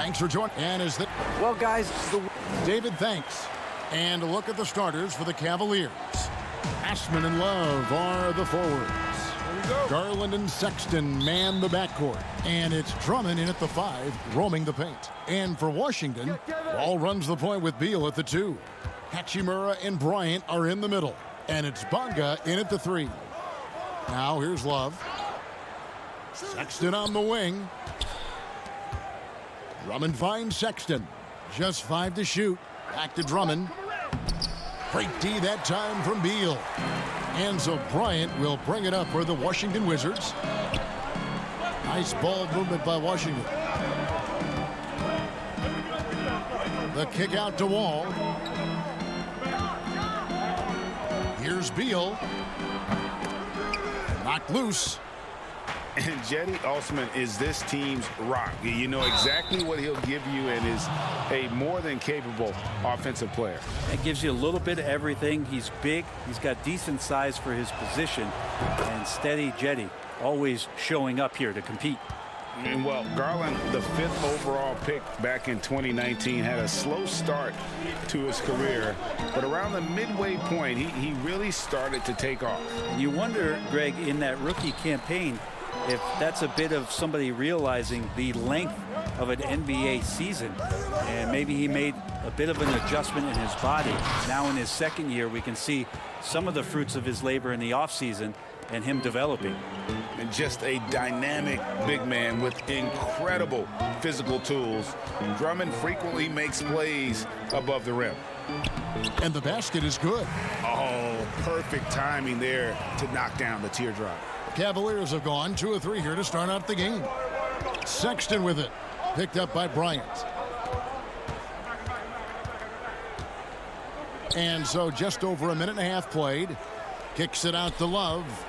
Thanks for joining. And is that Well, guys, David, thanks. And a look at the starters for the Cavaliers. Ashman and Love are the forwards. Garland and Sexton man the backcourt. And it's Drummond in at the 5, roaming the paint. And for Washington, Ball runs the point with Beal at the 2. Hachimura and Bryant are in the middle. And it's Bonga in at the 3. Now here's Love. Sexton on the wing. Drummond finds Sexton. Just 5 to shoot. Back to Drummond. Great D that time from Beal. And so Bryant will bring it up for the Washington Wizards. Nice ball movement by Washington. The kick out to Wall. Here's Beal. Knocked loose. And Cedi Osman is this team's rock. You know exactly what he'll give you and is a more than capable offensive player. it gives you a little bit of everything. He's big. He's got decent size for his position. And steady Cedi, always showing up here to compete. And well, Garland, the 5th overall pick back in 2019, had a slow start to his career. But around the midway point, he really started to take off. And you wonder, Greg, in that rookie campaign, if that's a bit of somebody realizing the length of an NBA season, and maybe he made a bit of an adjustment in his body. Now in his 2nd year, we can see some of the fruits of his labor in the offseason and him developing. And just a dynamic big man with incredible physical tools. Drummond frequently makes plays above the rim. And the basket is good. Oh, perfect timing there to knock down the teardrop. Cavaliers have gone 2 of 3 here to start out the game. Sexton with it. Picked up by Bryant. And so just over a minute and a half played. Kicks it out to Love.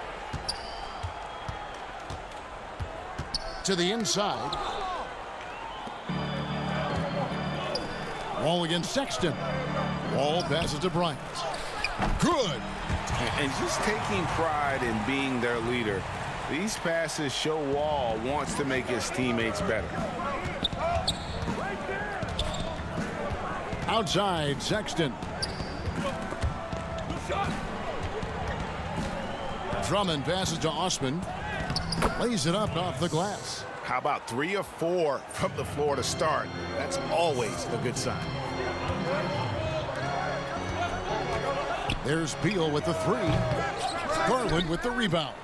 To the inside. Wall against Sexton. Wall passes to Bryant. Good. And just taking pride in being their leader, these passes show Wall wants to make his teammates better. Outside, Sexton. Drummond passes to Osman. Lays it up off the glass. How about 3 of 4 from the floor to start? That's always a good sign. There's Beal with the 3. Garland with the rebound.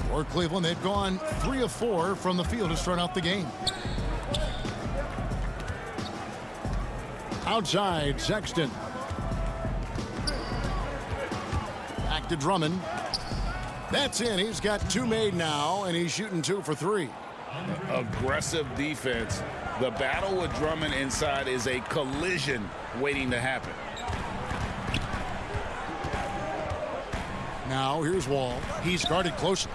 For Cleveland, they've gone 3 of 4 from the field to start out the game. Outside, Sexton. Back to Drummond. That's in. He's got 2 made now, and he's shooting 2 for 3. Aggressive defense. The battle with Drummond inside is a collision waiting to happen. Now here's Wall. He's guarded closely.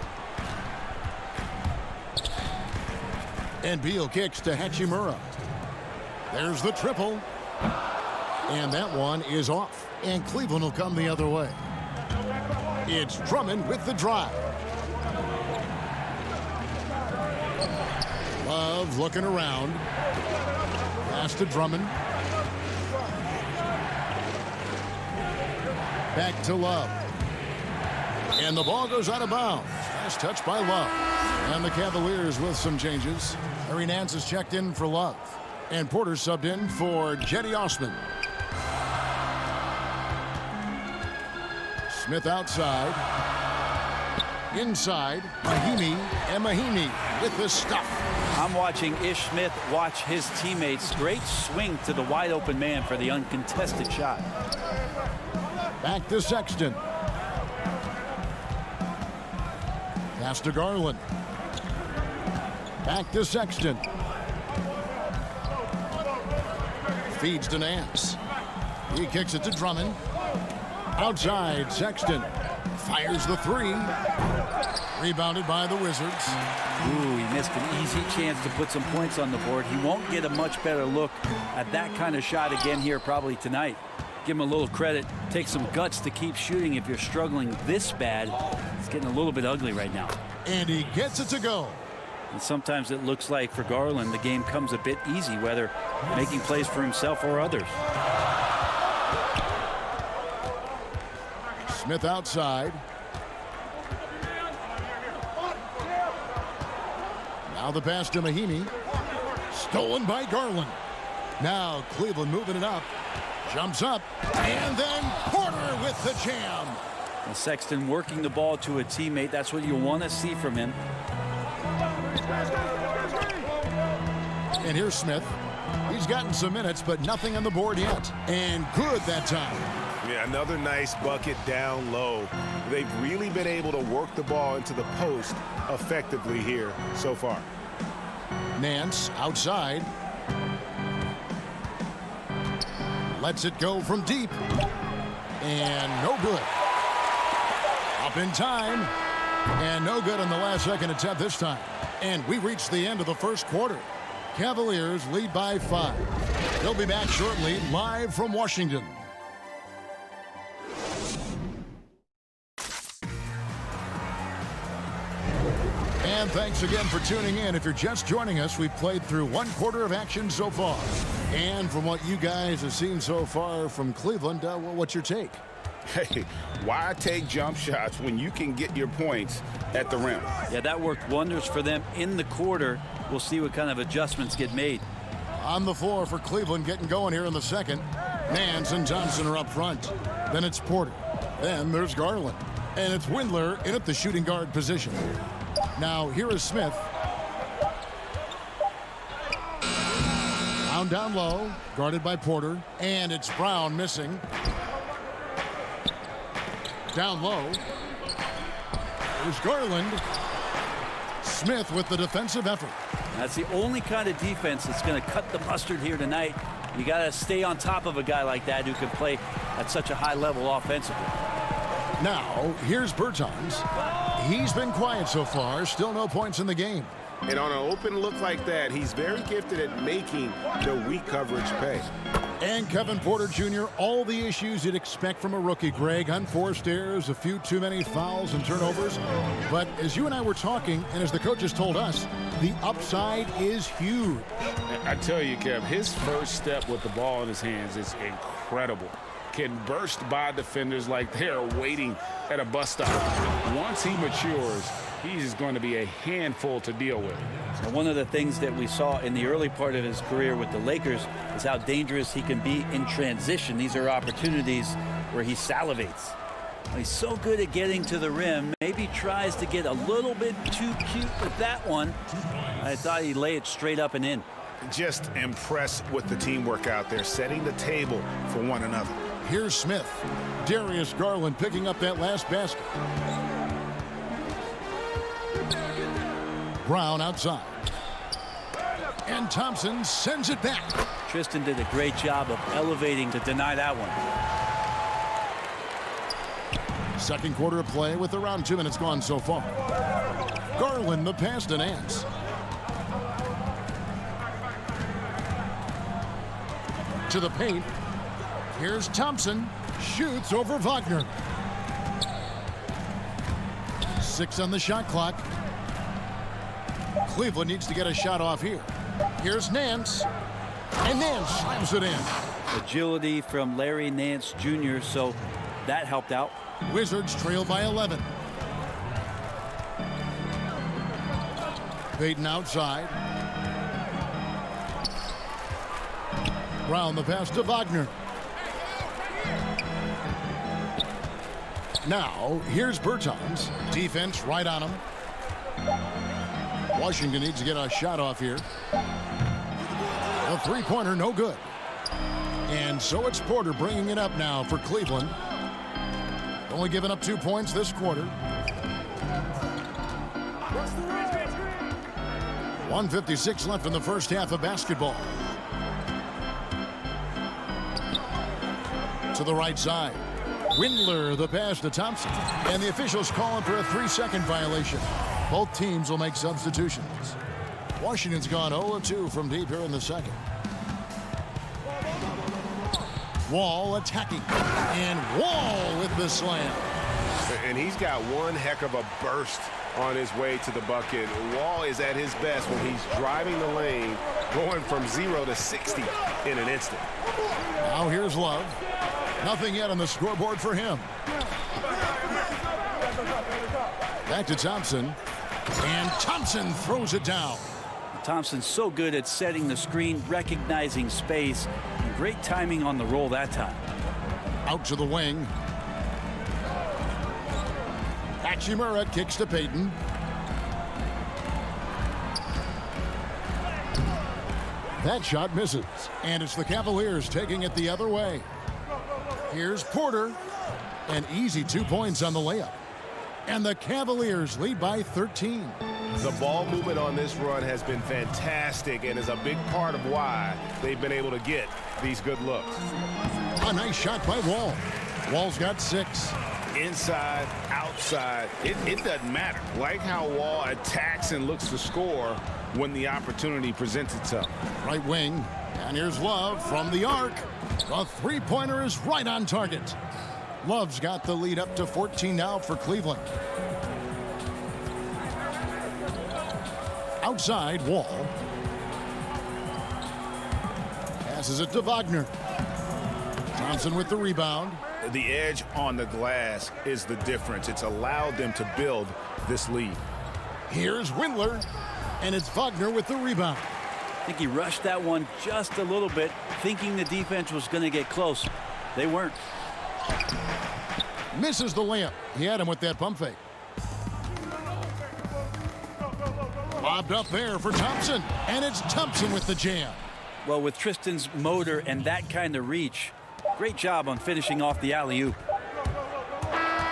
And Beal kicks to Hachimura. There's the triple. And that one is off. And Cleveland will come the other way. It's Drummond with the drive. Love looking around. Pass to Drummond. Back to Love. And the ball goes out of bounds. Nice touch by Love. And the Cavaliers with some changes. Harry Nance is checked in for Love. And Porter subbed in for Cedi Osman. Smith outside. Inside. Mahimi and Mahimi with the stuff. I'm watching Ish Smith watch his teammates. Great swing to the wide open man for the uncontested shot. Back to Sexton. Pass to Garland. Back to Sexton. Feeds to Nance. He kicks it to Drummond. Outside, Sexton. Fires the 3. Rebounded by the Wizards. Ooh, he missed an easy chance to put some points on the board. He won't get a much better look at that kind of shot again here probably tonight. Give him a little credit. Take some guts to keep shooting if you're struggling this bad. It's getting a little bit ugly right now. And he gets it to go. And sometimes it looks like for Garland the game comes a bit easy, whether making plays for himself or others. Smith outside. Now the pass to Mahinmi. Stolen by Garland. Now Cleveland moving it up. Jumps up. And then Porter with the jam. And Sexton working the ball to a teammate. That's what you want to see from him. And here's Smith. He's gotten some minutes, but nothing on the board yet. And good that time. Yeah, another nice bucket down low. They've really been able to work the ball into the post effectively here so far. Nance outside. Lets it go from deep. And no good. Up in time. And no good on the last second attempt this time. And we reach the end of the first quarter. Cavaliers lead by 5. They'll be back shortly, live from Washington. And thanks again for tuning in. If you're just joining us, we've played through 1 quarter of action so far. And from what you guys have seen so far from Cleveland, what's your take? Hey, why take jump shots when you can get your points at the rim? Yeah, that worked wonders for them in the quarter. We'll see what kind of adjustments get made. On the floor for Cleveland, getting going here in the second. Nance and Thompson are up front. Then it's Porter. Then there's Garland. And it's Windler in at the shooting guard position. Now here is Smith. Down low, guarded by Porter. And it's Brown missing. Down low. There's Garland. Smith with the defensive effort. That's the only kind of defense that's going to cut the mustard here tonight. You got to stay on top of a guy like that who can play at such a high level offensively. Now, here's Bertans. He's been quiet so far. Still no points in the game. And on an open look like that, he's very gifted at making the weak coverage pay. And Kevin Porter Jr., all the issues you'd expect from a rookie, Greg. Unforced errors, a few too many fouls and turnovers. But as you and I were talking, and as the coaches told us, the upside is huge. I tell you, Kev, his first step with the ball in his hands is incredible. Can burst by defenders like they're waiting at a bus stop. Once he matures, he's going to be a handful to deal with. And one of the things that we saw in the early part of his career with the Lakers is how dangerous he can be in transition. These are opportunities where he salivates. He's so good at getting to the rim. Maybe tries to get a little bit too cute with that one. I thought he'd lay it straight up and in. Just impressed with the teamwork out there, setting the table for one another. Here's Smith. Darius Garland picking up that last basket. Brown outside. And Thompson sends it back. Tristan did a great job of elevating to deny that one. Second quarter of play with around 2 minutes gone so far. Garland the pass to Nance. To the paint. Here's Thompson. Shoots over Wagner. 6 on the shot clock. Cleveland needs to get a shot off here. Here's Nance. And Nance slams it in. Agility from Larry Nance Jr., so that helped out. Wizards trail by 11. Payton outside. Brown the pass to Wagner. Now, here's Bertans. Defense right on him. Washington needs to get a shot off here. A three-pointer, no good. And so it's Porter bringing it up now for Cleveland. Only giving up 2 points this quarter. 1:56 left in the first half of basketball. To the right side. Windler the pass to Thompson. And the officials calling for a 3-second violation. Both teams will make substitutions. Washington's gone 0-2 from deep here in the second. Wall attacking. And Wall with the slam. And he's got one heck of a burst on his way to the bucket. Wall is at his best when he's driving the lane, going from 0 to 60 in an instant. Now here's Love. Nothing yet on the scoreboard for him. Back to Thompson. And Thompson throws it down. Thompson's so good at setting the screen, recognizing space, and great timing on the roll that time. Out to the wing. Hachimura kicks to Payton. That shot misses. And it's the Cavaliers taking it the other way. Here's Porter. An easy 2 points on the layup. And the Cavaliers lead by 13. The ball movement on this run has been fantastic and is a big part of why they've been able to get these good looks. A nice shot by Wall. Wall's got 6. Inside, outside, it doesn't matter. Like how Wall attacks and looks to score when the opportunity presents itself. Right wing. And here's Love from the arc. The three-pointer is right on target. Love's got the lead up to 14 now for Cleveland. Outside, Wall. Passes it to Wagner. Thompson with the rebound. The edge on the glass is the difference. It's allowed them to build this lead. Here's Windler. And it's Wagner with the rebound. I think he rushed that one just a little bit, thinking the defense was going to get close. They weren't. Misses the layup. He had him with that pump fake. Lobbed up there for Thompson. And it's Thompson with the jam. Well, with Tristan's motor and that kind of reach, great job on finishing off the alley-oop.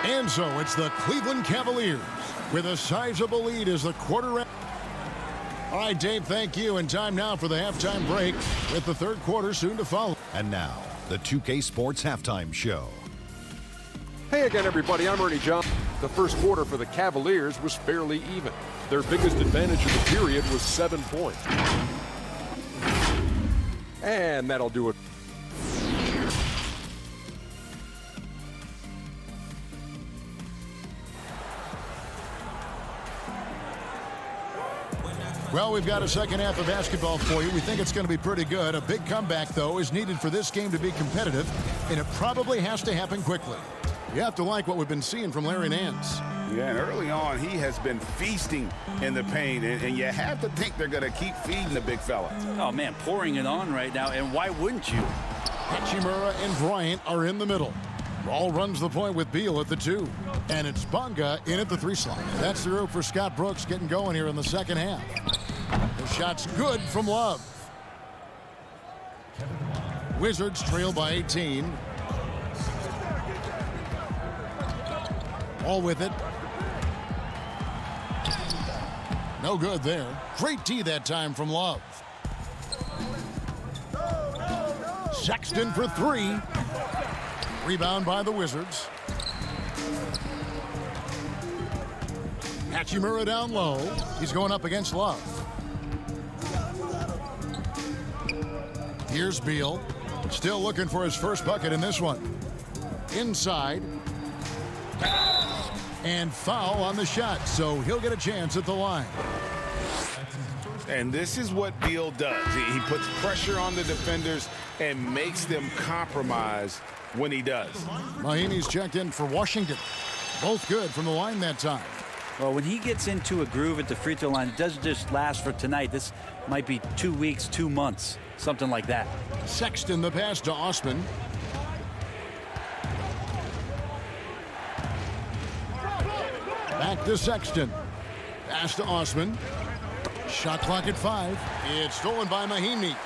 And so it's the Cleveland Cavaliers with a sizable lead as the quarter. All right, Dave, thank you. And time now for the halftime break with the third quarter soon to follow. And now, the 2K Sports Halftime Show. Hey again, everybody. I'm Ernie Johnson. The first quarter for the Cavaliers was fairly even. Their biggest advantage of the period was 7 points. And that'll do it. Well, we've got a second half of basketball for you. We think it's going to be pretty good. A big comeback, though, is needed for this game to be competitive, and it probably has to happen quickly. You have to like what we've been seeing from Larry Nance. Yeah, and early on, he has been feasting in the paint, and you have to think they're going to keep feeding the big fella. Oh, man, pouring it on right now, and why wouldn't you? Hachimura and Bryant are in the middle. Ball runs the point with Beal at the 2. And it's Bonga in at the 3 slot. That's the rope for Scott Brooks getting going here in the second half. The shot's good from Love. Wizards trail by 18. All with it. No good there. Great D that time from Love. Sexton for 3. Rebound by the Wizards. Hachimura down low. He's going up against Love. Here's Beal. Still looking for his first bucket in this one. Inside. And foul on the shot, so he'll get a chance at the line. And this is what Beal does. He puts pressure on the defenders and makes them compromise when he does. Mahinmi's checked in for Washington. Both good from the line that time. Well, when he gets into a groove at the free throw line, it doesn't just last for tonight. This might be 2 weeks, 2 months, something like that. Sexton the pass to Osman. Back to Sexton. Pass to Osman. Shot clock at 5. It's stolen by Mahinmi.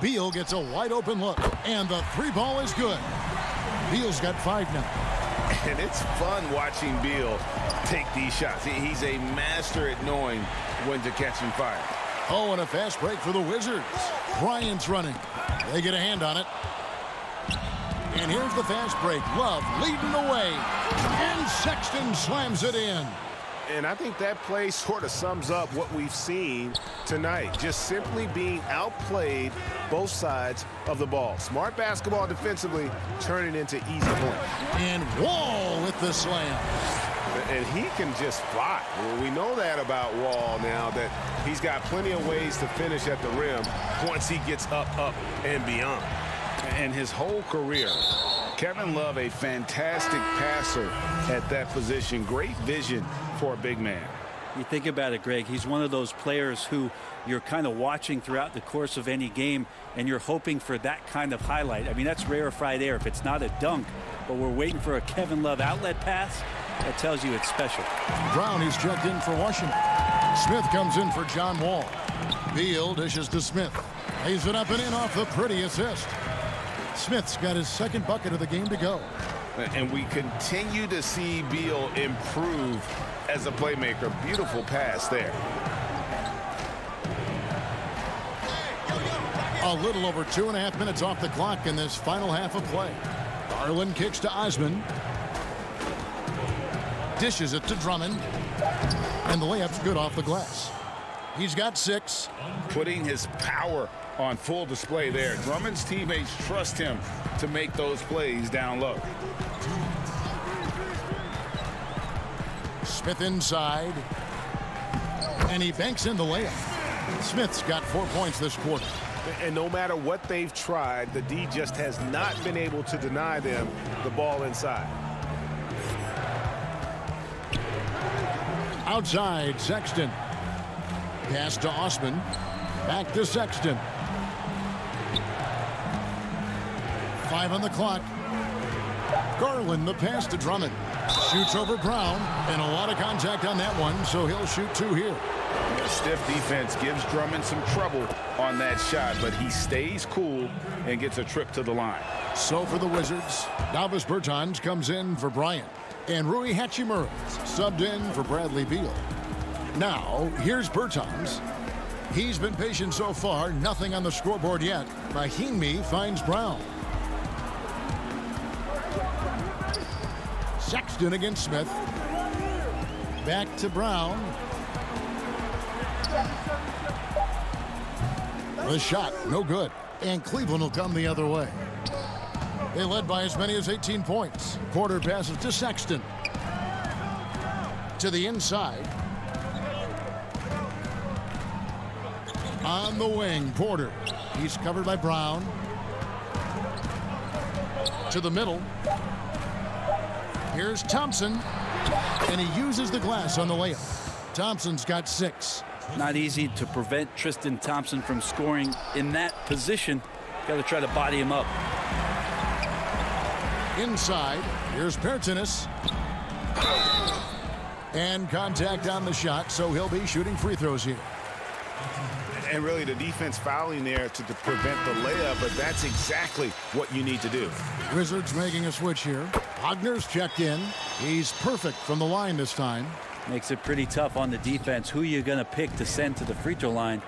Beal gets a wide open look, and the 3 ball is good. Beal's got 5 now. And it's fun watching Beal take these shots. He's a master at knowing when to catch and fire. Oh, and a fast break for the Wizards. Bryant's running. They get a hand on it. And here's the fast break. Love leading the way. And Sexton slams it in. And I think that play sort of sums up what we've seen tonight. Just simply being outplayed both sides of the ball. Smart basketball defensively, turning into easy points. And Wall with the slam. And he can just fly. Well, we know that about Wall now, that he's got plenty of ways to finish at the rim once he gets up, and beyond. And his whole career, Kevin Love, a fantastic passer at that position. Great vision for a big man. You think about it, Greg, he's one of those players who you're kind of watching throughout the course of any game, and you're hoping for that kind of highlight. I mean, that's rarefied air if it's not a dunk, but we're waiting for a Kevin Love outlet pass. That tells you it's special. Brown, he's checked in for Washington. Smith comes in for John Wall. Beal dishes to Smith. Lays it up and in off the pretty assist. Smith's got his second bucket of the game to go. And we continue to see Beal improve as a playmaker. Beautiful pass there. A little over 2.5 minutes off the clock in this final half of play. Garland kicks to Osman. Dishes it to Drummond. And the layup's good off the glass. He's got 6. Putting his power on full display there. Drummond's teammates trust him to make those plays down low. Smith inside. And he banks in the layup. Smith's got 4 points this quarter. And no matter what they've tried, the D just has not been able to deny them the ball inside. Outside, Sexton. Pass to Osman. Back to Sexton. 5 on the clock. Garland, the pass to Drummond. Shoots over Brown, and a lot of contact on that one, so he'll shoot 2 here. A stiff defense gives Drummond some trouble on that shot, but he stays cool and gets a trip to the line. So for the Wizards, Davis Bertans comes in for Bryant, and Rui Hachimura subbed in for Bradley Beal. Now, here's Bertans. He's been patient so far, nothing on the scoreboard yet. Mahinmi finds Brown. Sexton against Smith. Back to Brown. The shot, no good. And Cleveland will come the other way. They led by as many as 18 points. Porter passes to Sexton. To the inside. On the wing, Porter. He's covered by Brown. To the middle. Here's Thompson. And he uses the glass on the layup. Thompson's got 6. Not easy to prevent Tristan Thompson from scoring in that position. Got to try to body him up. Inside, here's Pertinis. And contact on the shot, so he'll be shooting free throws here. And really the defense fouling there to prevent the layup, but that's exactly what you need to do. Wizards making a switch here. Wagner's checked in. He's perfect from the line this time. Makes it pretty tough on the defense. Who you're going to pick to send to the free throw line.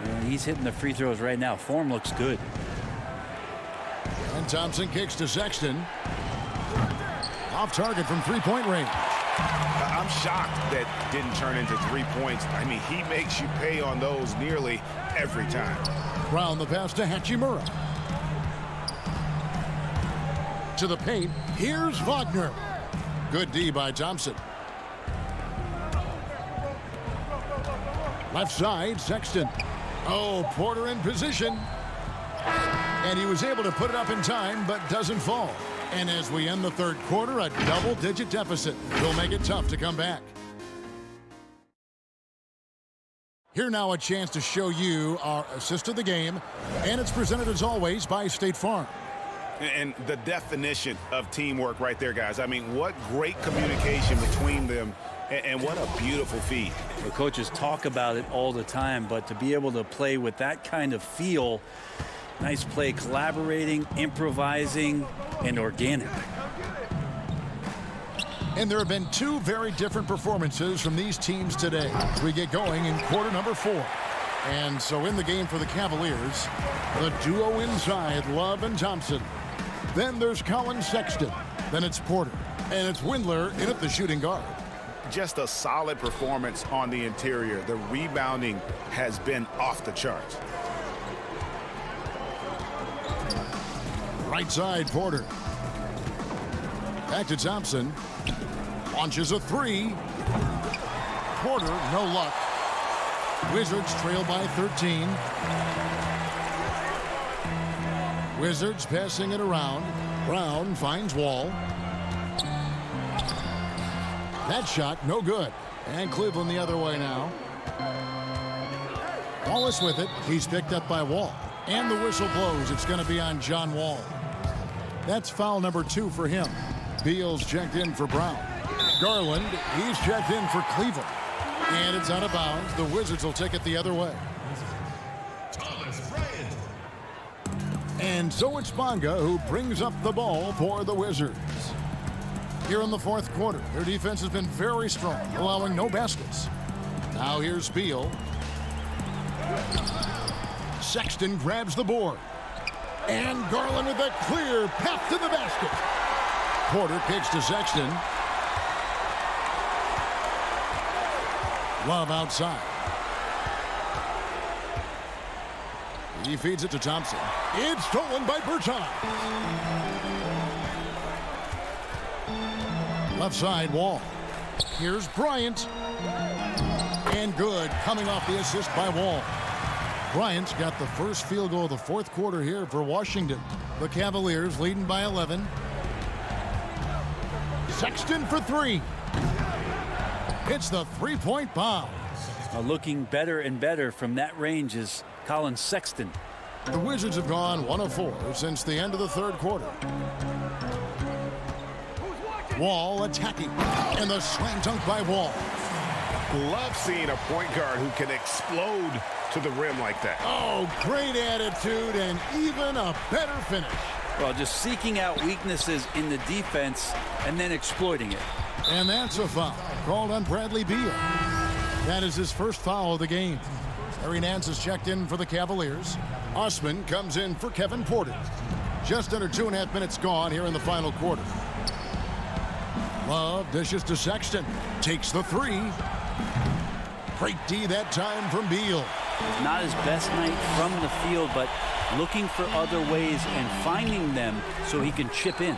And he's hitting the free throws right now. Form looks good. And Thompson kicks to Sexton. Off target from three-point range. I'm shocked that didn't turn into 3 points. I mean, he makes you pay on those nearly every time. Brown the pass to Hachimura. To the paint. Here's Wagner. Good D by Thompson. Left side, Sexton. Oh, Porter in position. And he was able to put it up in time, but doesn't fall. And as we end the third quarter, a double-digit deficit will make it tough to come back. Here now a chance to show you our assist of the game, and it's presented as always by State Farm. And the definition of teamwork right there, guys. I mean, what great communication between them, and what a beautiful feed. The coaches talk about it all the time, but to be able to play with that kind of feel, nice play, collaborating, improvising, and organic. And there have been 2 very different performances from these teams today as we get going in quarter number 4. And so in the game for the Cavaliers, the duo inside, Love and Thompson. Then there's Colin Sexton. Then it's Porter. And it's Windler in at the shooting guard. just a solid performance on the interior. The rebounding has been off the charts. Right side, Porter. Back to Thompson. Launches a three. Porter, no luck. Wizards trail by 13. Wizards passing it around. Brown finds Wall. That shot, no good. And Cleveland the other way now. Wallace with it. He's picked up by Wall. And the whistle blows. It's going to be on John Wall. That's foul number 2 for him. Beal's checked in for Brown. Garland, he's checked in for Cleveland. And it's out of bounds. The Wizards will take it the other way. And so it's Bonga who brings up the ball for the Wizards. Here in the fourth quarter, their defense has been very strong, allowing no baskets. Now here's Beal. Sexton grabs the board. And Garland with a clear path to the basket. Porter kicks to Sexton. Love outside. He feeds it to Thompson. It's stolen by Berton. Left side, Wall. Here's Bryant. And good, coming off the assist by Wall. Bryant's got the first field goal of the fourth quarter here for Washington. The Cavaliers leading by 11. Sexton for 3. It's the three-point bomb. Looking better and better from that range is Colin Sexton. The Wizards have gone 1 of 4 since the end of the third quarter. Wall attacking. And the slam dunk by Wall. Love seeing a point guard who can explode to the rim like that. Oh, great attitude and even a better finish. Well, just seeking out weaknesses in the defense and then exploiting it. And that's a foul called on Bradley Beal. That is his first foul of the game. Harry Nance is checked in for the Cavaliers. Osman comes in for Kevin Porter. Just under 2.5 minutes gone here in the final quarter. Love dishes to Sexton. Takes the 3. Great D that time from Beal. Not his best night from the field, but looking for other ways and finding them so he can chip in.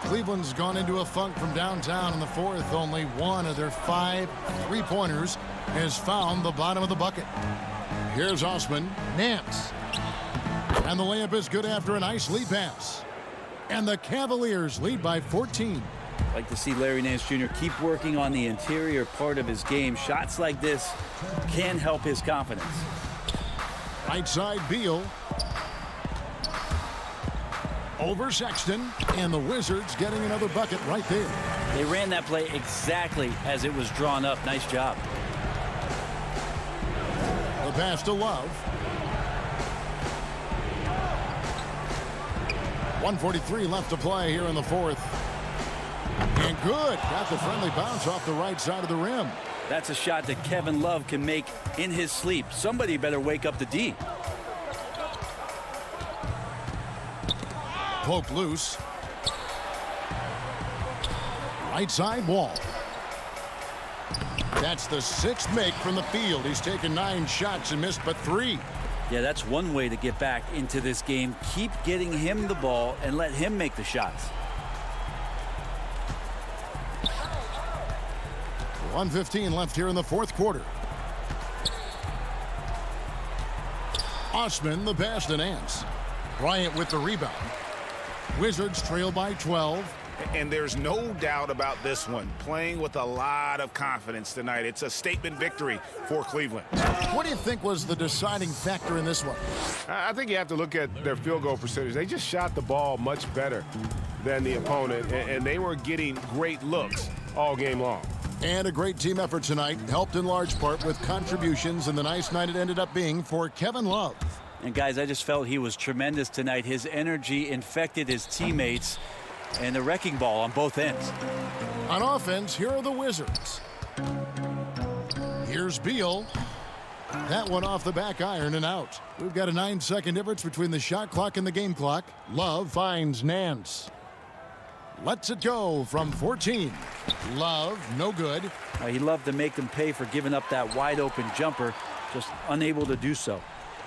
Cleveland's gone into a funk from downtown in the fourth. Only one of their 5 3-pointers has found the bottom of the bucket. Here's Osman. Nance. And the layup is good after a nice lead pass. And the Cavaliers lead by 14. I'd like to see Larry Nance Jr. keep working on the interior part of his game. Shots like this can help his confidence. Right side, Beal. Over Sexton, and the Wizards getting another bucket right there. They ran that play exactly as it was drawn up. Nice job. The pass to Love. 1:43 left to play here in the fourth. And good. Got the friendly bounce off the right side of the rim. That's a shot that Kevin Love can make in his sleep. Somebody better wake up the D. Poke loose. Right side, Wall. That's the 6th make from the field. He's taken 9 shots and missed but 3. Yeah, that's one way to get back into this game. Keep getting him the ball and let him make the shots. 1:15 left here in the fourth quarter. Osman, the pass to Nance. Bryant with the rebound. Wizards trail by 12. And there's no doubt about this one. Playing with a lot of confidence tonight. It's a statement victory for Cleveland. What do you think was the deciding factor in this one? I think you have to look at their field goal percentage. They just shot the ball much better than the opponent, and they were getting great looks all game long. And a great team effort tonight, helped in large part with contributions, and the nice night it ended up being for Kevin Love. And guys, I just felt he was tremendous tonight. His energy infected his teammates, and the wrecking ball on both ends. On offense, here are the Wizards. Here's Beal. That one off the back iron and out. We've got a 9-second difference between the shot clock and the game clock. Love finds Nance. lets it go from 14. Love, no good. He loved to make them pay for giving up that wide open jumper, just unable to do so.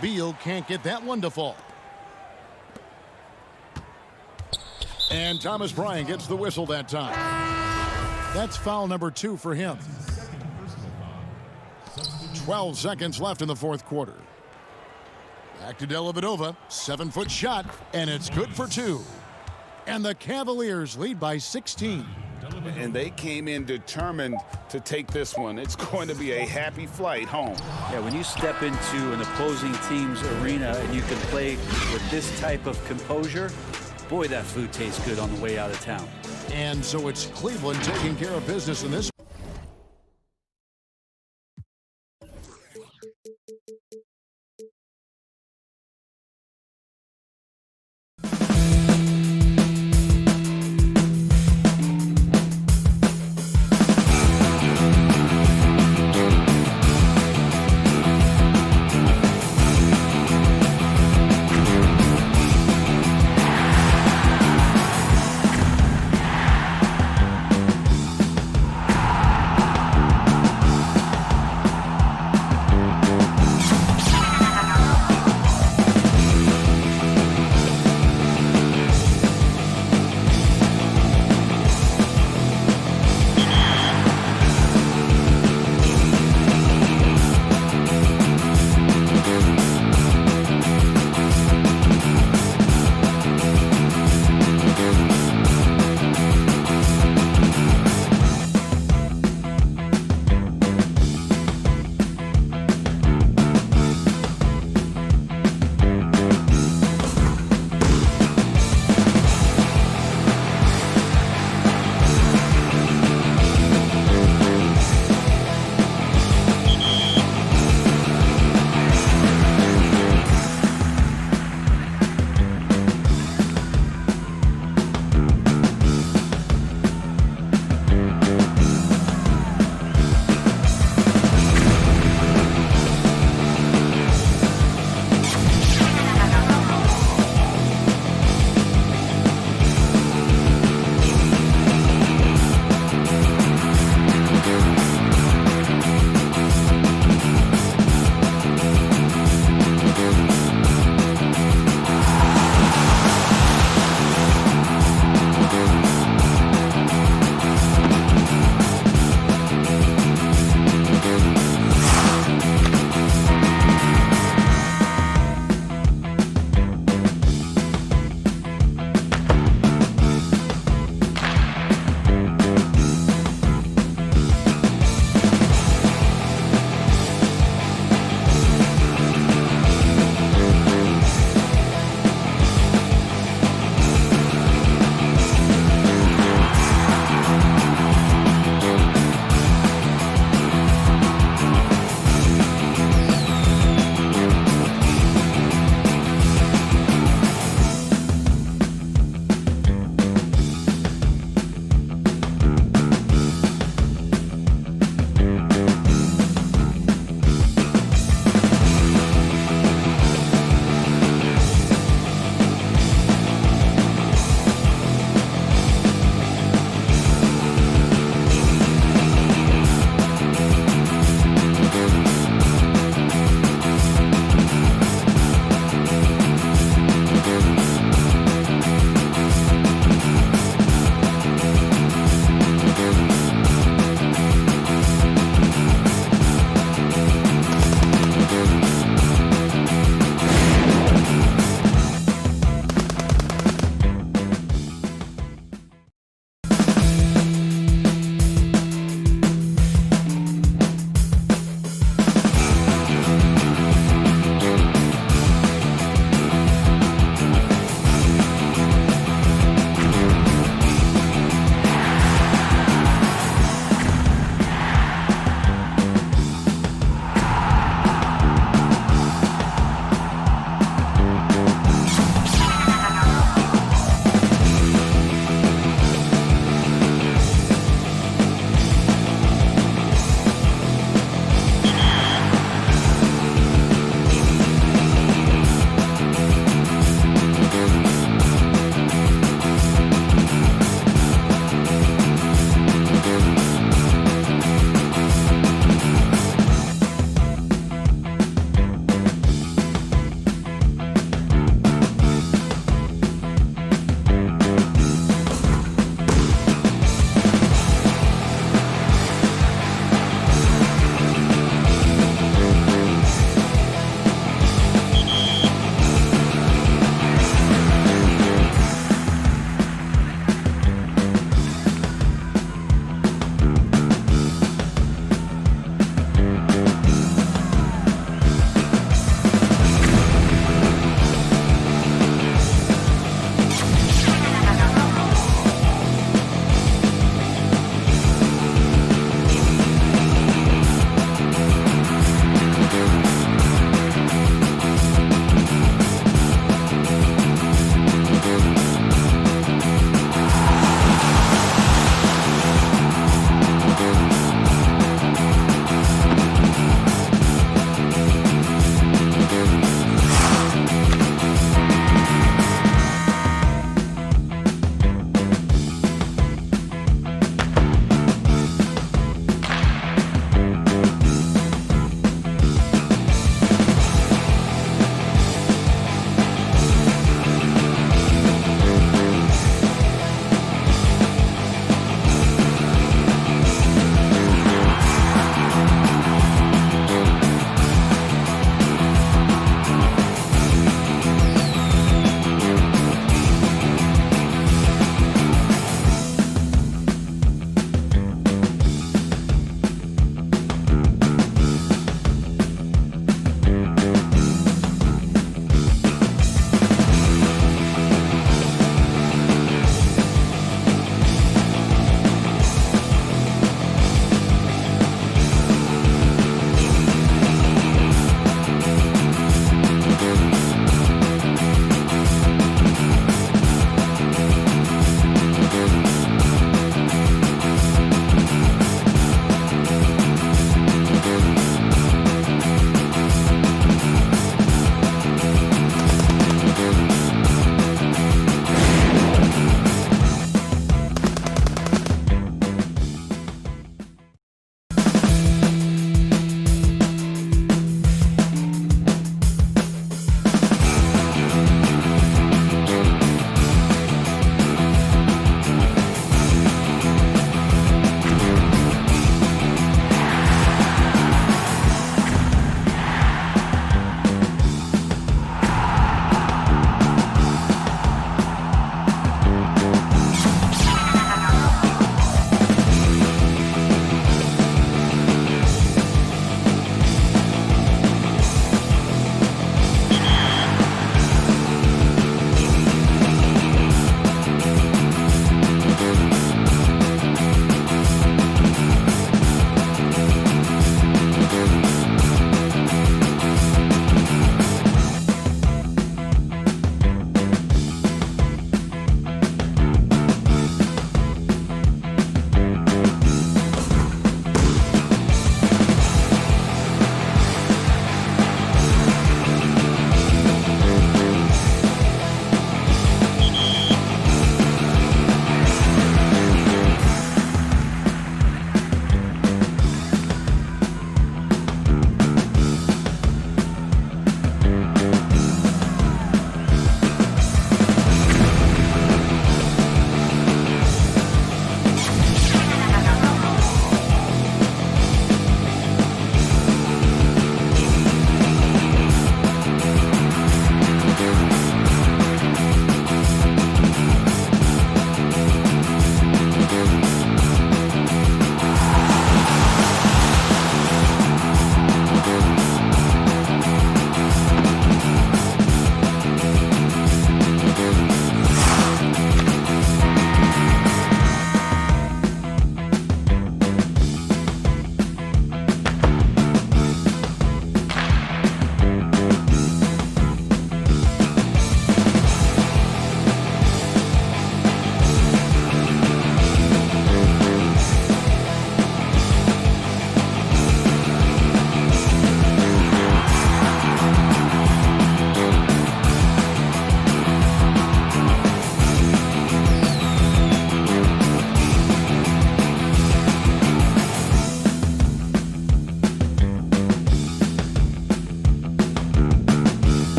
Beal can't get that one to fall. And Thomas Bryant gets the whistle that time. That's foul number 2 for him. 12 seconds left in the fourth quarter. Back to Dellavedova, 7-foot shot, and it's good for 2. And the Cavaliers lead by 16. And they came in determined to take this one. It's going to be a happy flight home. Yeah, when you step into an opposing team's arena and you can play with this type of composure, boy, that food tastes good on the way out of town. And so it's Cleveland taking care of business in this.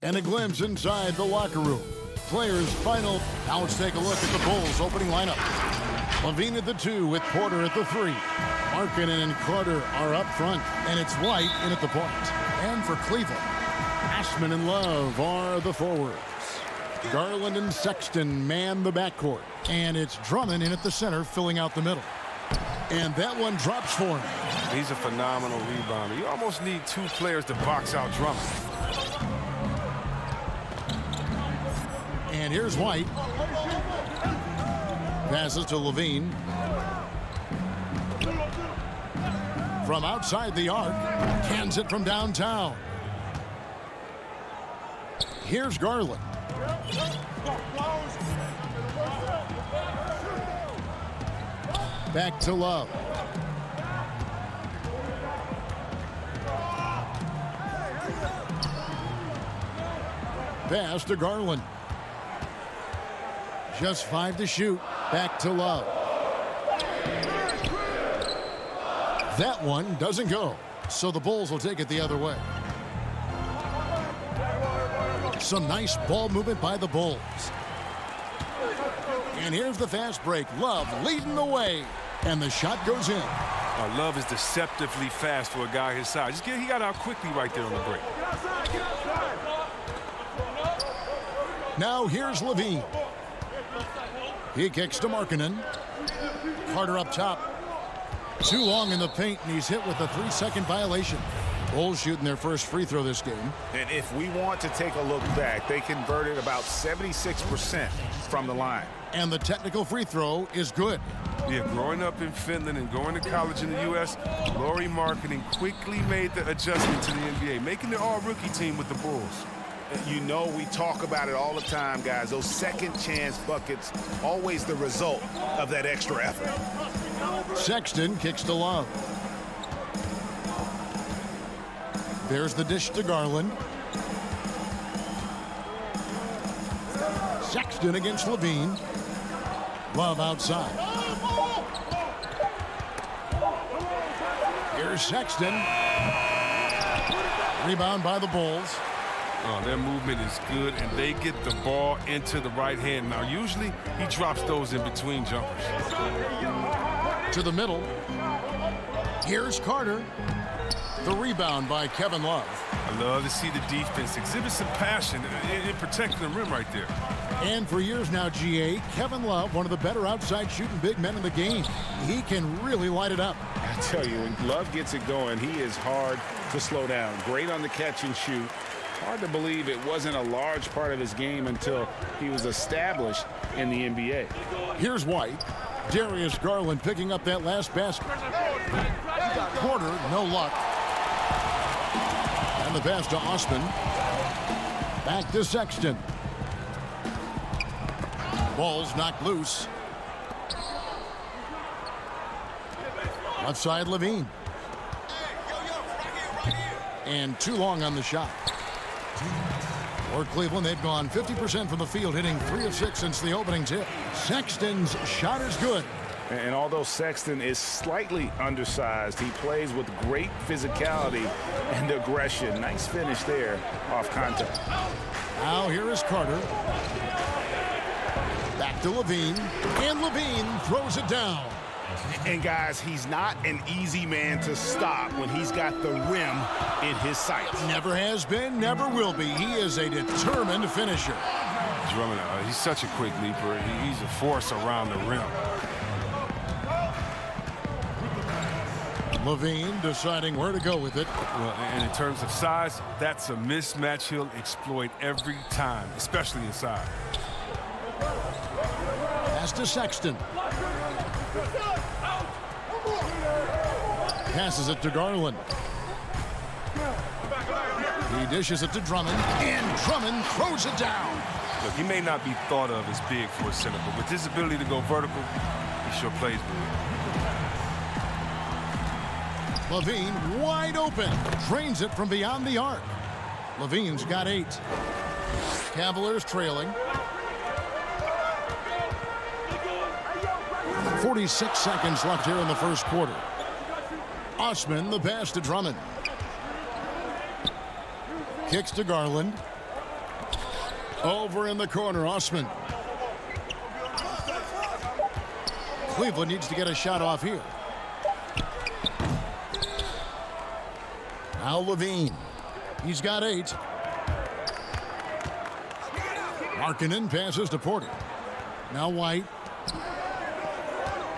And a glimpse inside the locker room. Players' final. Now let's take a look at the Bulls' opening lineup. Levine at the 2 with Porter at the 3. Markkanen and Carter are up front, and it's White in at the point. And for Cleveland, Ashman and Love are the forwards. Garland and Sexton man the backcourt, and it's Drummond in at the center filling out the middle. And that one drops for him. He's a phenomenal rebounder. You almost need 2 players to box out Drummond. And here's White. Passes to Levine. From outside the arc. Cans it from downtown. Here's Garland. Back to Love. Pass to Garland. Just 5 to shoot. Back to Love. That one doesn't go. So the Bulls will take it the other way. Some nice ball movement by the Bulls. And here's the fast break. Love leading the way. And the shot goes in. Love is deceptively fast for a guy his size. He got out quickly right there on the break. Now here's Levine. He kicks to Markkanen. Carter up top. Too long in the paint, and he's hit with a 3-second violation. Bulls shooting their first free throw this game. And if we want to take a look back, they converted about 76% from the line. And the technical free throw is good. Yeah, growing up in Finland and going to college in the U.S., Lauri Markkanen quickly made the adjustment to the NBA, making the all-rookie team with the Bulls. You know, we talk about it all the time, guys. Those second chance buckets, always the result of that extra effort. Sexton kicks to Love. There's the dish to Garland. Sexton against Levine. Love outside. Here's Sexton. Rebound by the Bulls. Oh, their movement is good, and they get the ball into the right hand. Now, usually he drops those in between jumpers. To the middle. Here's Carter. The rebound by Kevin Love. I love to see the defense exhibit some passion in protecting the rim right there. And for years now, GA, Kevin Love, one of the better outside shooting big men in the game. He can really light it up. I tell you, when Love gets it going, he is hard to slow down. Great on the catch and shoot. Hard to believe it wasn't a large part of his game until he was established in the NBA. Here's White. Darius Garland picking up that last basket. Porter, no luck. And the pass to Osman. Back to Sexton. Ball's knocked loose. Left side, Levine. And too long on the shot. For Cleveland, they've gone 50% from the field, hitting 3 of 6 since the opening tip. Sexton's shot is good. And although Sexton is slightly undersized, he plays with great physicality and aggression. Nice finish there off contact. Now here is Carter. Back to Levine. And Levine throws it down. And guys, he's not an easy man to stop when he's got the rim in his sights. Never has been, never will be. He is a determined finisher. Drummond, he's such a quick leaper. He's a force around the rim. Levine deciding where to go with it. Well, and in terms of size, that's a mismatch he'll exploit every time, especially inside. Pass to Sexton. Passes it to Garland. He dishes it to Drummond, and Drummond throws it down. Look, he may not be thought of as big for a center, but with his ability to go vertical, he sure plays good. Levine wide open. Drains it from beyond the arc. Levine's got 8. Cavaliers trailing. 46 seconds left here in the first quarter. Osman, the pass to Drummond. Kicks to Garland. Over in the corner, Osman. Cleveland needs to get a shot off here. Now Levine. He's got 8. Markkanen passes to Porter. Now White.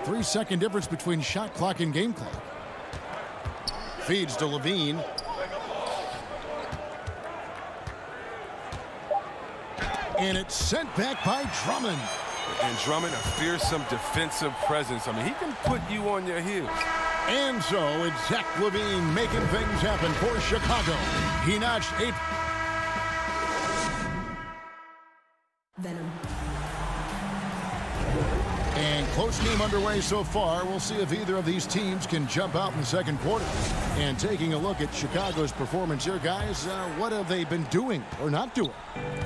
3-second difference between shot clock and game clock. Feeds to Levine. And it's sent back by Drummond. And Drummond, a fearsome defensive presence. I mean, he can put you on your heels. And so it's Zach LaVine making things happen for Chicago. He notched 8. Venom. And close game underway so far. We'll see if either of these teams can jump out in the second quarter. And taking a look at Chicago's performance here, guys, what have they been doing or not doing?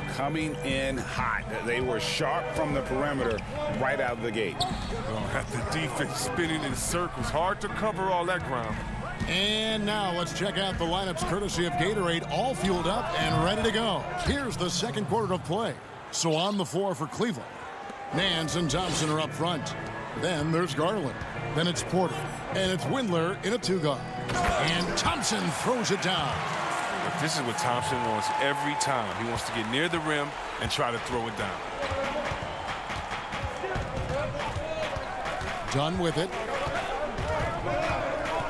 Coming in hot. They were sharp from the perimeter right out of the gate. Oh, got the defense spinning in circles. Hard to cover all that ground. And now let's check out the lineups courtesy of Gatorade, all fueled up and ready to go. Here's the second quarter of play. So on the floor for Cleveland, Nance and Thompson are up front. Then there's Garland. Then it's Porter. And it's Windler in a 2-guard. And Thompson throws it down. But this is what Thompson wants every time. He wants to get near the rim and try to throw it down. Done with it.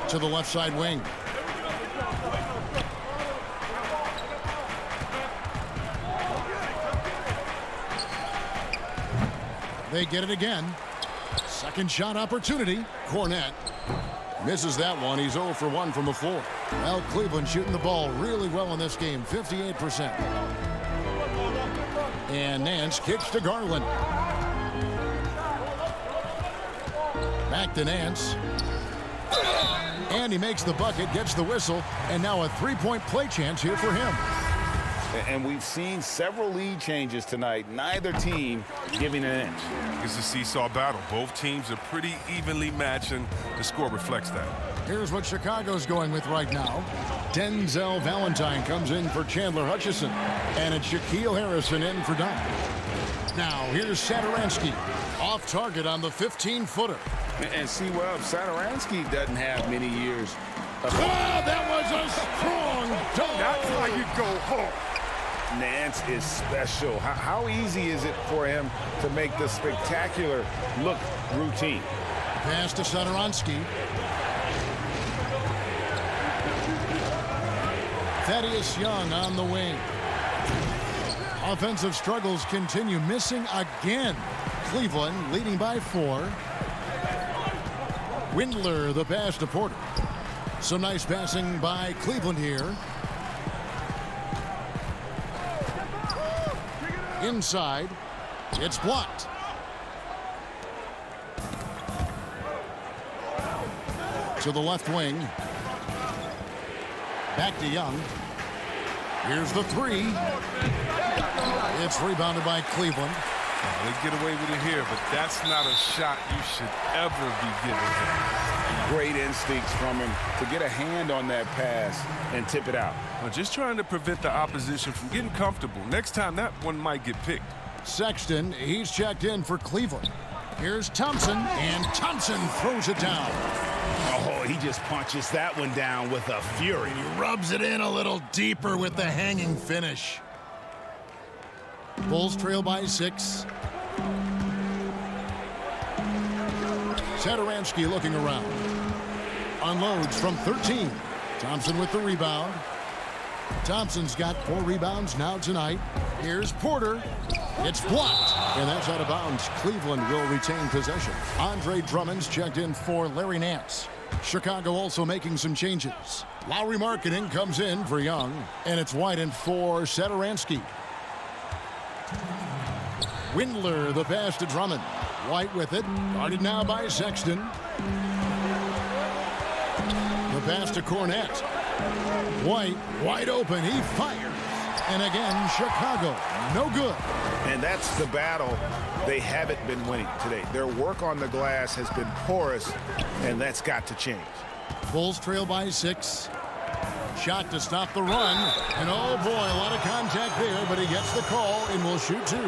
To the left side wing. They get it again. Second shot opportunity. Cornette misses that one. He's 0 for 1 from the floor. Well, Cleveland shooting the ball really well in this game, 58%. And Nance kicks to Garland. Back to Nance. And he makes the bucket, gets the whistle, and now a 3-point play chance here for him. And we've seen several lead changes tonight. Neither team giving an inch. It's a seesaw battle. Both teams are pretty evenly matched, and the score reflects that. Here's what Chicago's going with right now. Denzel Valentine comes in for Chandler Hutchison. And it's Shaquille Harrison in for Dunn. Now, here's Satoransky. Off target on the 15-footer. And see, well, Satoransky doesn't have many years. That was a strong dunk. That's how you go home. Nance is special. How easy is it for him to make the spectacular look routine? Pass to Satoransky. Thaddeus Young on the wing. Offensive struggles continue, missing again. Cleveland leading by 4. Windler the pass to Porter. Some nice passing by Cleveland here. Inside. It's blocked. To the left wing. Back to Young. Here's the 3. It's rebounded by Cleveland. They get away with it here, but that's not a shot you should ever be giving him. Great instincts from him to get a hand on that pass and tip it out. Well, just trying to prevent the opposition from getting comfortable. Next time, that one might get picked. Sexton, he's checked in for Cleveland. Here's Thompson, and Thompson throws it down. Oh, he just punches that one down with a fury. He rubs it in a little deeper with the hanging finish. Bulls trail by 6. Satoransky looking around. Unloads from 13. Thompson with the rebound. Thompson's got 4 rebounds now tonight. Here's Porter. It's blocked. And that's out of bounds. Cleveland will retain possession. Andre Drummond's checked in for Larry Nance. Chicago also making some changes. Lowry Markkanen comes in for Young. And it's White in for Satoransky. Windler the pass to Drummond. White with it. Guarded now by Sexton. The pass to Cornette. White wide open. He fires. And again, Chicago, no good. And that's the battle they haven't been winning today. Their work on the glass has been porous, and that's got to change. Bulls trail by 6. Shot to stop the run. And oh boy, a lot of contact there, but he gets the call and will shoot two.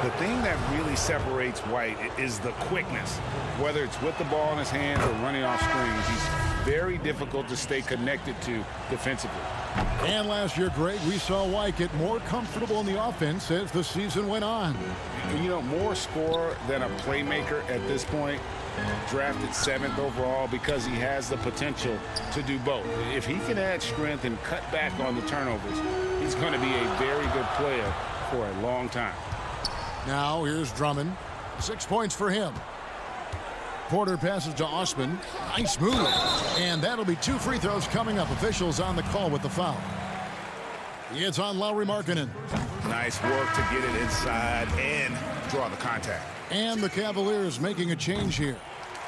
The thing that really separates White is the quickness. Whether it's with the ball in his hands or running off screens, he's very difficult to stay connected to defensively. And last year, Greg, we saw White get more comfortable in the offense as the season went on. You know, more scorer than a playmaker at this point. Drafted 7th overall because he has the potential to do both. If he can add strength and cut back on the turnovers, he's going to be a very good player for a long time. Now here's Drummond. 6 points for him. Porter passes to Osman. Nice move. And that'll be 2 free throws coming up. Officials on the call with the foul. It's on Lauri Markkanen. Nice work to get it inside and draw the contact. And the Cavaliers making a change here.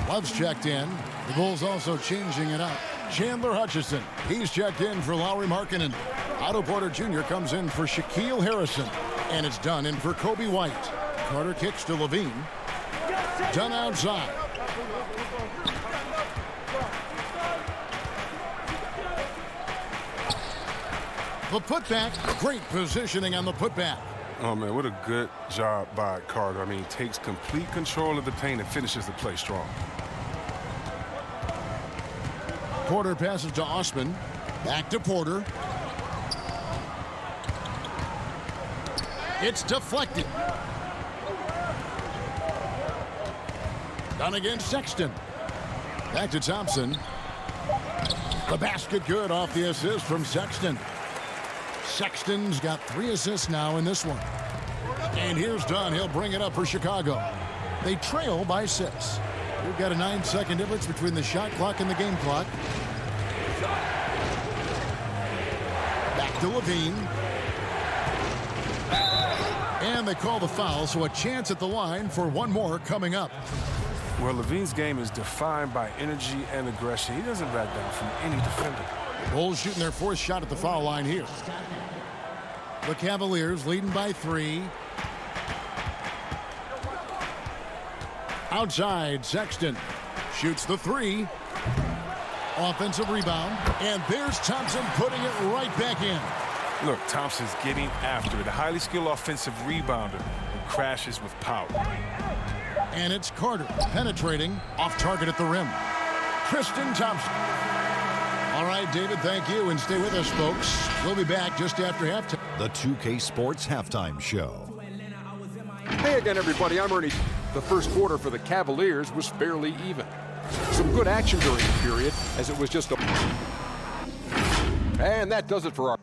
Love's checked in. The Bulls also changing it up. Chandler Hutchison. He's checked in for Lauri Markkanen. Otto Porter Jr. comes in for Shaquille Harrison. And it's done in for Kobe White. Carter kicks to Levine. Done outside. The putback. Great positioning on the putback. Oh, man, what a good job by Carter. I mean, he takes complete control of the paint and finishes the play strong. Porter passes to Osman. Back to Porter. It's deflected. Done against Sexton. Back to Thompson. The basket good off the assist from Sexton. Sexton's got 3 assists now in this one. And here's Dunn. He'll bring it up for Chicago. They trail by 6. We've got a 9-second difference between the shot clock and the game clock. Back to Levine. And they call the foul, so a chance at the line for one more coming up. Well, Levine's game is defined by energy and aggression. He doesn't back down from any defender. Bulls shooting their 4th shot at the foul line here. The Cavaliers leading by 3. Outside, Sexton shoots the 3. Offensive rebound. And there's Thompson putting it right back in. Look, Thompson's getting after it. A highly skilled offensive rebounder who crashes with power. And it's Carter penetrating off target at the rim. Tristan Thompson. All right, David, thank you. And stay with us, folks. We'll be back just after halftime. The 2K Sports Halftime Show. Hey again, everybody. I'm Ernie. The first quarter for the Cavaliers was fairly even. Some good action during the period, as it was just a... And that does it for our...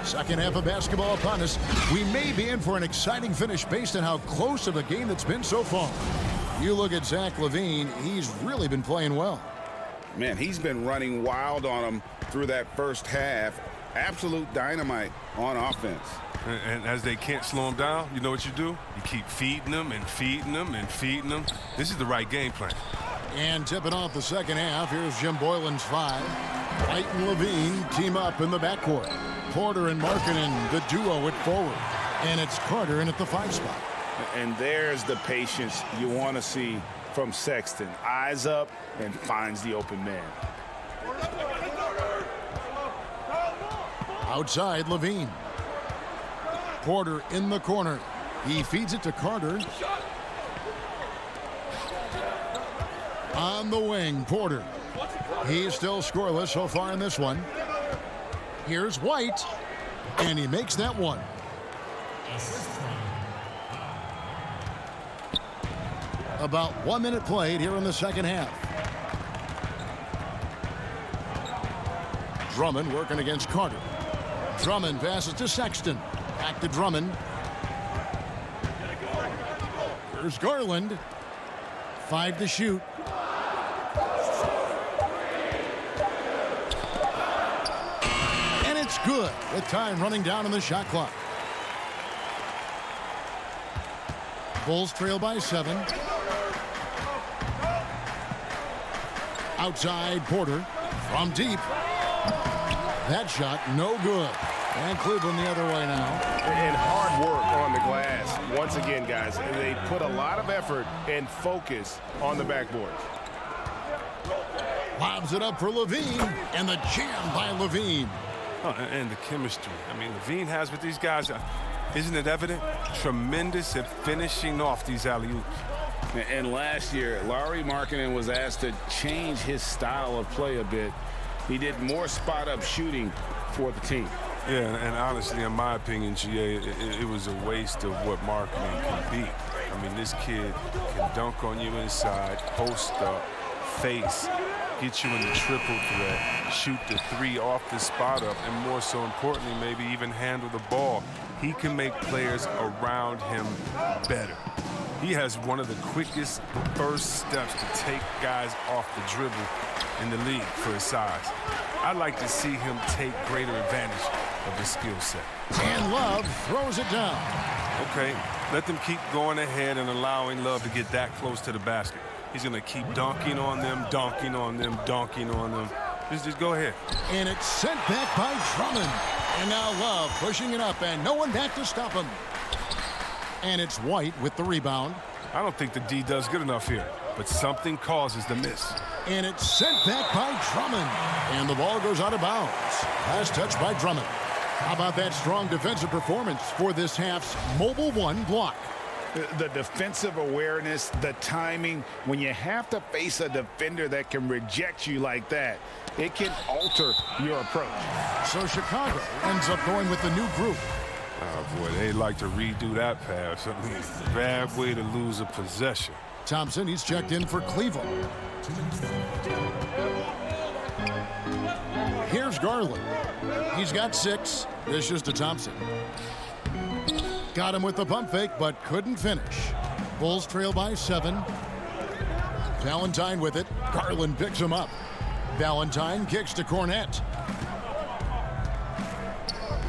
Second half of basketball upon us. We may be in for an exciting finish based on how close of a game that's been so far. You look at Zach LaVine, he's really been playing well. Man, he's been running wild on him through that first half. Absolute dynamite on offense. And as they can't slow him down, you know what you do? You keep feeding them and feeding them and feeding them. This is the right game plan. And tipping off the second half, here's Jim Boylan's 5. White and Levine team up in the backcourt. Porter and Markkanen, the duo at forward. And it's Carter in at the 5 spot. And there's the patience you want to see from Sexton. Eyes up and finds the open man. Outside, Levine. Porter in the corner. He feeds it to Carter. On the wing, Porter. He's still scoreless so far in this one. Here's White, and he makes that one. About 1 minute played here in the second half. Drummond working against Carter. Drummond passes to Sexton. Back to Drummond. Here's Garland. 5 to shoot. And it's good with time running down on the shot clock. Bulls trail by 7. Outside, Porter from deep. That shot no good. And Cleveland the other way now. And hard work on the glass. Once again, guys, they put a lot of effort and focus on the backboard. Lobs it up for Levine, and the jam by Levine. Oh, and the chemistry. I mean, Levine has with these guys, isn't it evident? Tremendous at finishing off these alley-oops. And last year, Lauri Markkanen was asked to change his style of play a bit. He did more spot-up shooting for the team. Yeah, and honestly, in my opinion, GA, it was a waste of what Markkanen can be. I mean, this kid can dunk on you inside, post up, face, get you in the triple threat, shoot the three off the spot up, and more so importantly, maybe even handle the ball. He can make players around him better. He has one of the quickest first steps to take guys off the dribble in the league for his size. I'd like to see him take greater advantage of his skill set. And Love throws it down. Okay, let them keep going ahead and allowing Love to get that close to the basket. He's going to keep dunking on them, dunking on them, dunking on them. Just go ahead. And it's sent back by Drummond. And now Love pushing it up, and no one back to stop him. And it's White with the rebound. I don't think the D does good enough here, but something causes the miss. And it's sent back by Drummond. And the ball goes out of bounds. Last touch by Drummond. How about that strong defensive performance for this half's Mobile One block? The defensive awareness, the timing, when you have to face a defender that can reject you like that, it can alter your approach. So Chicago ends up going with the new group. Oh, boy, they'd like to redo that pass. I mean, bad way to lose a possession. Thompson, he's checked in for Cleveland. Here's Garland. He's got 6. Dishes to Thompson. Got him with the pump fake, but couldn't finish. Bulls trail by 7. Valentine with it. Garland picks him up. Valentine kicks to Cornette.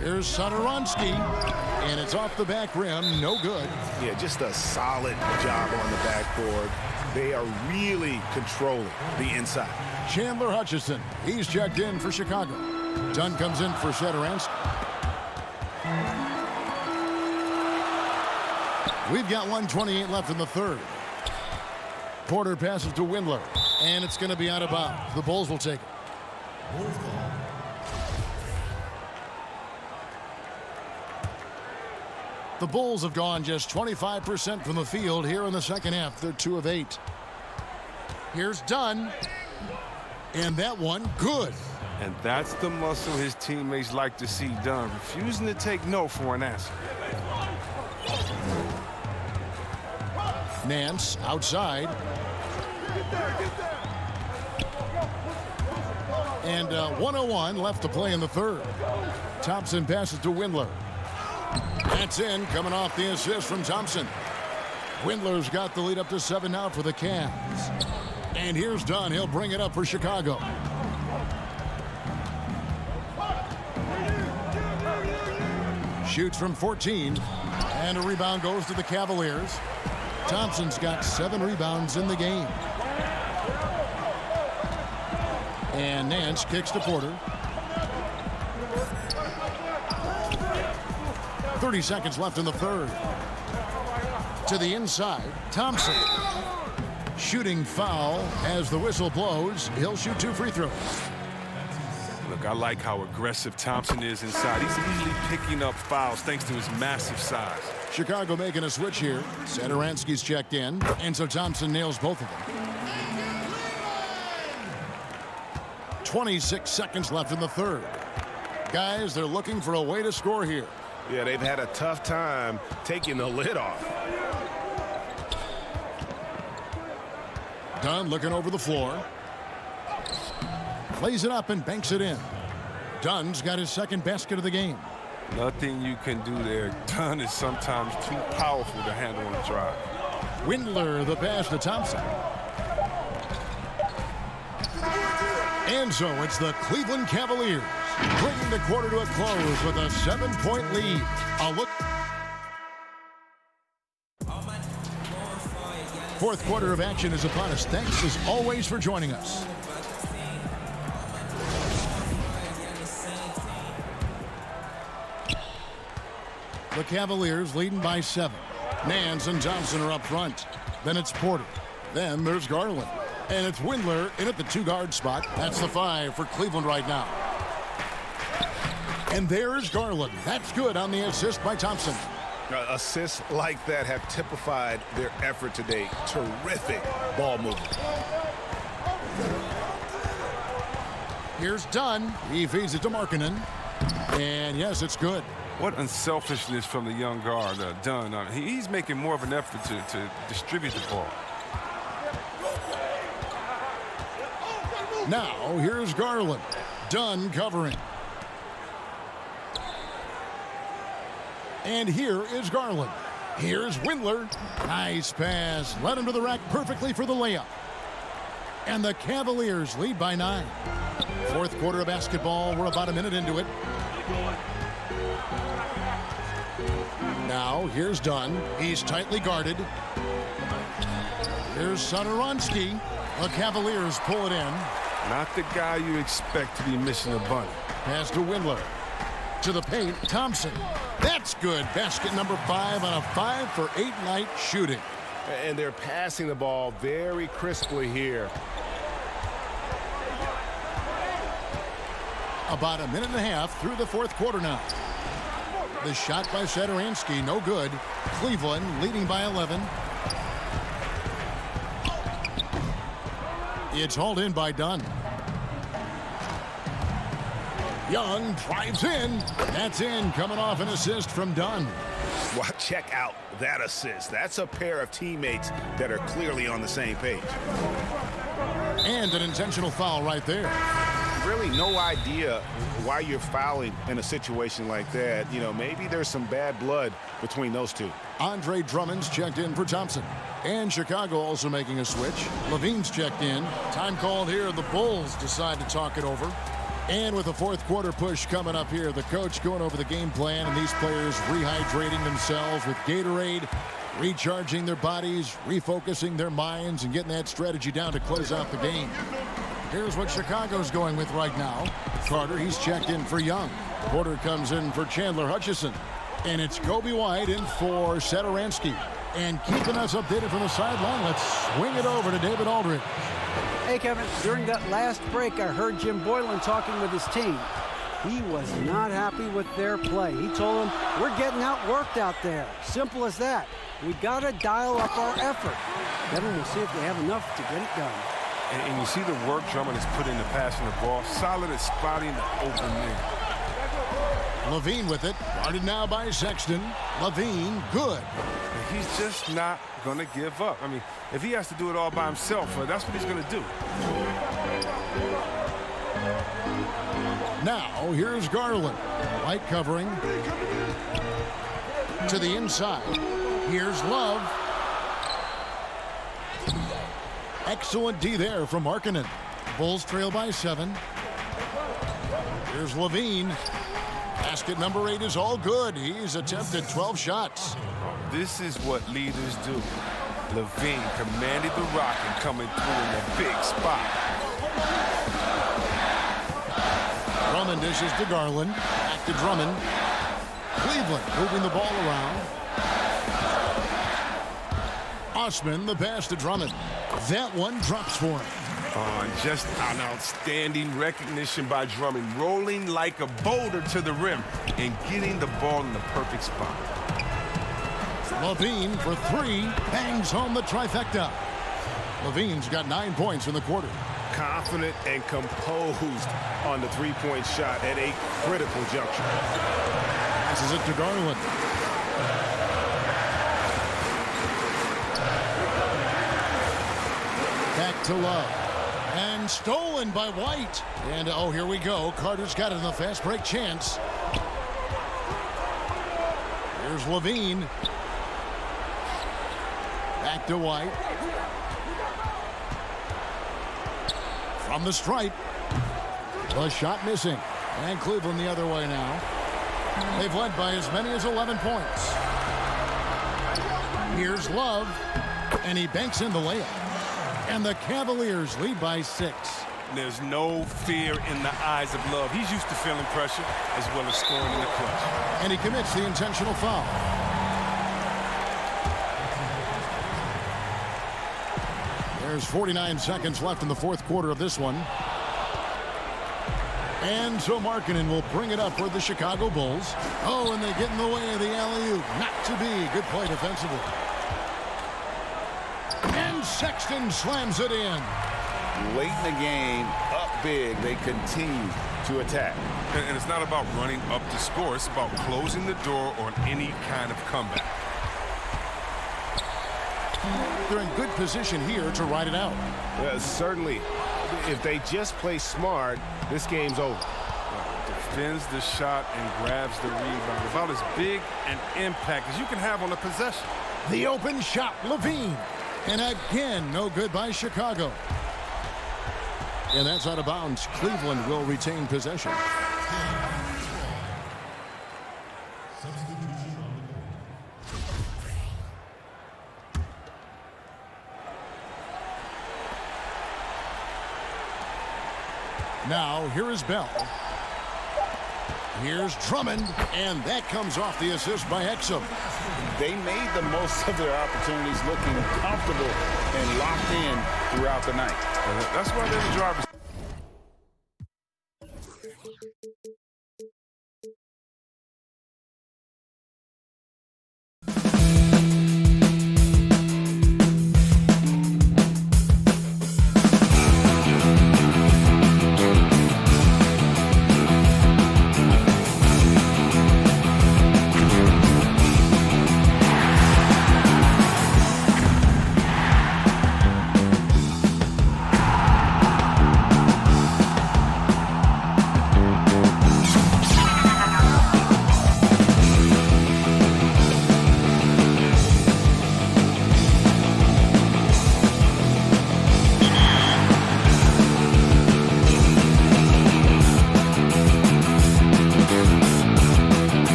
Here's Satoransky, and it's off the back rim. No good. Yeah, just a solid job on the backboard. They are really controlling the inside. Chandler Hutchison, he's checked in for Chicago. Dunn comes in for Satoransky. We've got 1:28 left in the third. Porter passes to Windler, and it's going to be out of bounds. The Bulls will take it. The Bulls have gone just 25% from the field here in the second half. They're 2 of 8. Here's Dunn. And that one, good. And that's the muscle his teammates like to see done, refusing to take no for an answer. Nance outside. And 1:01 left to play in the third. Thompson passes to Windler. That's in, coming off the assist from Thompson. Windler's got the lead up to 7 now for the Cavs. And here's Dunn. He'll bring it up for Chicago. Shoots from 14. And a rebound goes to the Cavaliers. Thompson's got 7 rebounds in the game. And Nance kicks to Porter. 30 seconds left in the third. To the inside, Thompson. Shooting foul as the whistle blows. He'll shoot 2 free throws. Look, I like how aggressive Thompson is inside. He's easily picking up fouls thanks to his massive size. Chicago making a switch here. Satoransky's checked in, and so Thompson nails both of them. 26 seconds left in the third. Guys, they're looking for a way to score here. Yeah, they've had a tough time taking the lid off. Dunn looking over the floor. Lays it up and banks it in. Dunn's got his second basket of the game. Nothing you can do there. Dunn is sometimes too powerful to handle on the drive. Windler, the pass to Thompson. And so it's the Cleveland Cavaliers bringing the quarter to a close with a 7-point lead. A look. Fourth quarter of action is upon us. Thanks as always for joining us. The Cavaliers leading by 7. Nance and Thompson are up front. Then it's Porter. Then there's Garland. And it's Windler in at the 2-guard spot. That's the 5 for Cleveland right now. And there's Garland. That's good on the assist by Thompson. Assists like that have typified their effort today. Terrific ball movement. Here's Dunn. He feeds it to Markkanen. And yes, it's good. What unselfishness from the young guard, Dunn. He's making more of an effort to distribute the ball. Now, here's Garland. Dunn covering. And here is Garland. Here's Windler. Nice pass. Led him to the rack perfectly for the layup. And the Cavaliers lead by 9. Fourth quarter of basketball. We're about a minute into it. Now, here's Dunn. He's tightly guarded. Here's Satoransky. The Cavaliers pull it in. Not the guy you expect to be missing a bunny. Pass to Windler. To the paint, Thompson. That's good. Basket number 5 on a 5 for 8 night shooting. And they're passing the ball very crisply here. About a minute and a half through the fourth quarter now. The shot by Satoransky, no good. Cleveland leading by 11. It's hauled in by Dunn. Young drives in. That's in, coming off an assist from Dunn. Well, check out that assist. That's a pair of teammates that are clearly on the same page. And an intentional foul right there. Really no idea why you're fouling in a situation like that. You know, maybe there's some bad blood between those two. Andre Drummond's checked in for Thompson. And Chicago also making a switch. Levine's checked in. Time called here. The Bulls decide to talk it over. And with a fourth quarter push coming up here, the coach going over the game plan and these players rehydrating themselves with Gatorade, recharging their bodies, refocusing their minds, and getting that strategy down to close out the game. Here's what Chicago's going with right now. Carter, he's checked in for Young. Porter comes in for Chandler Hutchison. And it's Kobe White in for Satoransky. And keeping us updated from the sideline, let's swing it over to David Aldridge. Hey, Kevin, during that last break, I heard Jim Boylan talking with his team. He was not happy with their play. He told them, we're getting outworked out there. Simple as that. We got to dial up our effort. Kevin, we'll see if they have enough to get it done. And you see the work Drummond has put into passing the ball. Solid at spotting the open man. Levine with it. Guarded now by Sexton. Levine, good. And he's just not going to give up. I mean, if he has to do it all by himself, that's what he's going to do. Now, here's Garland. White covering. To the inside. Here's Love. Excellent D there from Markkanen. Bulls trail by 7. Here's Levine. Basket number 8 is all good. He's attempted 12 shots. This is what leaders do. Levine commanded the rock and coming through in a big spot. Drummond dishes to Garland. Back to Drummond. Cleveland moving the ball around. Osman, the pass to Drummond. That one drops for him. Just an outstanding recognition by Drummond, rolling like a boulder to the rim and getting the ball in the perfect spot. Levine for 3, bangs home the trifecta. Levine's got 9 points in the quarter. Confident and composed on the three-point shot at a critical juncture. Passes it to Garland. Back to Love. And stolen by White. And, oh, here we go. Carter's got it in the fast break chance. Here's Levine. Back to White. From the stripe. The shot missing. And Cleveland the other way now. They've led by as many as 11 points. Here's Love. And he banks in the layup. And the Cavaliers lead by 6. There's no fear in the eyes of Love. He's used to feeling pressure as well as scoring in the clutch. And he commits the intentional foul. There's 49 seconds left in the fourth quarter of this one. And so Markkanen will bring it up for the Chicago Bulls. Oh, and they get in the way of the alley-oop. Not to be. Good play defensively. And Sexton slams it in. Late in the game, up big, they continue to attack. And it's not about running up to score. It's about closing the door on any kind of comeback. They're in good position here to ride it out. Certainly. If they just play smart, this game's over. Defends the shot and grabs the rebound. About as big an impact as you can have on a possession. The open shot, Levine. And again, no good by Chicago. And that's out of bounds. Cleveland will retain possession. Now, here is Bell. Here's Drummond, and that comes off the assist by Exum. They made the most of their opportunities, looking comfortable and locked in throughout the night. That's why they're the drivers.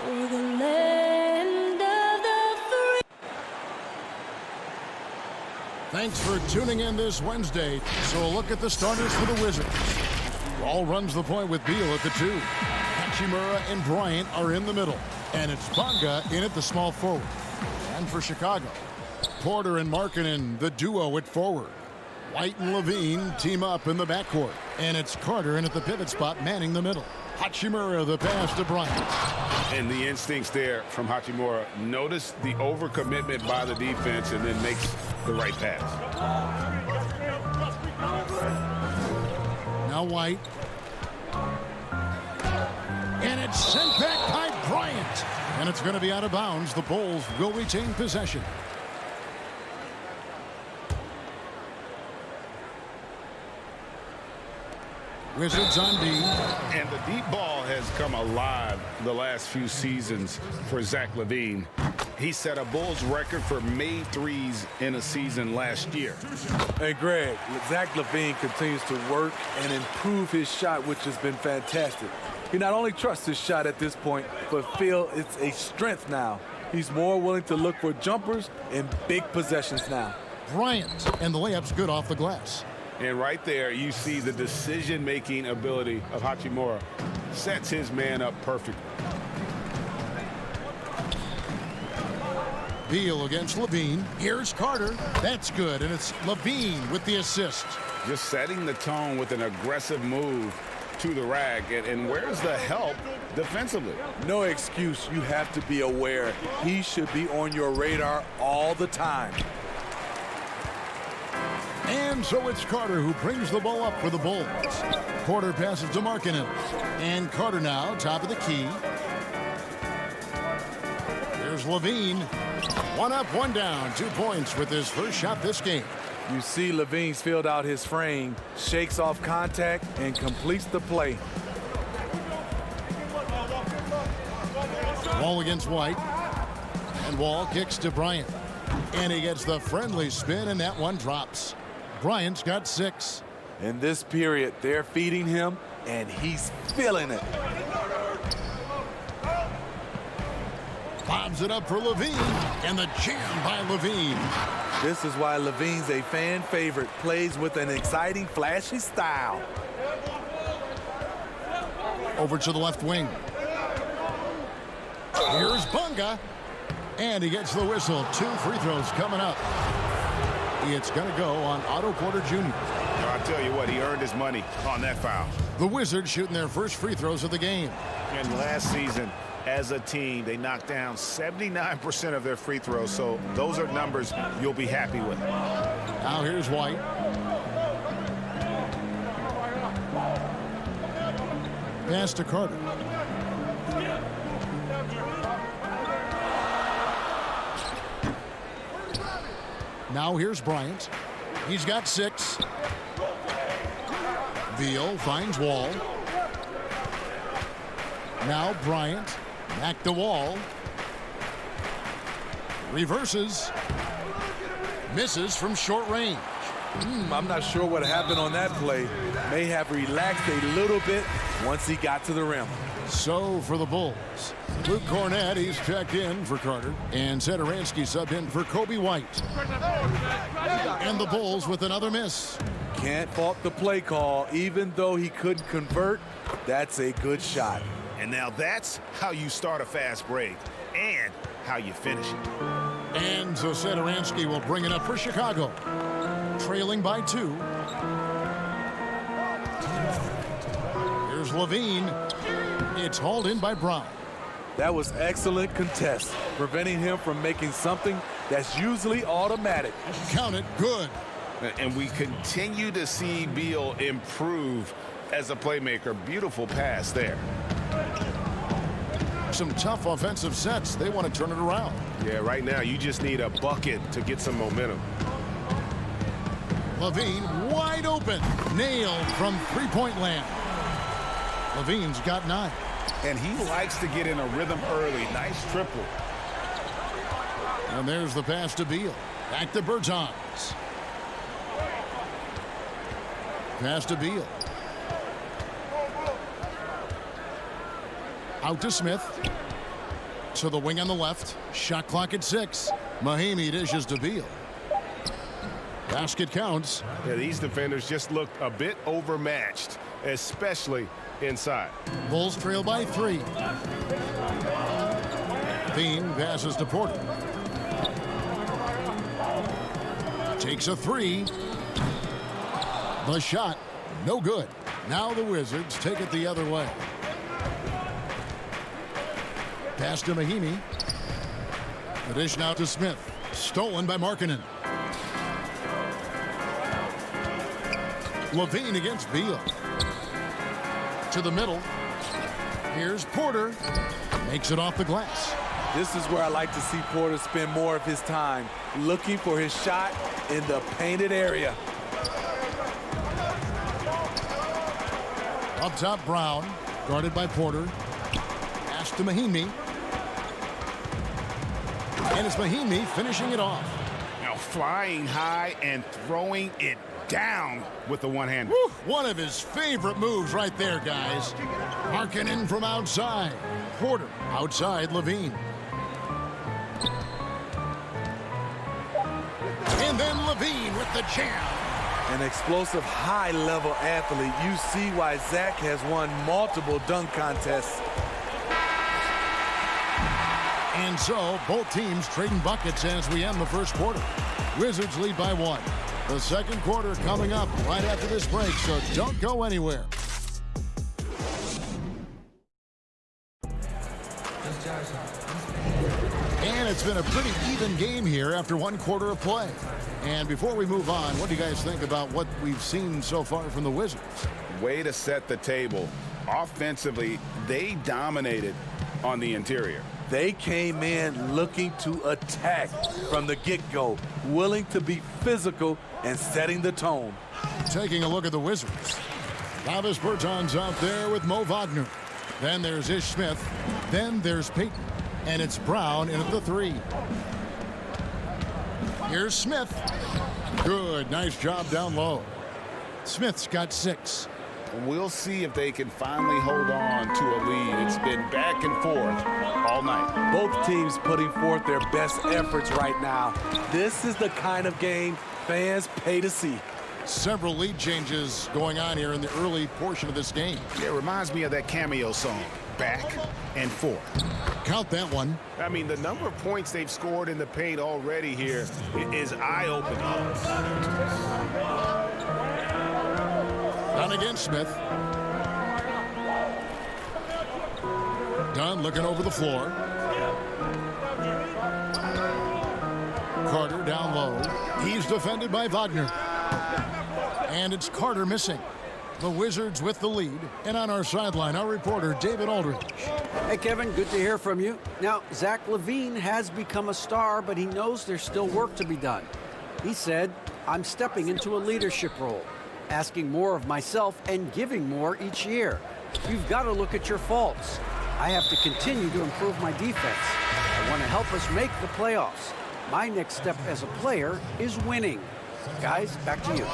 Over the land of the free. Thanks for tuning in this Wednesday. So a look at the starters for the Wizards. Rawl runs the point with Beal at the 2. Hachimura and Bryant are in the middle. And it's Bonga in at the small forward. And for Chicago, Porter and Markkanen, the duo at forward. White and Levine team up in the backcourt. And it's Carter in at the pivot spot, manning the middle. Hachimura, the pass to Bryant. And the instincts there from Hachimura. Notice the overcommitment by the defense and then makes the right pass. Now White. And it's sent back by Bryant. And it's going to be out of bounds. The Bulls will retain possession. Wizards on D. And the deep ball has come alive the last few seasons for Zach LaVine. He set a Bulls record for made threes in a season last year. Hey, Greg, Zach LaVine continues to work and improve his shot, which has been fantastic. He not only trusts his shot at this point, but feel it's a strength now. He's more willing to look for jumpers in big possessions now. Bryant, and the layup's good off the glass. And right there, you see the decision-making ability of Hachimura. Sets his man up perfectly. Beal against Levine. Here's Carter. That's good, and it's Levine with the assist. Just setting the tone with an aggressive move to the rack. And where's the help defensively? No excuse. You have to be aware. He should be on your radar all the time. And so it's Carter who brings the ball up for the Bulls. Porter passes to Markkanen. And Carter now, top of the key. There's Levine. One up, one down. 2 points with his first shot this game. You see Levine's filled out his frame, shakes off contact, and completes the play. Wall against White. And Wall kicks to Bryant. And he gets the friendly spin, and that one drops. Bryant's got 6. In this period, they're feeding him, and he's feeling it. Bobs it up for Levine, and the jam by Levine. This is why Levine's a fan favorite. Plays with an exciting, flashy style. Over to the left wing. Here's Bonga. And he gets the whistle. 2 free throws coming up. It's going to go on Otto Porter Jr. I'll tell you what, he earned his money on that foul. The Wizards shooting their first free throws of the game. And last season, as a team, they knocked down 79% of their free throws. So those are numbers you'll be happy with. Now here's White. Pass to Carter. Now here's Bryant. He's got 6. Beal finds Wall. Now Bryant. Back to Wall. Reverses. Misses from short range. I'm not sure what happened on that play. May have relaxed a little bit once he got to the rim. So for the Bulls, Luke Cornett, he's checked in for Carter, and Satoransky subbed in for Kobe White. And the Bulls with another miss. Can't fault the play call. Even though he couldn't convert, that's a good shot. And now that's how you start a fast break and how you finish it. And so Satoransky will bring it up for Chicago, trailing by 2. Here's Levine. It's hauled in by Brown. That was excellent contest, preventing him from making something that's usually automatic. Count it, good. And we continue to see Beal improve as a playmaker. Beautiful pass there. Some tough offensive sets. They want to turn it around. Yeah, right now you just need a bucket to get some momentum. Levine wide open. Nailed from three-point land. Levine's got 9. And he likes to get in a rhythm early. Nice triple. And there's the pass to Beal. Back to Bertans. Pass to Beal. Out to Smith. To the wing on the left. Shot clock at 6. Mahimi dishes to Beal. Basket counts. Yeah, these defenders just looked a bit overmatched, especially inside. Bulls trail by 3. Bean passes to Porter. Takes a 3. The shot, no good. Now the Wizards take it the other way. Pass to Mahimi. The dish now to Smith. Stolen by Markkanen. Levine against Beal. To the middle. Here's Porter. Makes it off the glass. This is where I like to see Porter spend more of his time looking for his shot in the painted area. Up top, Brown. Guarded by Porter. Pass to Mahimi. And it's Mahimi finishing it off. Now flying high and throwing it down with the one-hander. One of his favorite moves right there, guys. Markkanen from outside. Porter outside Levine. And then Levine with the jam. An explosive high-level athlete. You see why Zach has won multiple dunk contests. And so both teams trading buckets as we end the first quarter. Wizards lead by 1. The second quarter coming up right after this break, so don't go anywhere. And it's been a pretty even game here after 1 quarter of play. And before we move on, what do you guys think about what we've seen so far from the Wizards? Way to set the table. Offensively, they dominated on the interior. They came in looking to attack from the get-go, willing to be physical and setting the tone. Taking a look at the Wizards. Davis Bertans out there with Mo Wagner. Then there's Ish Smith. Then there's Payton. And it's Brown in at the 3. Here's Smith. Good. Nice job down low. Smith's got 6. We'll see if they can finally hold on to a lead. It's been back and forth all night. Both teams putting forth their best efforts right now. This is the kind of game fans pay to see. Several lead changes going on here in the early portion of this game. It reminds me of that cameo song, Back and Forth. Count that one. I mean, the number of points they've scored in the paint already here is eye-opening. Dunn against Smith. Dunn looking over the floor. Carter down low. He's defended by Wagner. And it's Carter missing. The Wizards with the lead. And on our sideline, our reporter, David Aldridge. Hey, Kevin, good to hear from you. Now, Zach LaVine has become a star, but he knows there's still work to be done. He said, I'm stepping into a leadership role, asking more of myself and giving more each year. You've got to look at your faults. I have to continue to improve my defense. I want to help us make the playoffs. My next step as a player is winning. Guys, back to you.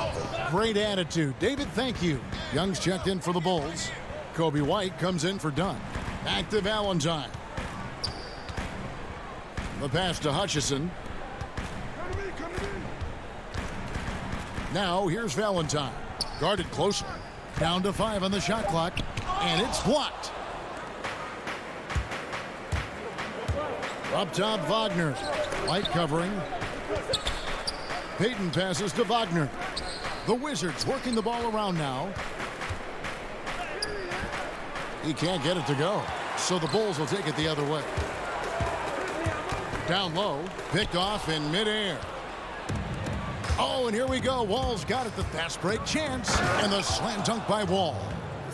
Great attitude. David, thank you. Young's checked in for the Bulls. Kobe White comes in for Dunn. Back to Valentine. The pass to Hutchison. Now here's Valentine. Guarded closer. Down to 5 on the shot clock. And it's blocked. Up top, Wagner. White covering. Payton passes to Wagner. The Wizards working the ball around now. He can't get it to go. So the Bulls will take it the other way. Down low. Picked off in midair. Oh, and here we go. Wall's got it. The fast break chance. And the slam dunk by Wall.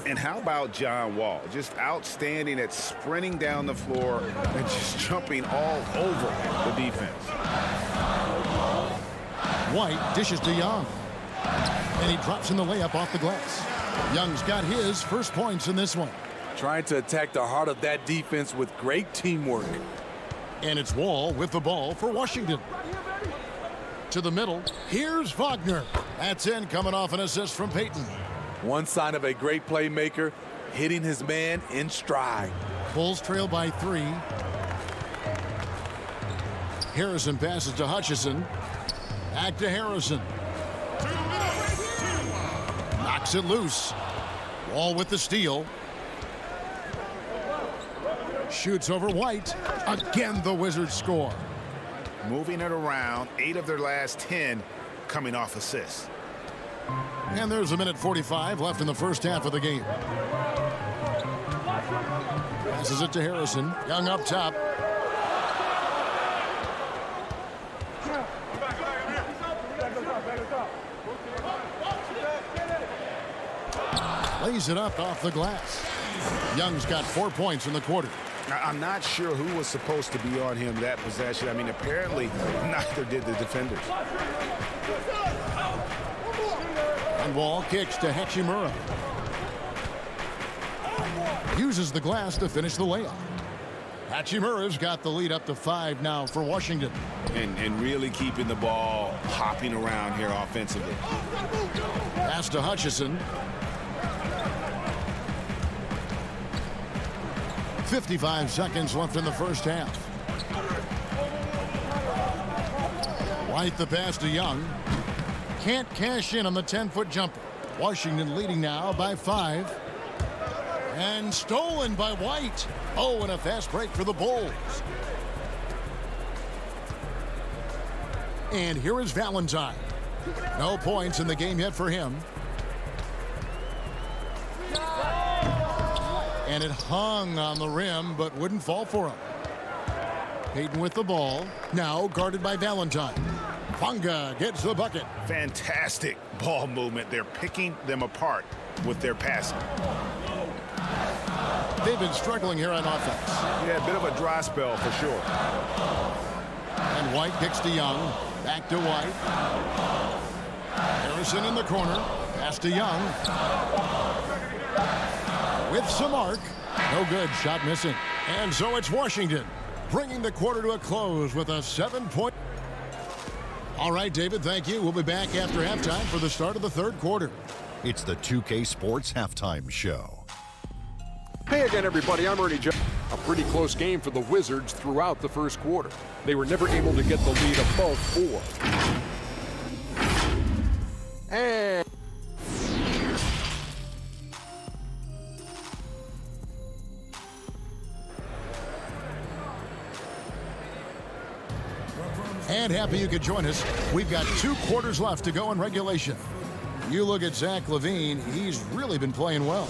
And how about John Wall? Just outstanding at sprinting down the floor and just jumping all over the defense. White dishes to Young. And he drops in the layup off the glass. Young's got his first points in this one. Trying to attack the heart of that defense with great teamwork. And it's Wall with the ball for Washington. To the middle. Here's Wagner. That's in, coming off an assist from Payton. One sign of a great playmaker, hitting his man in stride. Bulls trail by 3. Harrison passes to Hutchison. Back to Harrison. Knocks it loose. Wall with the steal. Shoots over White. Again, the Wizards score. Moving it around, 8 of their last 10 coming off assists. And there's a minute 45 left in the first half of the game. Passes it to Harrison. Young up top. Lays it up off the glass. Young's got 4 points in the quarter. I'm not sure who was supposed to be on him that possession. I mean, apparently neither did the defenders. And Wall kicks to Hachimura. Uses the glass to finish the layup. Hachimura's got the lead up to 5 now for Washington. And really keeping the ball hopping around here offensively. Pass to Hutchison. 55 seconds left in the first half. White the pass to Young. Can't cash in on the 10-foot jumper. Washington leading now by 5. And stolen by White. Oh, and a fast break for the Bulls. And here is Valentine. No points in the game yet for him. And it hung on the rim, but wouldn't fall for him. Payton with the ball. Now guarded by Valentine. Bonga gets the bucket. Fantastic ball movement. They're picking them apart with their passing. They've been struggling here on offense. Yeah, a bit of a dry spell for sure. And White kicks to Young. Back to White. Harrison in the corner. Pass to Young. With some arc. No good. Shot missing. And so it's Washington bringing the quarter to a close with a 7-point. All right, David, thank you. We'll be back after halftime for the start of the third quarter. It's the 2K Sports Halftime Show. Hey again, everybody. I'm Ernie Jones. A pretty close game for the Wizards throughout the first quarter. They were never able to get the lead above 4. And happy you could join us. We've got 2 quarters left to go in regulation. You look at Zach LaVine, he's really been playing well.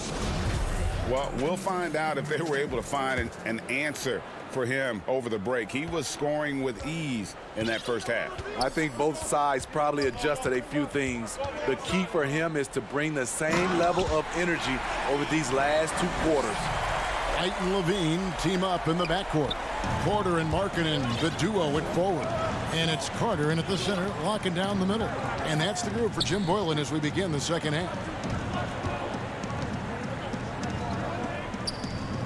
Well, we'll find out if they were able to find an answer for him over the break. He was scoring with ease in that first half. I think both sides probably adjusted a few things. The key for him is to bring the same level of energy over these last 2 quarters. White and Levine team up in the backcourt. Porter and Markkanen, the duo at forward. And it's Carter in at the center, locking down the middle. And that's the group for Jim Boylan as we begin the second half.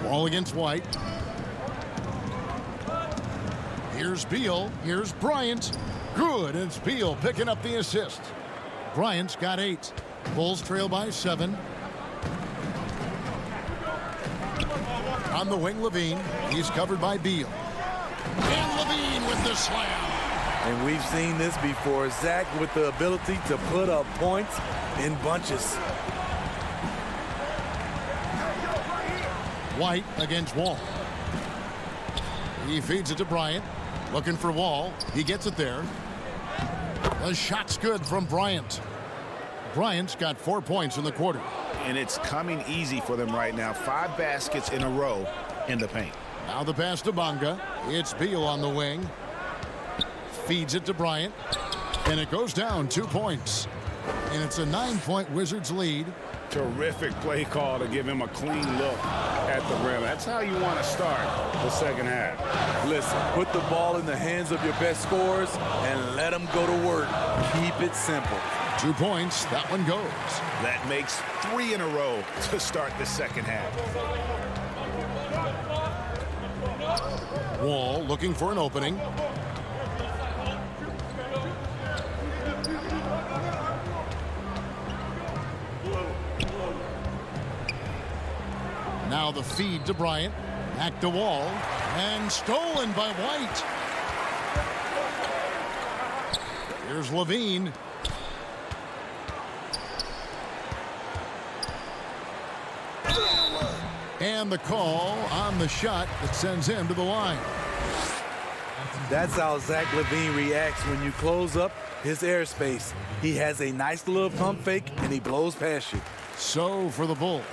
Ball against White. Here's Beal. Here's Bryant. Good. And it's Beal picking up the assist. Bryant's got 8. Bulls trail by 7. On the wing, Levine. He's covered by Beal. And Levine with the slam. And we've seen this before. Zach with the ability to put up points in bunches. White against Wall. He feeds it to Bryant. Looking for Wall. He gets it there. The shot's good from Bryant. Bryant's got 4 points in the quarter. And it's coming easy for them right now. 5 baskets in a row in the paint. Now the pass to Bonga. It's Beal on the wing. Feeds it to Bryant. And it goes down 2 points. And it's a 9-point Wizards lead. Terrific play call to give him a clean look at the rim. That's how you want to start the second half. Listen, put the ball in the hands of your best scorers and let them go to work. Keep it simple. 2 points. That one goes. That makes 3 in a row to start the second half. Wall looking for an opening. Now the feed to Bryant. Back to Wall. And stolen by White. Here's Levine. And the call on the shot that sends him to the line. That's how Zach LaVine reacts when you close up his airspace. He has a nice little pump fake, and he blows past you. So for the Bulls,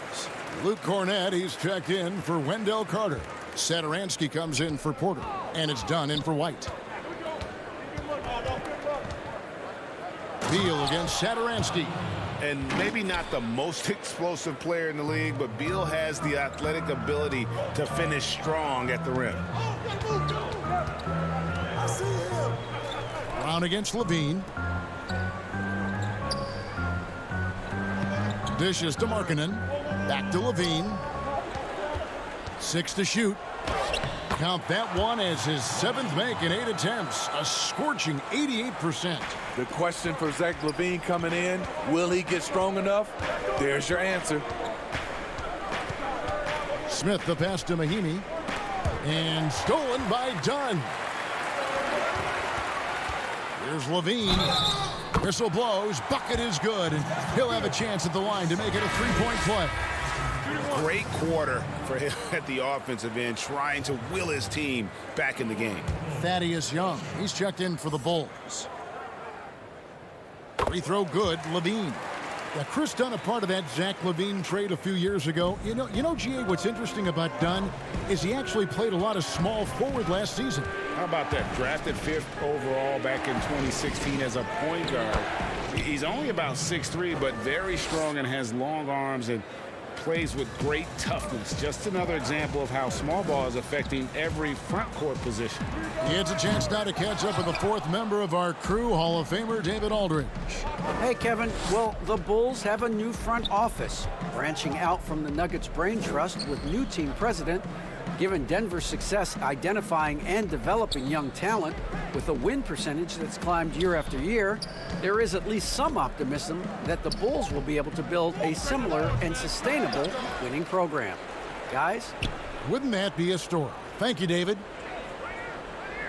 Luke Cornett, he's checked in for Wendell Carter. Satoransky comes in for Porter, and it's done in for White. Beal against Satoransky. And maybe not the most explosive player in the league, but Beal has the athletic ability to finish strong at the rim. Brown against Levine. Dishes to Markkanen. Back to Levine. 6 to shoot. Count that one as his 7th make in 8 attempts. A scorching 88%. The question for Zach LaVine coming in, will he get strong enough? There's your answer. Smith the pass to Mahimi. And stolen by Dunn. Here's Levine. Whistle blows. Bucket is good. And he'll have a chance at the line to make it a 3-point play. Great quarter for him at the offensive end, trying to will his team back in the game. Thaddeus Young, he's checked in for the Bulls. Free throw good, Levine. Yeah, Chris Dunn, a part of that Zach LaVine trade a few years ago. You know, GA, what's interesting about Dunn is he actually played a lot of small forward last season. How about that? Drafted 5th overall back in 2016 as a point guard. He's only about 6'3", but very strong and has long arms and plays with great toughness. Just another example of how small ball is affecting every front court position. He has a chance now to catch up with the 4th member of our crew, Hall of Famer David Aldridge. Hey, Kevin. Well, the Bulls have a new front office, branching out from the Nuggets Brain Trust with new team president. Given Denver's success identifying and developing young talent with a win percentage that's climbed year after year, there is at least some optimism that the Bulls will be able to build a similar and sustainable winning program. Guys? Wouldn't that be a story? Thank you, David.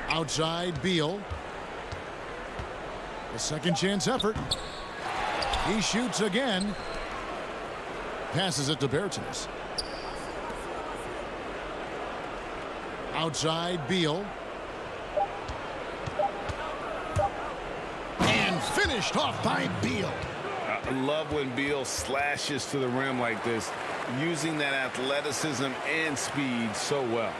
Outside, Beal. A second chance effort. He shoots again. Passes it to Bertans. Outside, Beal. And finished off by Beal. I love when Beal slashes to the rim like this, using that athleticism and speed so well.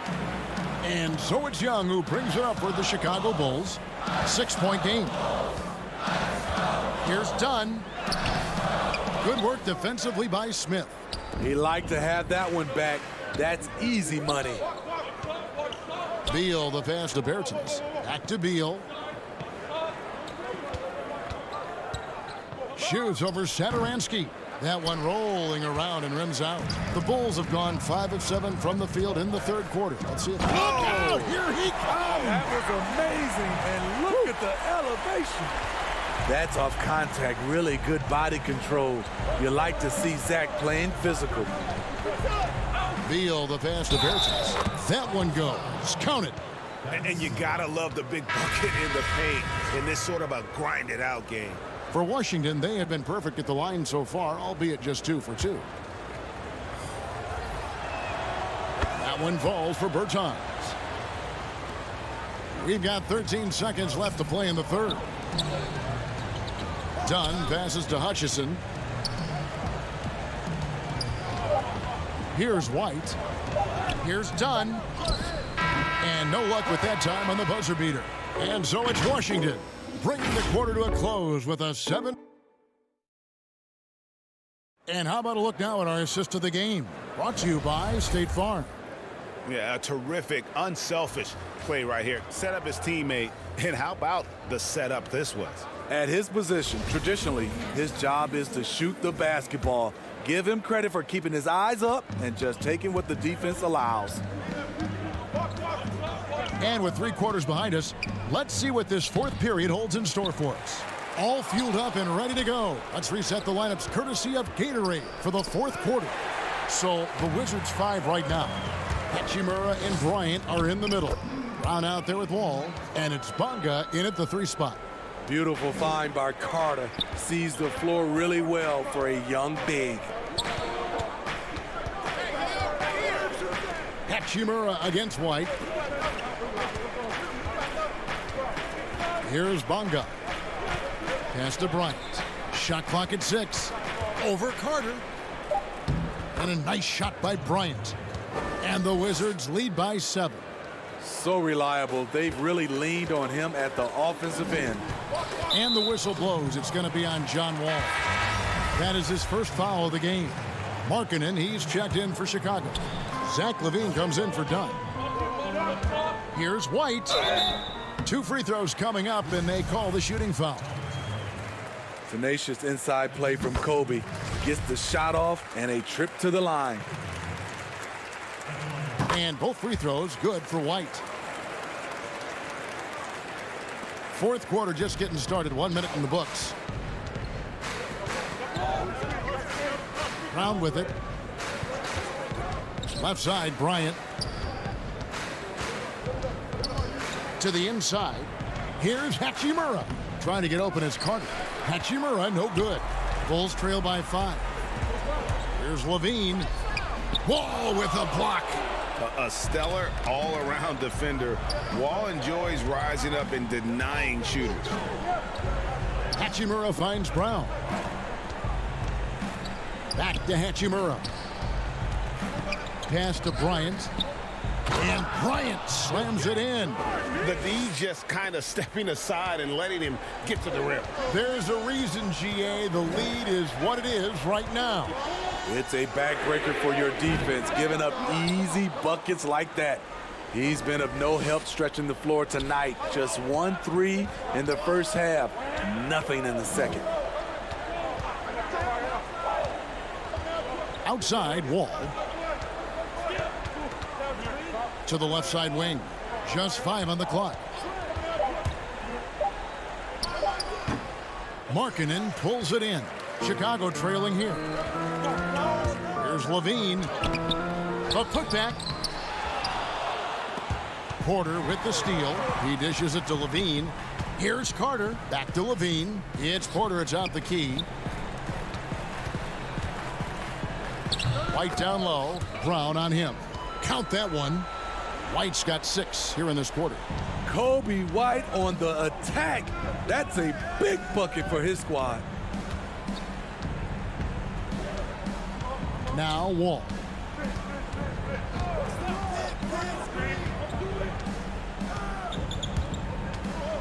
And so it's Young who brings it up for the Chicago Bulls. 6-point game. Here's Dunn. Good work defensively by Smith. He liked to have that one back. That's easy money. Beal the pass to Bertans. Back to Beal. Shoots over Satoransky. That one rolling around and rims out. The Bulls have gone 5 of 7 from the field in the 3rd quarter. Let's see it. Look out! Here he comes! That was amazing, and look at the elevation. That's off contact. Really good body control. You like to see Zach playing physical. Beal the pass to Bertans. That one goes. Count it. And you gotta love the big bucket in the paint in this sort of a grinded out game. For Washington, they have been perfect at the line so far, albeit just 2 for 2. That one falls for Bertans. We've got 13 seconds left to play in the 3rd. Dunn passes to Hutchison. Here's White. Here's Dunn. And no luck with that time on the buzzer beater. And so it's Washington, bringing the quarter to a close with a 7. And how about a look now at our assist of the game? Brought to you by State Farm. Yeah, a terrific, unselfish play right here. Set up his teammate. And how about the setup this was? At his position, traditionally, his job is to shoot the basketball. Give him credit for keeping his eyes up and just taking what the defense allows. And with 3 quarters behind us, let's see what this 4th period holds in store for us. All fueled up and ready to go. Let's reset the lineups courtesy of Gatorade for the 4th quarter. So the Wizards 5 right now. Hachimura and Bryant are in the middle. Brown out there with Wall, and it's Bonga in at the 3 spot. Beautiful find by Carter. Sees the floor really well for a young big. Hachimura against White. Here's Bonga. Pass to Bryant. Shot clock at 6. Over Carter. And a nice shot by Bryant. And the Wizards lead by 7. So reliable. They've really leaned on him at the offensive end. And the whistle blows. It's going to be on John Wall. That is his first foul of the game. Markkanen, he's checked in for Chicago. Zach LaVine comes in for Dunn. Here's White. 2 free throws coming up, and they call the shooting foul. Tenacious inside play from Kobe. Gets the shot off and a trip to the line. And both free throws good for White. Fourth quarter just getting started. 1 minute in the books. Brown with it. Left side, Bryant. To the inside. Here's Hachimura. Trying to get open as Carter. Hachimura, no good. Bulls trail by 5. Here's LaVine. Wall with a block. A stellar all-around defender. Wall enjoys rising up and denying shooters. Hachimura finds Brown. Back to Hachimura. Pass to Bryant. And Bryant slams it in. The D just kind of stepping aside and letting him get to the rim. There's a reason, GA. The lead is what it is right now. It's a backbreaker for your defense, giving up easy buckets like that. He's been of no help stretching the floor tonight. Just 1 3 in the first half. Nothing in the second. Outside, Wall. To the left side wing. Just 5 on the clock. Markkanen pulls it in. Chicago trailing here. Here's LaVine. A putback. Porter with the steal. He dishes it to LaVine. Here's Carter. Back to LaVine. It's Porter. It's out the key. White down low. Brown on him. Count that one. White's got 6 here in this quarter. Kobe White on the attack. That's a big bucket for his squad. Now Wall.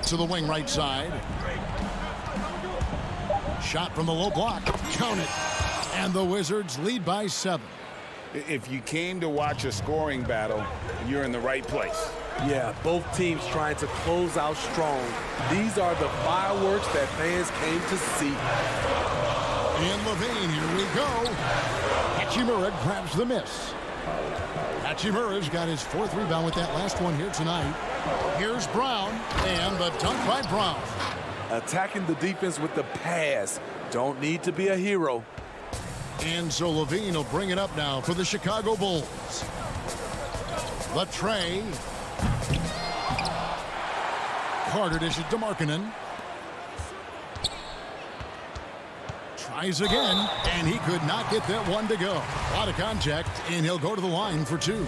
To the wing right side. Shot from the low block. Count it. And the Wizards lead by 7. If you came to watch a scoring battle, you're in the right place. Yeah, both teams trying to close out strong. These are the fireworks that fans came to see. And LaVine, here we go. Hachimura grabs the miss. Hachimura's got his 4th rebound with that last one here tonight. Here's Brown, and the dunk by Brown. Attacking the defense with the pass. Don't need to be a hero. And so LaVine will bring it up now for the Chicago Bulls. The tray. Carter dishes to Markkanen. Tries again, and he could not get that one to go. A lot of contact, and he'll go to the line for 2.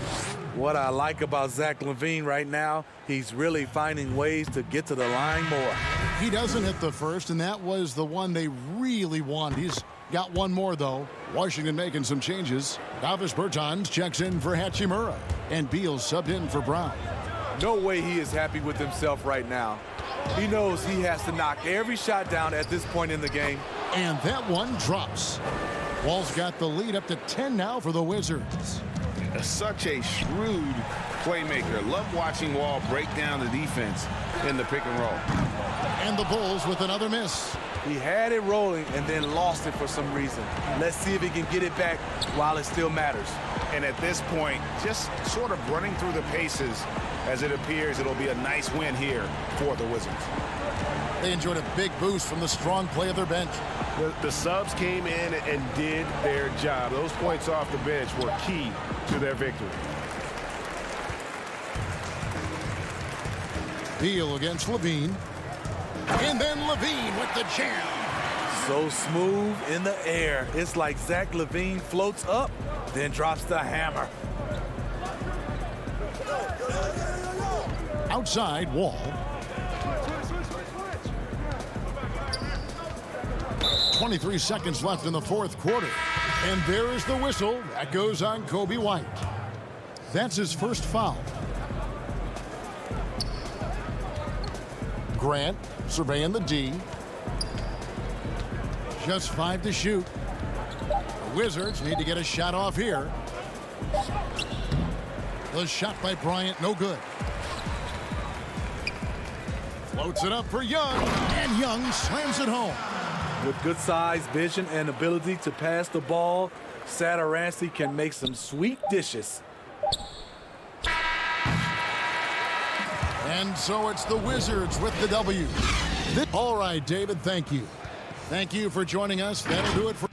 What I like about Zach LaVine right now, he's really finding ways to get to the line more. He doesn't hit the first, and that was the one they really wanted. He's got one more, though. Washington making some changes. Davis Bertans checks in for Hachimura, and Beal subbed in for Brown. No way he is happy with himself right now. He knows he has to knock every shot down at this point in the game. And that one drops. Wall's got the lead up to 10 now for the Wizards. Such a shrewd playmaker. Love watching Wall break down the defense in the pick and roll. And the Bulls with another miss. He had it rolling and then lost it for some reason. Let's see if he can get it back while it still matters. And at this point, just sort of running through the paces as it appears it'll be a nice win here for the Wizards. They enjoyed a big boost from the strong play of their bench. The subs came in and did their job. Those points off the bench were key to their victory. Beal against LaVine. And then Levine with the jam. So smooth in the air. It's like Zach LaVine floats up, then drops the hammer. Outside, Wall. 23 seconds left in the fourth quarter. And there is the whistle. That goes on Kobe White. That's his first foul. Grant surveying the D. Just 5 to shoot. The Wizards need to get a shot off here. The shot by Bryant, no good. Floats it up for Young, and Young slams it home. With good size, vision, and ability to pass the ball, Satoransky can make some sweet dishes. And so it's the Wizards with the W. All right, David, thank you. Thank you for joining us. That'll do it for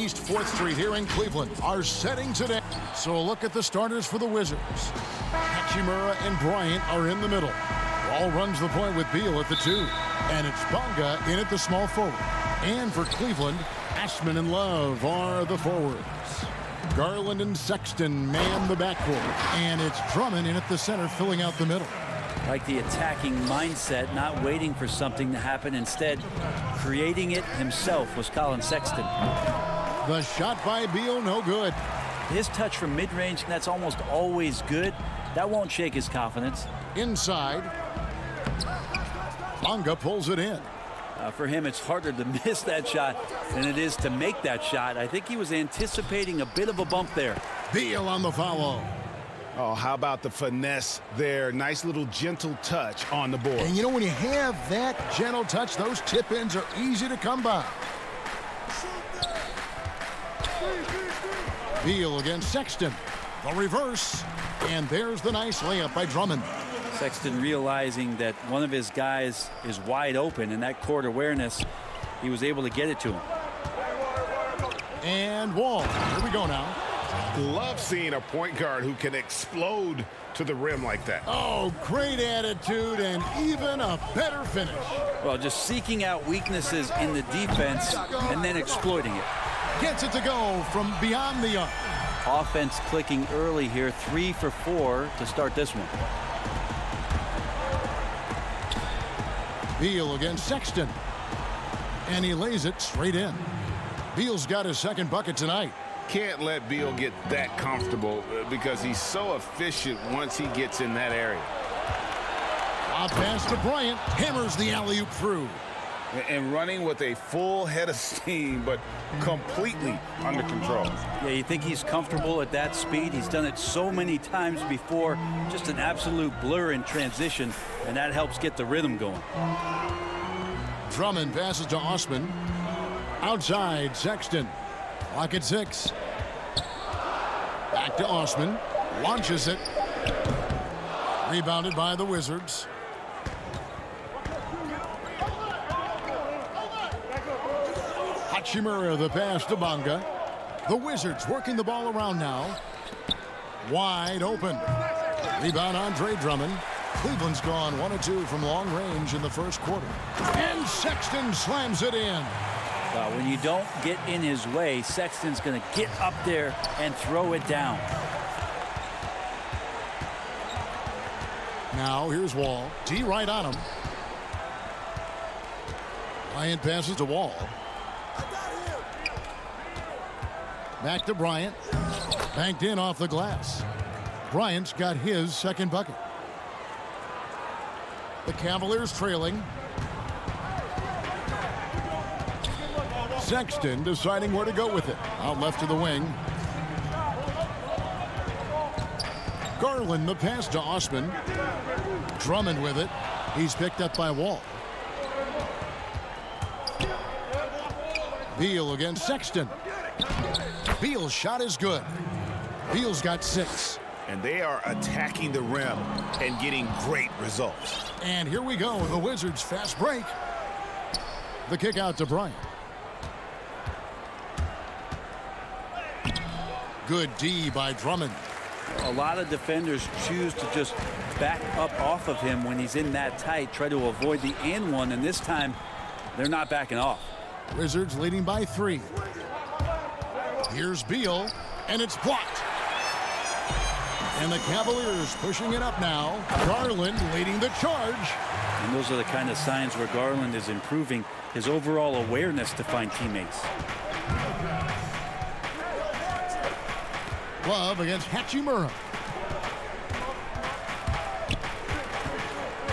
East 4th Street here in Cleveland are setting today. So a look at the starters for the Wizards. Hachimura and Bryant are in the middle. Ball runs the point with Beal at the 2. And it's Bonga in at the small forward. And for Cleveland, Ashman and Love are the forwards. Garland and Sexton man the backcourt. And it's Drummond in at the center filling out the middle. Like the attacking mindset, not waiting for something to happen. Instead, creating it himself was Colin Sexton. The shot by Beal, no good. His touch from mid-range, that's almost always good. That won't shake his confidence. Inside. Bonga pulls it in. For him, it's harder to miss that shot than it is to make that shot. I think he was anticipating a bit of a bump there. Beal on the follow. Oh, how about the finesse there? Nice little gentle touch on the board. And you know, when you have that gentle touch, those tip-ins are easy to come by. Beal against Sexton. The reverse. And there's the nice layup by Drummond. Sexton realizing that one of his guys is wide open, and that court awareness, he was able to get it to him. And Wall. Here we go now. Love seeing a point guard who can explode to the rim like that. Oh, great attitude and even a better finish. Well, just seeking out weaknesses in the defense and then exploiting it. Gets it to go from beyond the arc. Offense clicking early here, 3 for 4 to start this one. Beal against Sexton. And he lays it straight in. Beal's got his second bucket tonight. Can't let Beal get that comfortable because he's so efficient once he gets in that area. A pass to Bryant. Hammers the alley-oop through. And running with a full head of steam, but completely under control. Yeah, you think he's comfortable at that speed? He's done it so many times before. Just an absolute blur in transition, and that helps get the rhythm going. Drummond passes to Osman. Outside, Sexton. Clock at 6. Back to Osman. Launches it. Rebounded by the Wizards. Hachimura the pass to Bonga. The Wizards working the ball around now. Wide open. Rebound Andre Drummond. Cleveland's gone 1 of 2 from long range in the first quarter. And Sexton slams it in. When you don't get in his way, Sexton's going to get up there and throw it down. Now here's Wall. D right on him. Bryant passes to Wall. Back to Bryant. Banked in off the glass. Bryant's got his second bucket. The Cavaliers trailing. Sexton deciding where to go with it. Out left to the wing. Garland the pass to Osman. Drummond with it. He's picked up by Wall. Beal against Sexton. Beal's shot is good. Beal's got 6. And they are attacking the rim and getting great results. And here we go. The Wizards fast break. The kick out to Bryant. Good D by Drummond. A lot of defenders choose to just back up off of him when he's in that tight, try to avoid the and one, and this time they're not backing off. Wizards leading by 3. Here's Beal, and it's blocked. And the Cavaliers pushing it up now. Garland leading the charge. And those are the kind of signs where Garland is improving his overall awareness to find teammates. Love against Hachimura.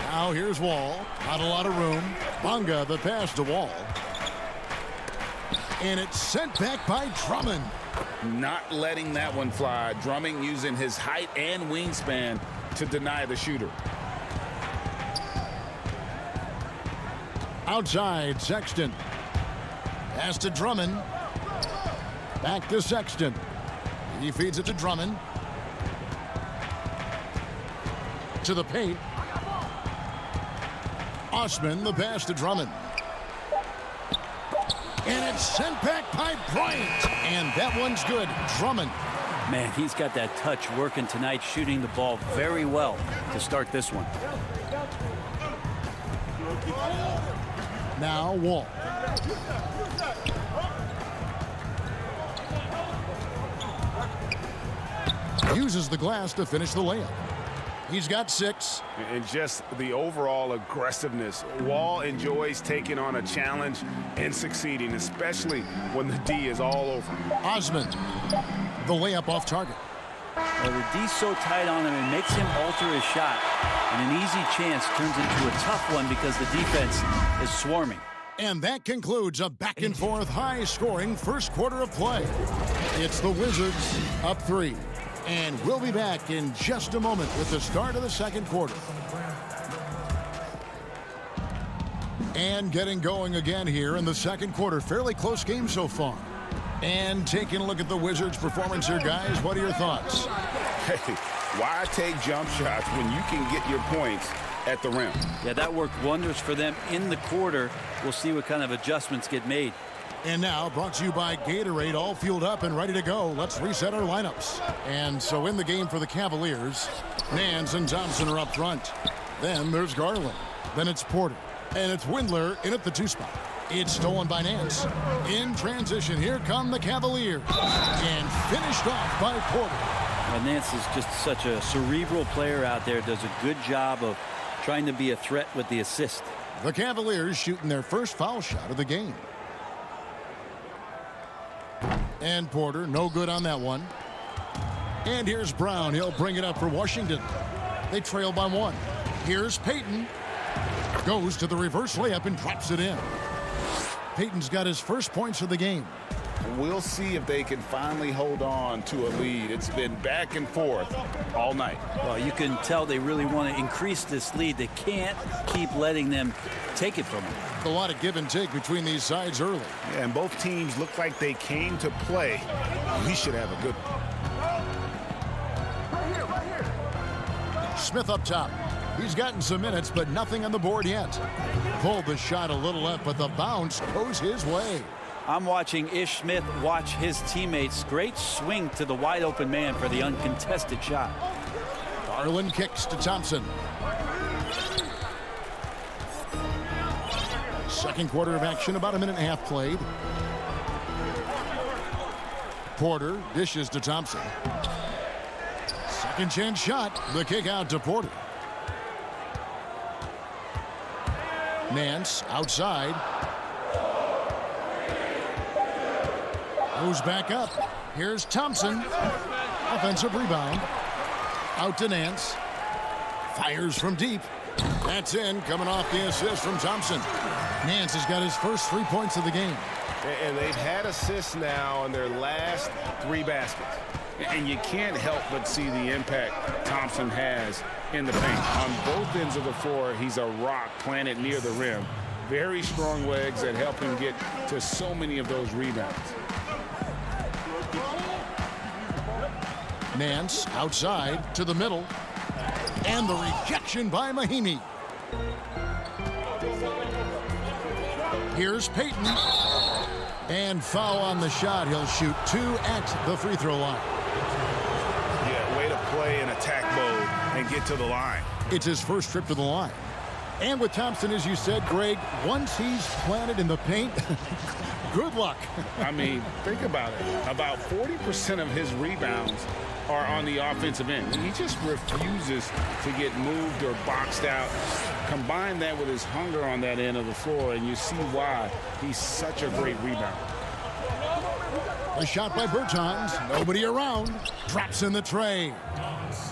Now here's Wall. Not a lot of room. Bonga the pass to Wall. And it's sent back by Drummond. Not letting that one fly. Drummond using his height and wingspan to deny the shooter. Outside, Sexton. Pass to Drummond. Back to Sexton. He feeds it to Drummond. To the paint. Osman the pass to Drummond. And it's sent back by Bryant. And that one's good. Drummond. Man, he's got that touch working tonight, shooting the ball very well to start this one. Now Wall. Uses the glass to finish the layup. He's got 6. And just the overall aggressiveness. Wall enjoys taking on a challenge and succeeding, especially when the D is all over. Osmond. The layup off target. Well, the D's so tight on him, it makes him alter his shot. And an easy chance turns into a tough one because the defense is swarming. And that concludes a back-and-forth, high-scoring first quarter of play. It's the Wizards up 3. And we'll be back in just a moment with the start of the second quarter. And getting going again here in the second quarter. Fairly close game so far. And taking a look at the Wizards' performance here, guys. What are your thoughts? Hey, why take jump shots when you can get your points at the rim? Yeah, that worked wonders for them in the quarter. We'll see what kind of adjustments get made. And now, brought to you by Gatorade, all fueled up and ready to go. Let's reset our lineups. And so in the game for the Cavaliers, Nance and Thompson are up front. Then there's Garland. Then it's Porter. And it's Windler in at the 2 spot. It's stolen by Nance. In transition, here come the Cavaliers. And finished off by Porter. Well, Nance is just such a cerebral player out there. Does a good job of trying to be a threat with the assist. The Cavaliers shooting their first foul shot of the game. And Porter, no good on that one. And here's Brown. He'll bring it up for Washington. They trail by 1. Here's Payton. Goes to the reverse layup and drops it in. Payton's got his first points of the game. We'll see if they can finally hold on to a lead. It's been back and forth all night. Well, you can tell they really want to increase this lead. They can't keep letting them take it from them. A lot of give and take between these sides early. Yeah, and both teams look like they came to play. We should have a good one. Smith up top. He's gotten some minutes, but nothing on the board yet. Pulled the shot a little left, but the bounce goes his way. I'm watching Ish Smith watch his teammates. Great swing to the wide open man for the uncontested shot. Garland kicks to Thompson. Second quarter of action, about a minute and a half played. Porter dishes to Thompson. Second chance shot. The kick out to Porter. Nance outside. Goes back up. Here's Thompson. Offensive rebound. Out to Nance. Fires from deep. That's in, coming off the assist from Thompson. Nance has got his first 3 points of the game. And they've had assists now on their last 3 baskets. And you can't help but see the impact Thompson has in the paint. On both ends of the floor, he's a rock planted near the rim. Very strong legs that help him get to so many of those rebounds. Nance outside to the middle. And the rejection by Mahimi. Here's Payton. And foul on the shot. He'll shoot 2 at the free throw line. Yeah, way to play in attack mode and get to the line. It's his first trip to the line. And with Thompson, as you said, Greg, once he's planted in the paint, good luck. I mean, think about it. About 40% of his rebounds are on the offensive end. He just refuses to get moved or boxed out. Combine that with his hunger on that end of the floor, and you see why he's such a great rebounder. A shot by Bertans. Nobody around. Drops in the tray.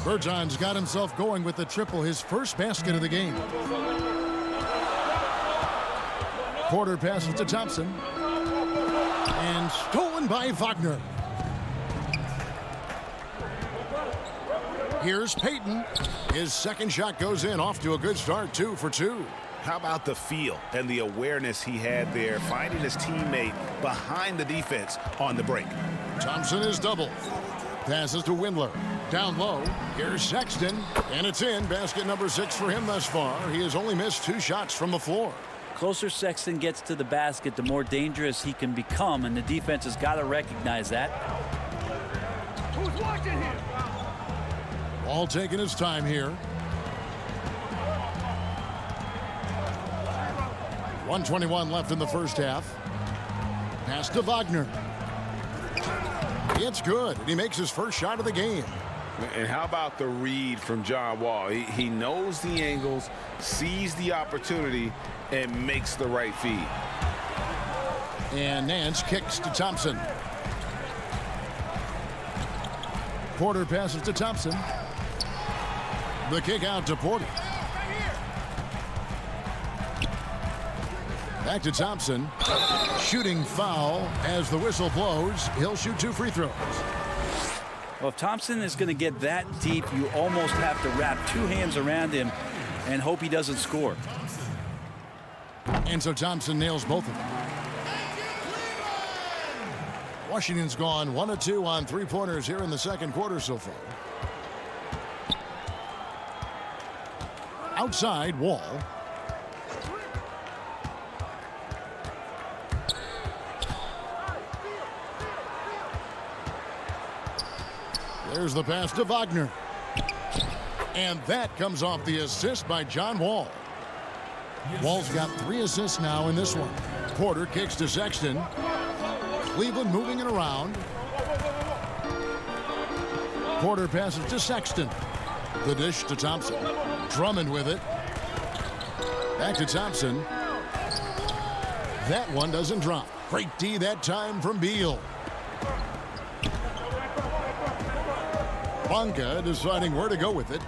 Bertans got himself going with the triple, his first basket of the game. Porter passes to Thompson. And stolen by Wagner. Here's Payton. His second shot goes in, off to a good start, 2 for 2. How about the feel and the awareness he had there, finding his teammate behind the defense on the break. Thompson is doubled. Passes to Windler. Down low. Here's Sexton. And it's in. Basket number 6 for him thus far. He has only missed 2 shots from the floor. closer Sexton gets to the basket, the more dangerous he can become, and the defense has got to recognize that. Who's watching here? Ball taking his time here. 1:21 left in the first half. Pass to Wagner. It's good, and he makes his first shot of the game. And how about the read from John Wall? He knows the angles, sees the opportunity, and makes the right feed. And Nance kicks to Thompson. Porter passes to Thompson. The kick out to Porter. Back to Thompson. Shooting foul as the whistle blows. He'll shoot 2 free throws. Well, if Thompson is going to get that deep, you almost have to wrap 2 hands around him and hope he doesn't score. And so Thompson nails both of them. Washington's gone 1 of 2 on 3-pointers here in the second quarter so far. Outside, Wall. There's the pass to Wagner. And that comes off the assist by John Wall. Wall's got 3 assists now in this one. Porter kicks to Sexton. Cleveland moving it around. Porter passes to Sexton. The dish to Thompson. Drummond with it. Back to Thompson. That one doesn't drop. Great D that time from Beal. Bonga deciding where to go with it.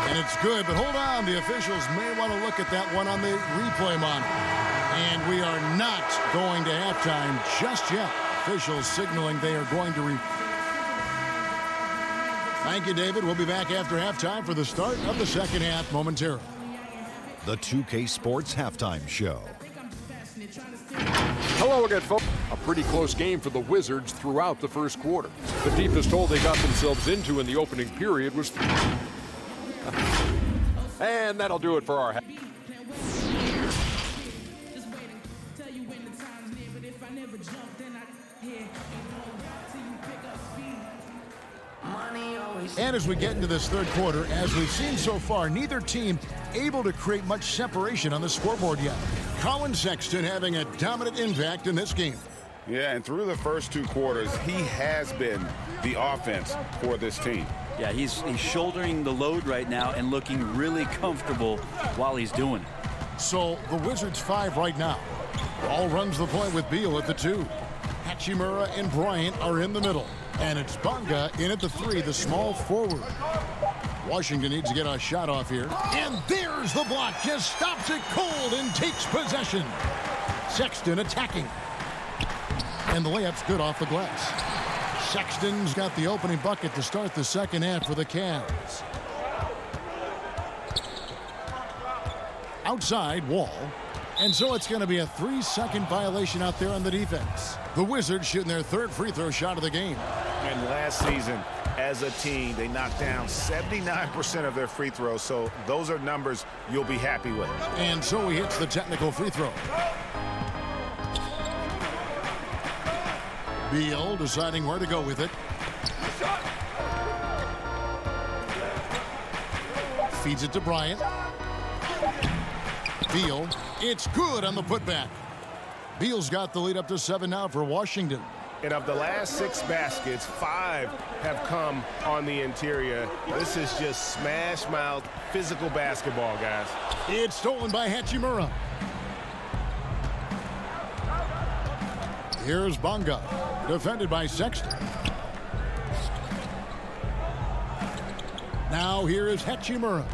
And it's good, but hold on. The officials may want to look at that one on the replay monitor. And we are not going to halftime just yet. Officials signaling they are going to Thank you, David. We'll be back after halftime for the start of the second half momentarily. The 2K Sports Halftime Show. Hello again, folks. A pretty close game for the Wizards throughout the first quarter. The deepest hole they got themselves into in the opening period was... And that'll do it for our... And as we get into this third quarter, as we've seen so far, neither team able to create much separation on the scoreboard yet. Colin Sexton having a dominant impact in this game. Yeah, and through the first 2 quarters, he has been the offense for this team. Yeah, he's shouldering the load right now and looking really comfortable while he's doing it. So the Wizards 5 right now. Ball runs the point with Beal at the 2. Hachimura and Bryant are in the middle. And it's Bonga in at the 3, the small forward. Washington needs to get a shot off here. And there's the block. Just stops it cold and takes possession. Sexton attacking. And the layup's good off the glass. Sexton's got the opening bucket to start the second half for the Cavs. Outside, Wall. And so it's going to be a 3-second violation out there on the defense. The Wizards shooting their 3rd free throw shot of the game. And last season, as a team, they knocked down 79% of their free throws. So those are numbers you'll be happy with. And so he hits the technical free throw. Beal deciding where to go with it. Feeds it to Bryant. Beal. It's good on the putback. Beal's got the lead up to 7 now for Washington. And of the last 6 baskets, 5 have come on the interior. This is just smash mouth physical basketball, guys. It's stolen by Hachimura. Here's Bonga, defended by Sexton. Now here is Hachimura.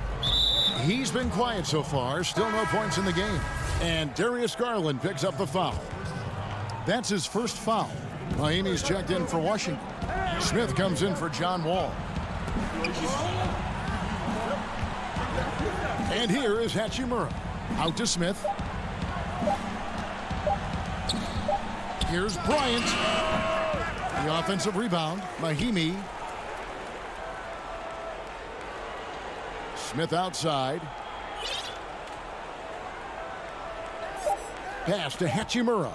He's been quiet so far, still no points in the game. And Darius Garland picks up the foul. That's his first foul. Miami's checked in for Washington. Smith comes in for John Wall. And here is Hachimura. Out to Smith. Here's Bryant. The offensive rebound. Mahimi. Smith outside. Pass to Hachimura.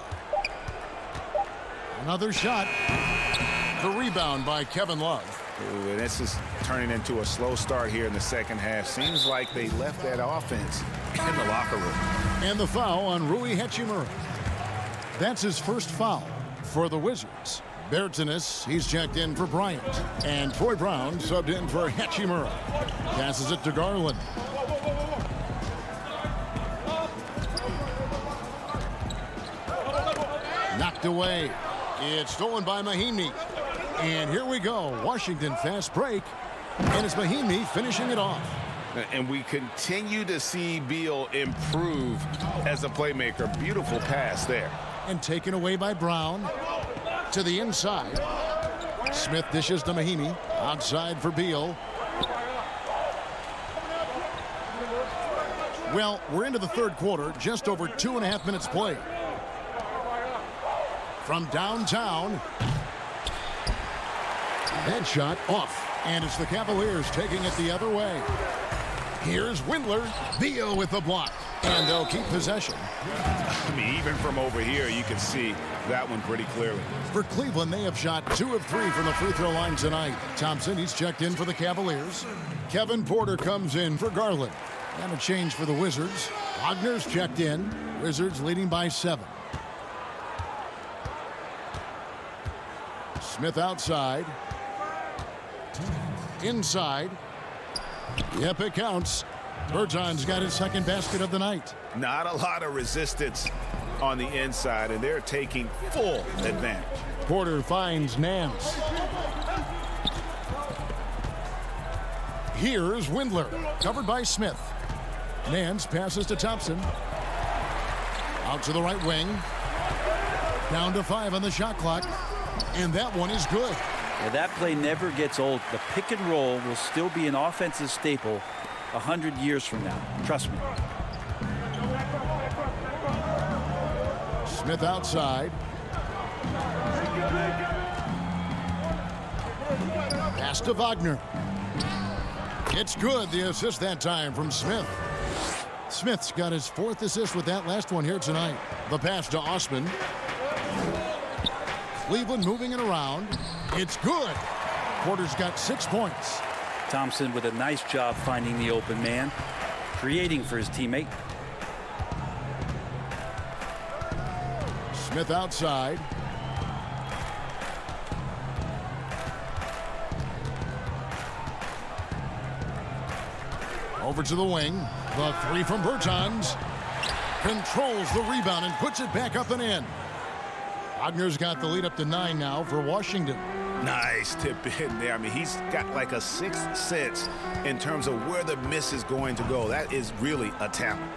Another shot. The rebound by Kevin Love. Ooh, and this is turning into a slow start here in the second half. Seems like they left that offense in the locker room. And the foul on Rui Hachimura. That's his first foul for the Wizards. Bertanis, he's checked in for Bryant. And Troy Brown subbed in for Hachimura. Passes it to Garland. Knocked away. It's stolen by Mahinmi. And here we go. Washington fast break. And it's Mahinmi finishing it off. And we continue to see Beal improve as a playmaker. Beautiful pass there. And taken away by Brown. To the inside. Smith dishes to Mahinmi. Outside for Beal. Well, we're into the third quarter. Just over 2.5 minutes played. From downtown. That shot off. And it's the Cavaliers taking it the other way. Here's Windler. Beal with the block. And they'll keep possession. I mean, even from over here, you can see that one pretty clearly. For Cleveland, they have shot 2 of 3 from the free throw line tonight. Thompson, he's checked in for the Cavaliers. Kevin Porter comes in for Garland. And a change for the Wizards. Wagner's checked in. Wizards leading by 7. Smith outside. Inside. Yep, it counts. Berton's got his second basket of the night. Not a lot of resistance on the inside, and they're taking full advantage. Porter finds Nance. Here's Windler, covered by Smith. Nance passes to Thompson. Out to the right wing. Down to 5 on the shot clock. And that one is good. Yeah, that play never gets old. The pick and roll will still be an offensive staple 100 years from now. Trust me. Smith outside. Pass to Wagner. It's good. The assist that time from Smith. Smith's got his 4th assist with that last one here tonight. The pass to Osman. Cleveland moving it around. It's good. Porter's got 6 points. Thompson with a nice job finding the open man, creating for his teammate. Smith outside. Over to the wing. The 3 from Bertans. Controls the rebound and puts it back up and in. Wagner's got the lead up to 9 now for Washington. Nice tip in there. I mean, he's got like a 6th sense in terms of where the miss is going to go. That is really a talent.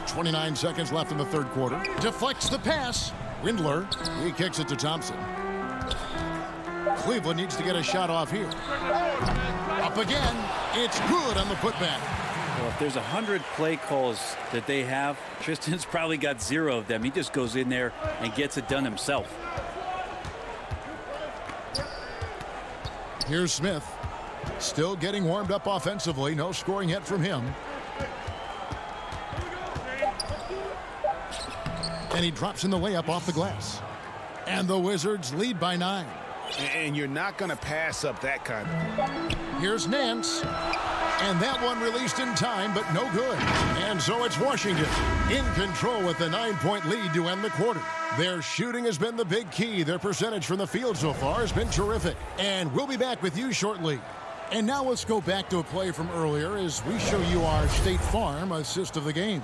29 seconds left in the third quarter. Deflects the pass. Windler. He kicks it to Thompson. Cleveland needs to get a shot off here. Up again. It's good on the putback. Well, if there's 100 play calls that they have, Tristan's probably got 0 of them. He just goes in there and gets it done himself. Here's Smith. Still getting warmed up offensively. No scoring yet from him. And he drops in the layup off the glass. And the Wizards lead by 9. And you're not going to pass up that kind of thing. Here's Nance. And that one released in time, but no good. And so it's Washington in control with the 9-point lead to end the quarter. Their shooting has been the big key. Their percentage from the field so far has been terrific. And we'll be back with you shortly. And now let's go back to a play from earlier as we show you our State Farm assist of the game.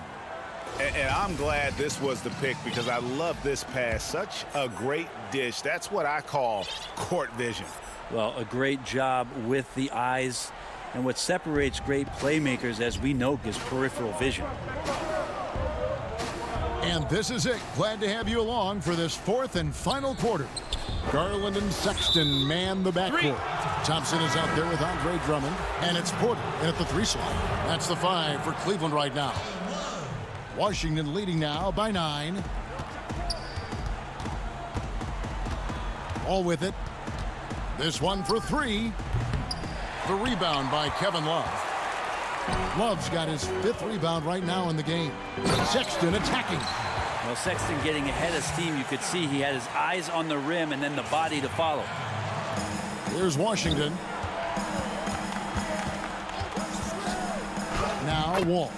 And I'm glad this was the pick because I love this pass. Such a great dish. That's what I call court vision. Well, a great job with the eyes. And what separates great playmakers, as we know, is peripheral vision. And this is it. Glad to have you along for this 4th and final quarter. Garland and Sexton man the backcourt. Thompson is out there with Andre Drummond. And it's Porter in at the 3 slot. That's the 5 for Cleveland right now. Washington leading now by 9. All with it. This one for 3. The rebound by Kevin Love. Love's got his 5th rebound right now in the game. Sexton attacking. Well, Sexton getting ahead of steam. You could see he had his eyes on the rim and then the body to follow. Here's Washington. Now Wall.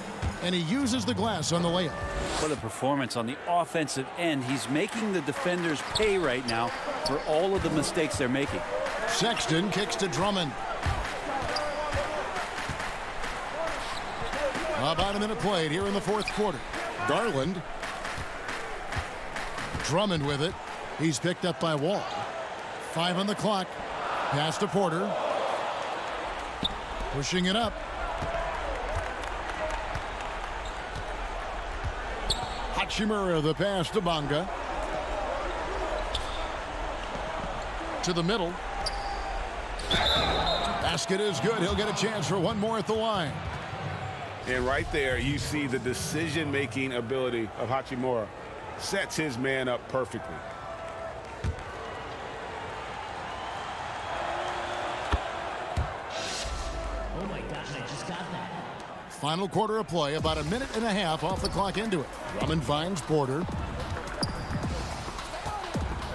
And he uses the glass on the layup. What a performance on the offensive end. He's making the defenders pay right now for all of the mistakes they're making. Sexton kicks to Drummond. About a minute played here in the 4th quarter. Garland. Drummond with it. He's picked up by Wall. 5 on the clock. Pass to Porter. Pushing it up. Hachimura the pass to Bonga. To the middle. Basket is good. He'll get a chance for one more at the line. And right there, you see the decision-making ability of Hachimura. Sets his man up perfectly. Oh my gosh, I just got that. Final quarter of play, about a minute and a half off the clock into it. Drummond finds Porter.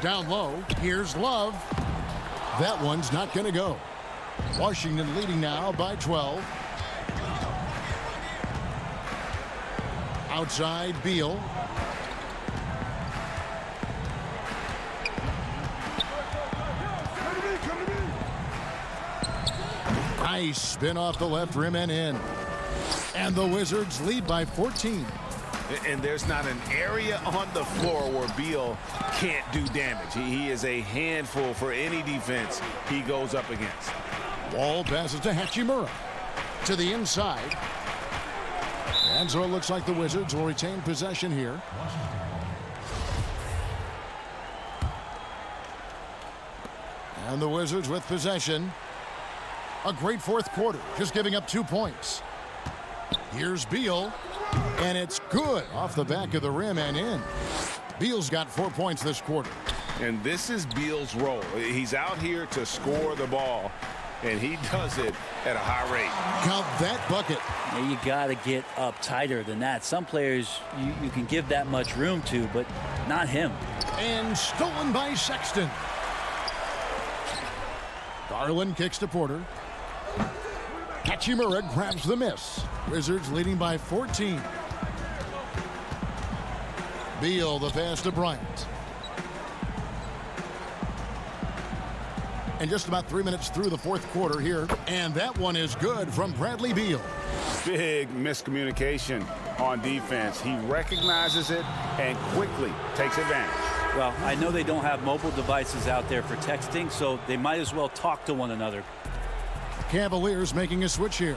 Down low, here's Love. That one's not going to go. Washington leading now by 12. Outside, Beal. Nice spin off the left rim and in. And the Wizards lead by 14. And there's not an area on the floor where Beal can't do damage. He is a handful for any defense he goes up against. Wall passes to Hachimura. To the inside. And so it looks like the Wizards will retain possession here. And the Wizards with possession. A great 4th quarter, just giving up 2 points. Here's Beal, and it's good off the back of the rim and in. Beal's got 4 points this quarter. And this is Beal's role. He's out here to score the ball, and he does it at a high rate. Count that bucket. Yeah, you got to get up tighter than that. Some players you can give that much room to, but not him. And stolen by Sexton. Garland kicks to Porter. Hachimura grabs the miss. Wizards leading by 14. Beal the pass to Bryant. And just about 3 minutes through the 4th quarter here. And that one is good from Bradley Beal. Big miscommunication on defense. He recognizes it and quickly takes advantage. Well, I know they don't have mobile devices out there for texting, so they might as well talk to one another. Cavaliers making a switch here.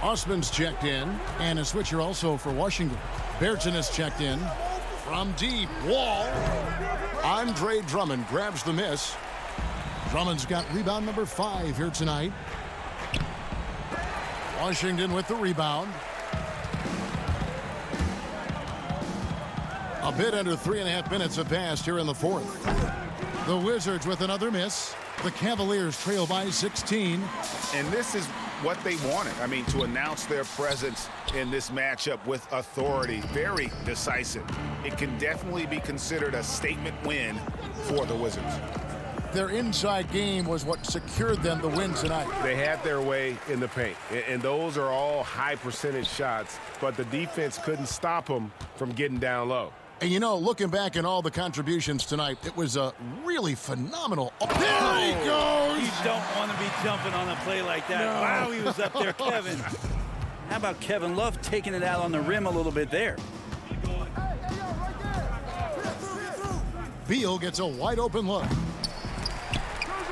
Osman's checked in, and a switcher also for Washington. Bairton has checked in. From deep, Wall. Andre Drummond grabs the miss. Drummond's got rebound number 5 here tonight. Washington with the rebound. A bit under 3.5 minutes have passed here in the 4th. The Wizards with another miss. The Cavaliers trail by 16. And this is what they wanted. I mean, to announce their presence in this matchup with authority. Very decisive. It can definitely be considered a statement win for the Wizards. Their inside game was what secured them the win tonight. They had their way in the paint, and those are all high percentage shots, but the defense couldn't stop them from getting down low. And you know, looking back at all the contributions tonight, it was a really phenomenal. There he goes! You don't want to be jumping on a play like that. No. Wow, he was up there, Kevin. How about Kevin Love taking it out on the rim a little bit there? Beal gets a wide open look.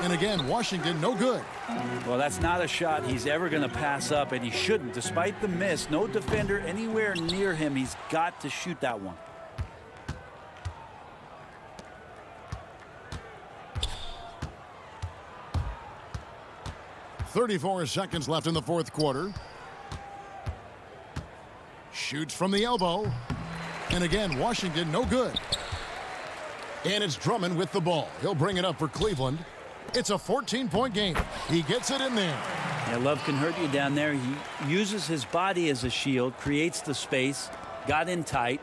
And again, Washington, no good. Well, that's not a shot he's ever going to pass up, and he shouldn't. Despite the miss, no defender anywhere near him. He's got to shoot that one. .34 seconds left in the 4th quarter. Shoots from the elbow. And again, Washington, no good. And it's Drummond with the ball. He'll bring it up for Cleveland. It's a 14-point game. He gets it in there. Yeah, love can hurt you down there. He uses his body as a shield, creates the space, got in tight,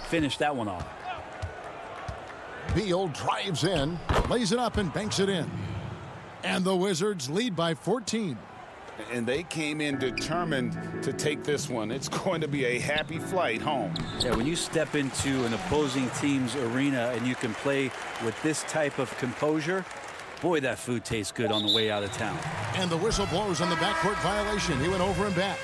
finished that one off. Beal drives in, lays it up, and banks it in. And the Wizards lead by 14. And they came in determined to take this one. It's going to be a happy flight home. Yeah, when you step into an opposing team's arena and you can play with this type of composure, boy, that food tastes good on the way out of town. And the whistle blows on the backcourt violation. He went over and back.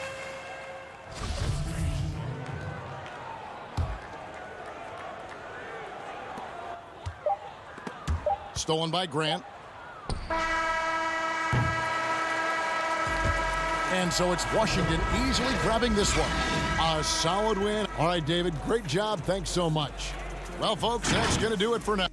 Stolen by Grant. And so it's Washington easily grabbing this one. A solid win. All right, David, great job. Thanks so much. Well, folks, that's going to do it for now.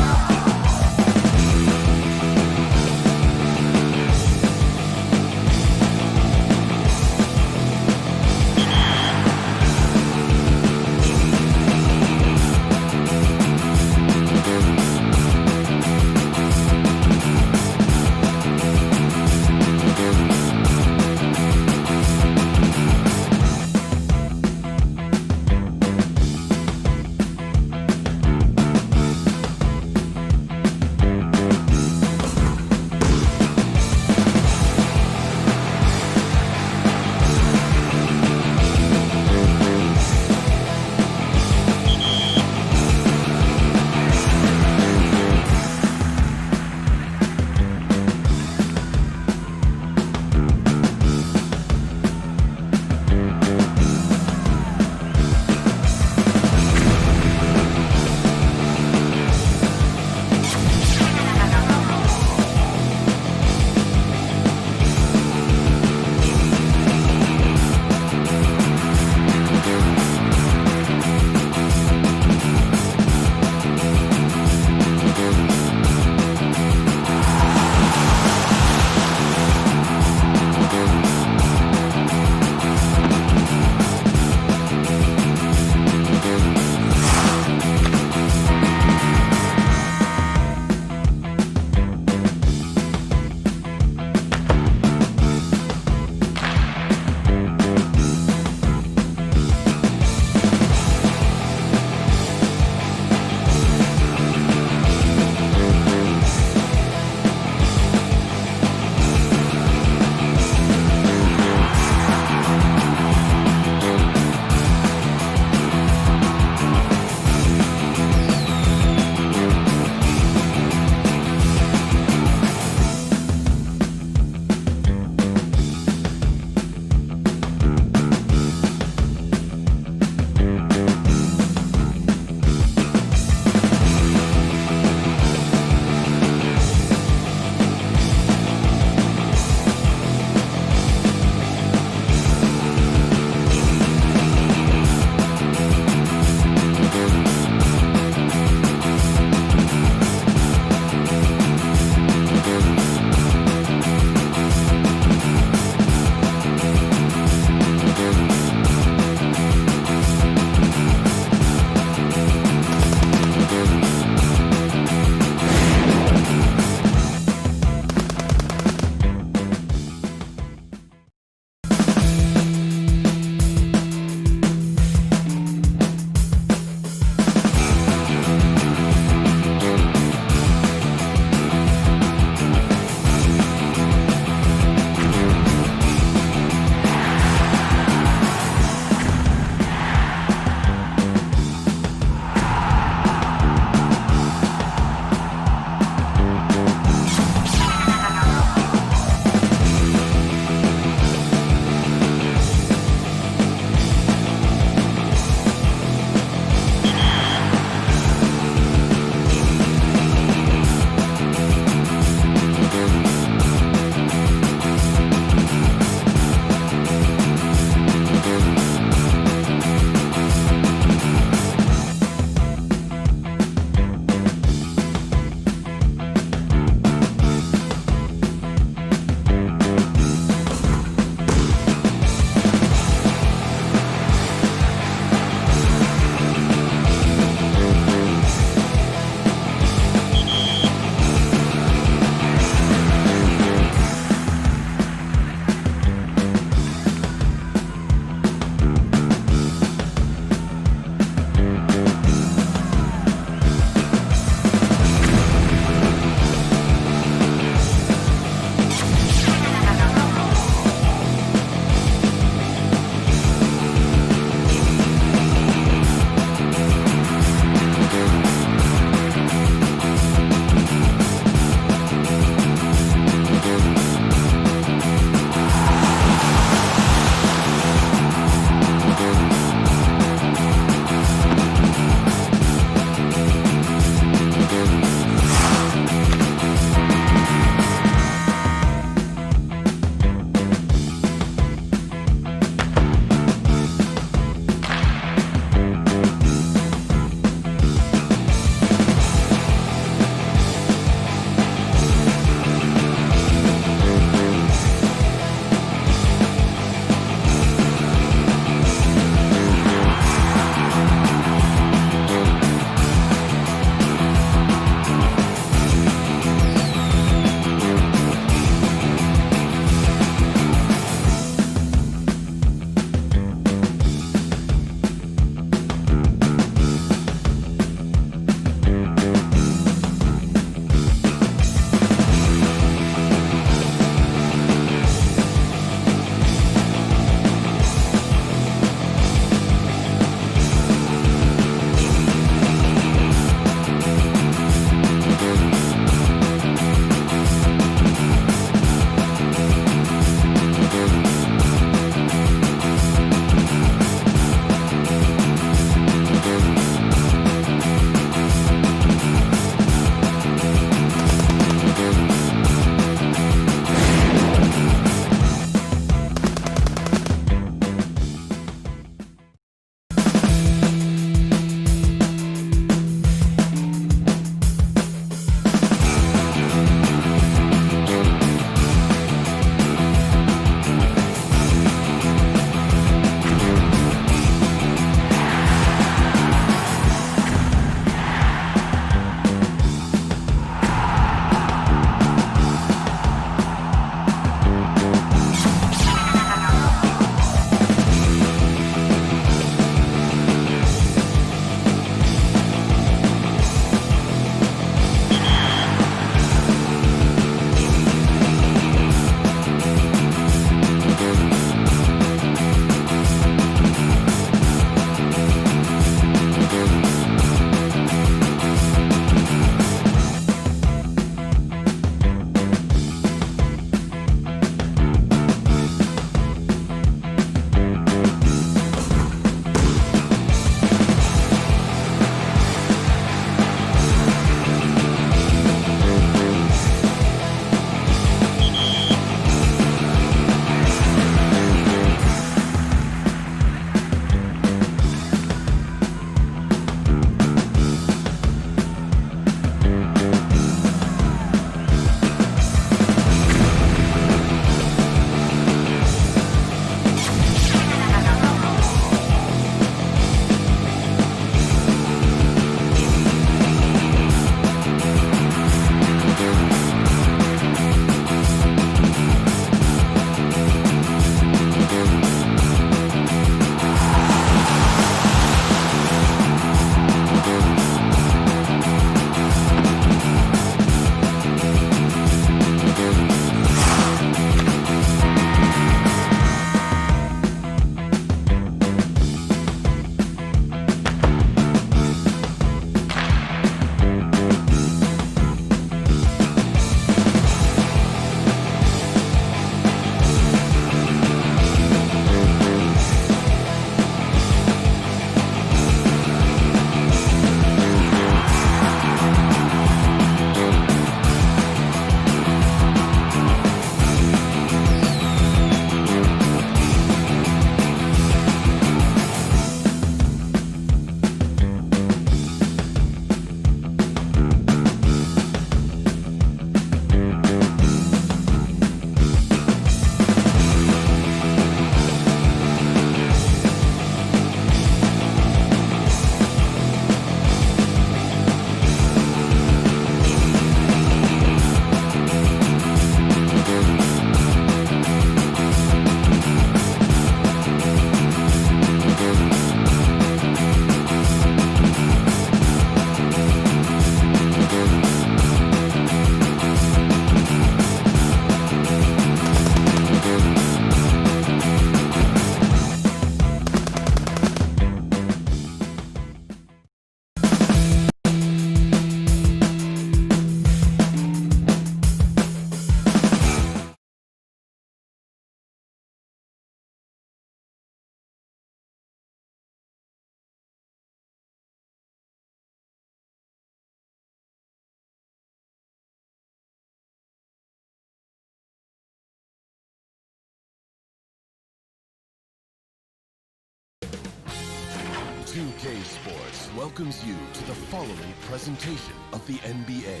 2K Sports welcomes you to the following presentation of the NBA.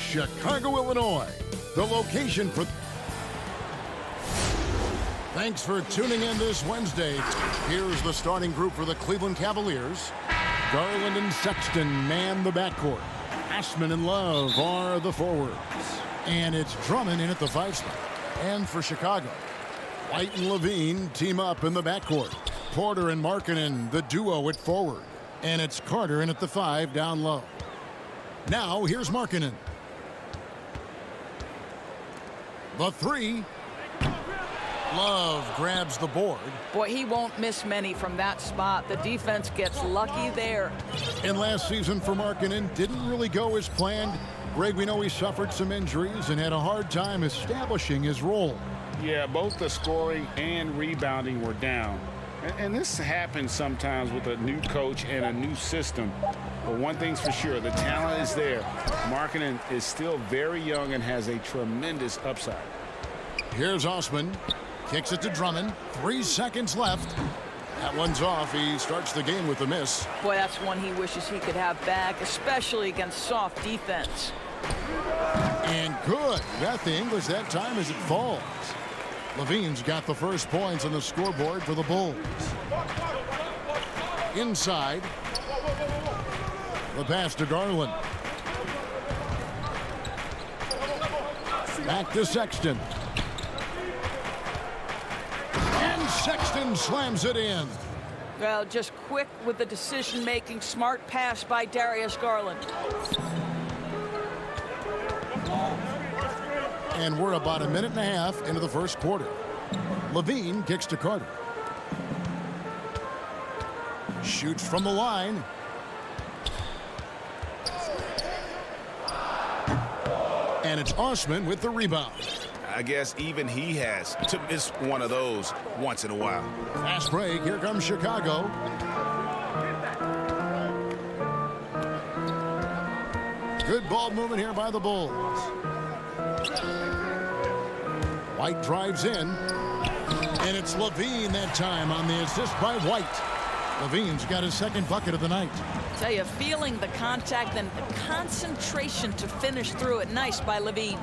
Chicago, Illinois, the location for... Thanks for tuning in this Wednesday. Here's the starting group for the Cleveland Cavaliers. Garland and Sexton man the backcourt. Ashman and Love are the forwards. And it's Drummond in at the 5 spot. And for Chicago, White and Levine team up in the backcourt. Porter and Markkanen, the duo at forward. And it's Carter in at the 5 down low. Now here's Markkanen. The 3. Love grabs the board. Boy, he won't miss many from that spot. The defense gets lucky there. And last season for Markkanen didn't really go as planned. Greg, we know he suffered some injuries and had a hard time establishing his role. Yeah, both the scoring and rebounding were down. And this happens sometimes with a new coach and a new system. But one thing's for sure, the talent is there. Markkanen is still very young and has a tremendous upside. Here's Osman. Kicks it to Drummond. 3 seconds left. That one's off. He starts the game with a miss. Boy, that's one he wishes he could have back, especially against soft defense. And good. Got the English that time as it falls. Levine's got the first points on the scoreboard for the Bulls. Inside. The pass to Garland. Back to Sexton. And Sexton slams it in. Well, just quick with the decision-making, smart pass by Darius Garland. And we're about a minute and a half into the first quarter. Levine kicks to Carter. Shoots from the line. And it's Osman with the rebound. I guess even he has to miss one of those once in a while. Fast break. Here comes Chicago. Good ball movement here by the Bulls. White drives in. And it's Levine that time on the assist by White. Levine's got his second bucket of the night. Tell you, feeling the contact and the concentration to finish through it. Nice by Levine.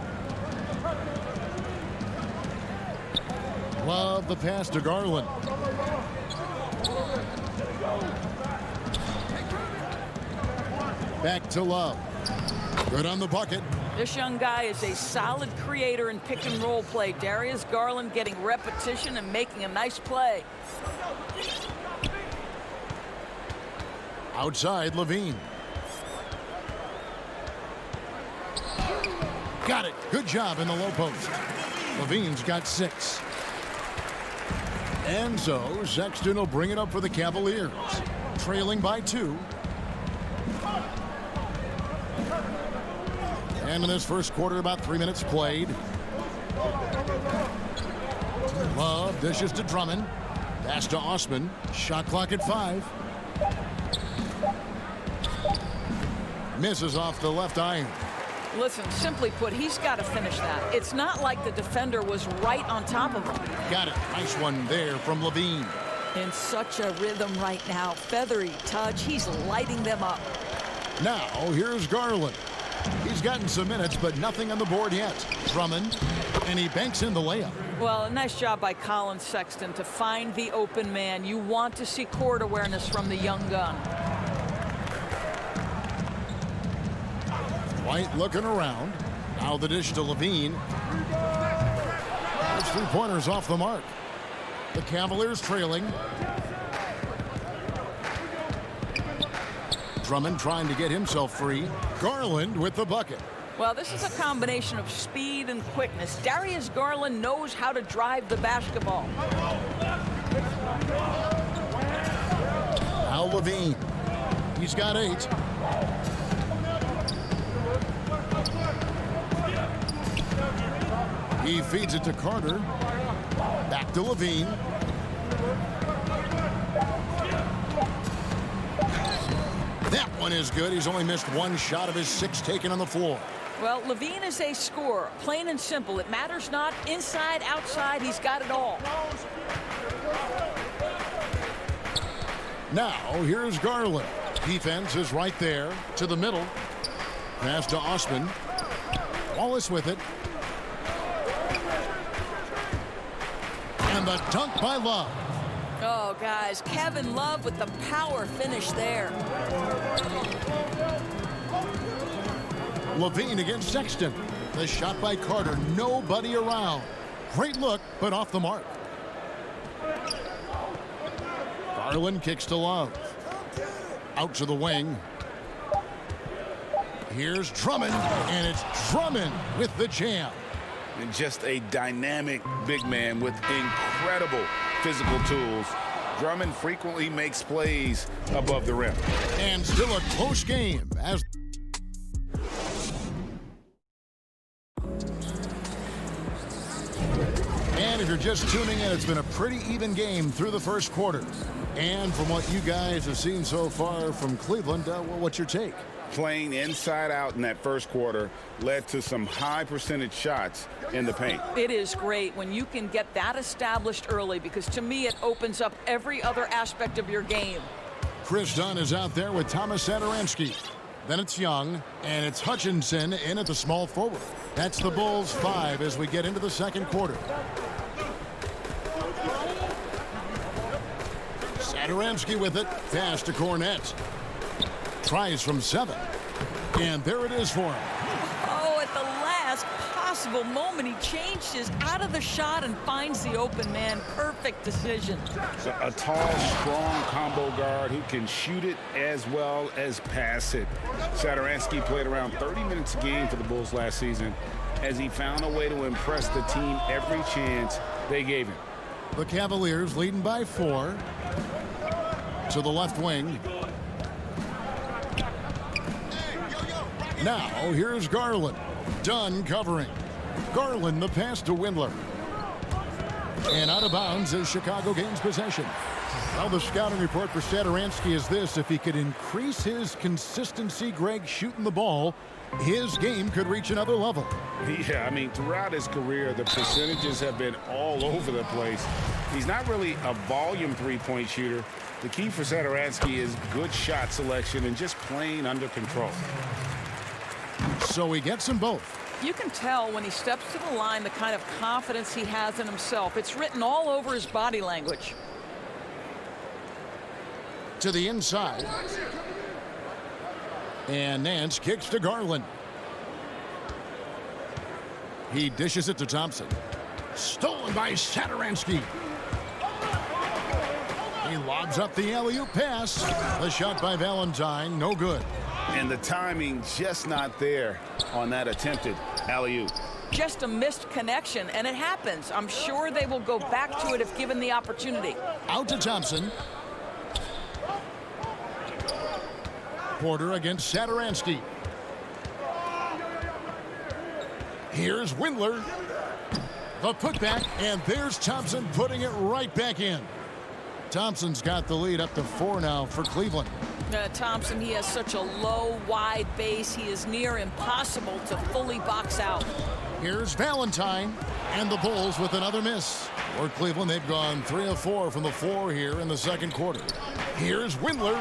Love the pass to Garland. Back to Love. Good on the bucket. This young guy is a solid creator in pick and roll play. Darius Garland getting repetition and making a nice play. Outside, Levine. Got it. Good job in the low post. Levine's got 6. And so Sexton will bring it up for the Cavaliers. Trailing by 2. And in this first quarter, about 3 minutes played. Love dishes to Drummond. Pass to Osman. Shot clock at 5. Misses off the left iron. Listen, simply put, he's got to finish that. It's not like the defender was right on top of him. Got it. Nice one there from Levine. In such a rhythm right now. Feathery touch. He's lighting them up. Now, here's Garland. He's gotten some minutes, but nothing on the board yet. Drummond, and he banks in the layup. Well, a nice job by Colin Sexton to find the open man. You want to see court awareness from the young gun. White looking around. Now the dish to Levine. Those 3-pointers off the mark. The Cavaliers trailing. Drummond trying to get himself free. Garland with the bucket. Well, this is a combination of speed and quickness. Darius Garland knows how to drive the basketball. Now Levine. He's got 8. He feeds it to Carter. Back to Levine. That one is good. He's only missed 1 shot of his 6 taken on the floor. Well, Levine is a scorer, plain and simple. It matters not inside, outside, he's got it all. Now, here's Garland. Defense is right there to the middle. Pass to Osman. Wallace with it. And the dunk by Love. Oh, guys, Kevin Love with the power finish there. Levine against Sexton. The shot by Carter. Nobody around. Great look, but off the mark. Garland kicks to Love. Out to the wing. Here's Drummond, and it's Drummond with the jam. And just a dynamic big man with incredible physical tools. Drummond frequently makes plays above the rim. And still a close game as and if you're just tuning in, it's been a pretty even game through the first quarter. And from what you guys have seen so far from Cleveland, well, what's your take? Playing inside out in that first quarter led to some high percentage shots in the paint. It is great when you can get that established early, because to me it opens up every other aspect of your game. Chris Dunn is out there with Thomas Satoransky. Then it's Young, and it's Hutchinson in at the small forward. That's the Bulls 5 as we get into the second quarter. Satoransky with it. Pass to Cornette. Tries from 7. And there it is for him. Oh, at the last possible moment, he changes out of the shot and finds the open man. Perfect decision. So a tall, strong combo guard who can shoot it as well as pass it. Satoransky played around 30 minutes a game for the Bulls last season as he found a way to impress the team every chance they gave him. The Cavaliers leading by 4. To the left wing. Now, here's Garland. Dunn covering. Garland, the pass to Windler. And out of bounds as Chicago gains possession. Well, the scouting report for Satoransky is this. If he could increase his consistency, Greg, shooting the ball, his game could reach another level. Yeah, I mean, throughout his career, the percentages have been all over the place. He's not really a volume three-point shooter. The key for Satoransky is good shot selection and just playing under control. So he gets them both. You can tell when he steps to the line the kind of confidence he has in himself. It's written all over his body language. To the inside. And Nance kicks to Garland. He dishes it to Thompson. Stolen by Satoransky. He lobs up the alley-oop pass. The shot by Valentine, no good. And the timing just not there on that attempted alley-oop. Just a missed connection, and it happens. I'm sure they will go back to it if given the opportunity. Out to Thompson. Porter against Satoransky. Here's Windler. The putback, and there's Thompson putting it right back in. Thompson's got the lead up to 4 now for Cleveland. Thompson, he has such a low, wide base. He is near impossible to fully box out. Here's Valentine, and the Bulls with another miss. For Cleveland, they've gone 3 of 4 from the floor here in the second quarter. Here's Windler,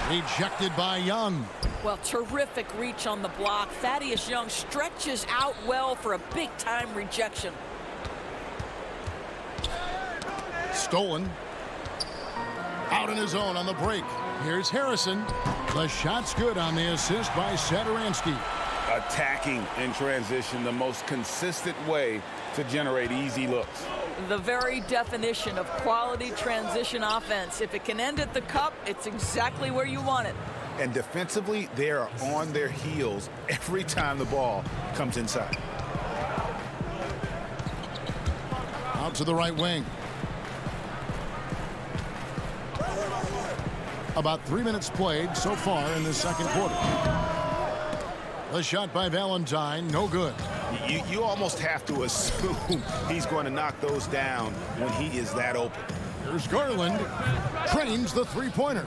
rejected by Young. Well, terrific reach on the block. Thaddeus Young stretches out well for a big-time rejection. Stolen. Out in his own on the break. Here's Harrison. The shot's good on the assist by Satoransky. Attacking in transition, the most consistent way to generate easy looks. The very definition of quality transition offense. If it can end at the cup, it's exactly where you want it. And defensively, they are on their heels every time the ball comes inside. Out to the right wing. About 3 minutes played so far in the second quarter. The shot by Valentine, no good. You almost have to assume he's going to knock those down when he is that open. Here's Garland. Trains the three-pointer.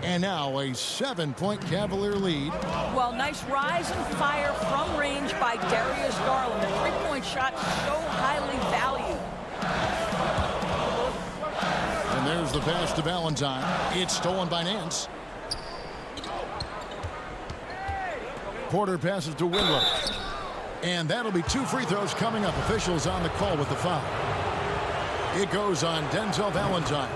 And now a 7-point Cavalier lead. Well, nice rise and fire from range by Darius Garland. The three-point shot so highly valued. And there's the pass to Valentine. It's stolen by Nance. Porter passes to Windler. And that'll be 2 free throws coming up. Officials on the call with the foul. It goes on Denzel Valentine.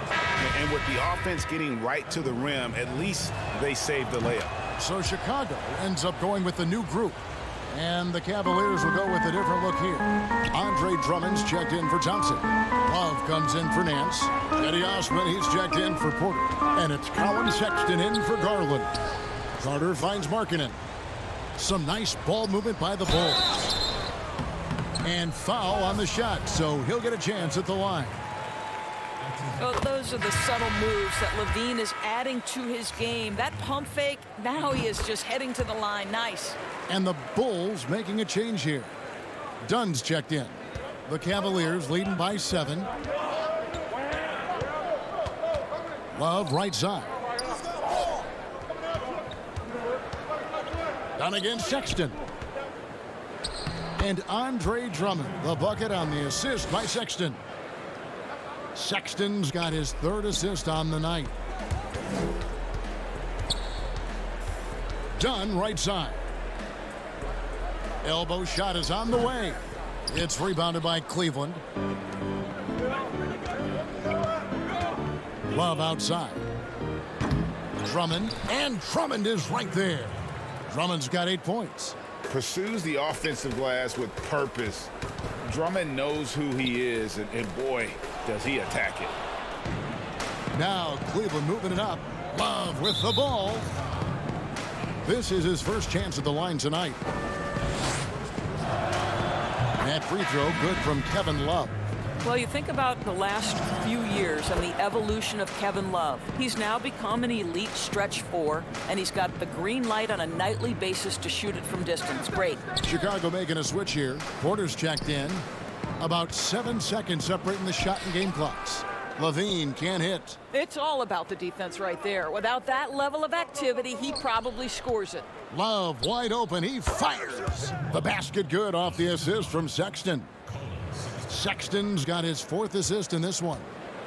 And with the offense getting right to the rim, at least they saved the layup. So Chicago ends up going with the new group. And the Cavaliers will go with a different look here. Andre Drummond's checked in for Thompson. Love comes in for Nance. Eddie Osman, he's checked in for Porter. And it's Colin Sexton in for Garland. Carter finds Markkanen. Some nice ball movement by the Bulls. And foul on the shot, so he'll get a chance at the line. Oh, those are the subtle moves that Levine is adding to his game. That pump fake, now he is just heading to the line. Nice. And the Bulls making a change here. Dunn's checked in. The Cavaliers leading by 7. Love right side. Dunn against Sexton. And Andre Drummond, the bucket on the assist by Sexton. Sexton's got his 3rd assist on the night. Dunn right side. Elbow shot is on the way. It's rebounded by Cleveland. Love outside. Drummond, and Drummond is right there. Drummond's got 8 points. Pursues the offensive glass with purpose. Drummond knows who he is, and boy, does he attack it. Now Cleveland moving it up. Love with the ball. This is his first chance at the line tonight. That free throw good from Kevin Love. Well, you think about the last few years and the evolution of Kevin Love. He's now become an elite stretch 4, and he's got the green light on a nightly basis to shoot it from distance. Great. Chicago making a switch here. Porter's checked in. About 7 seconds separating the shot and game clocks. Levine can't hit. It's all about the defense right there. Without that level of activity, he probably scores it. Love wide open. He fires. The basket good off the assist from Sexton. Sexton's got his 4th assist in this one.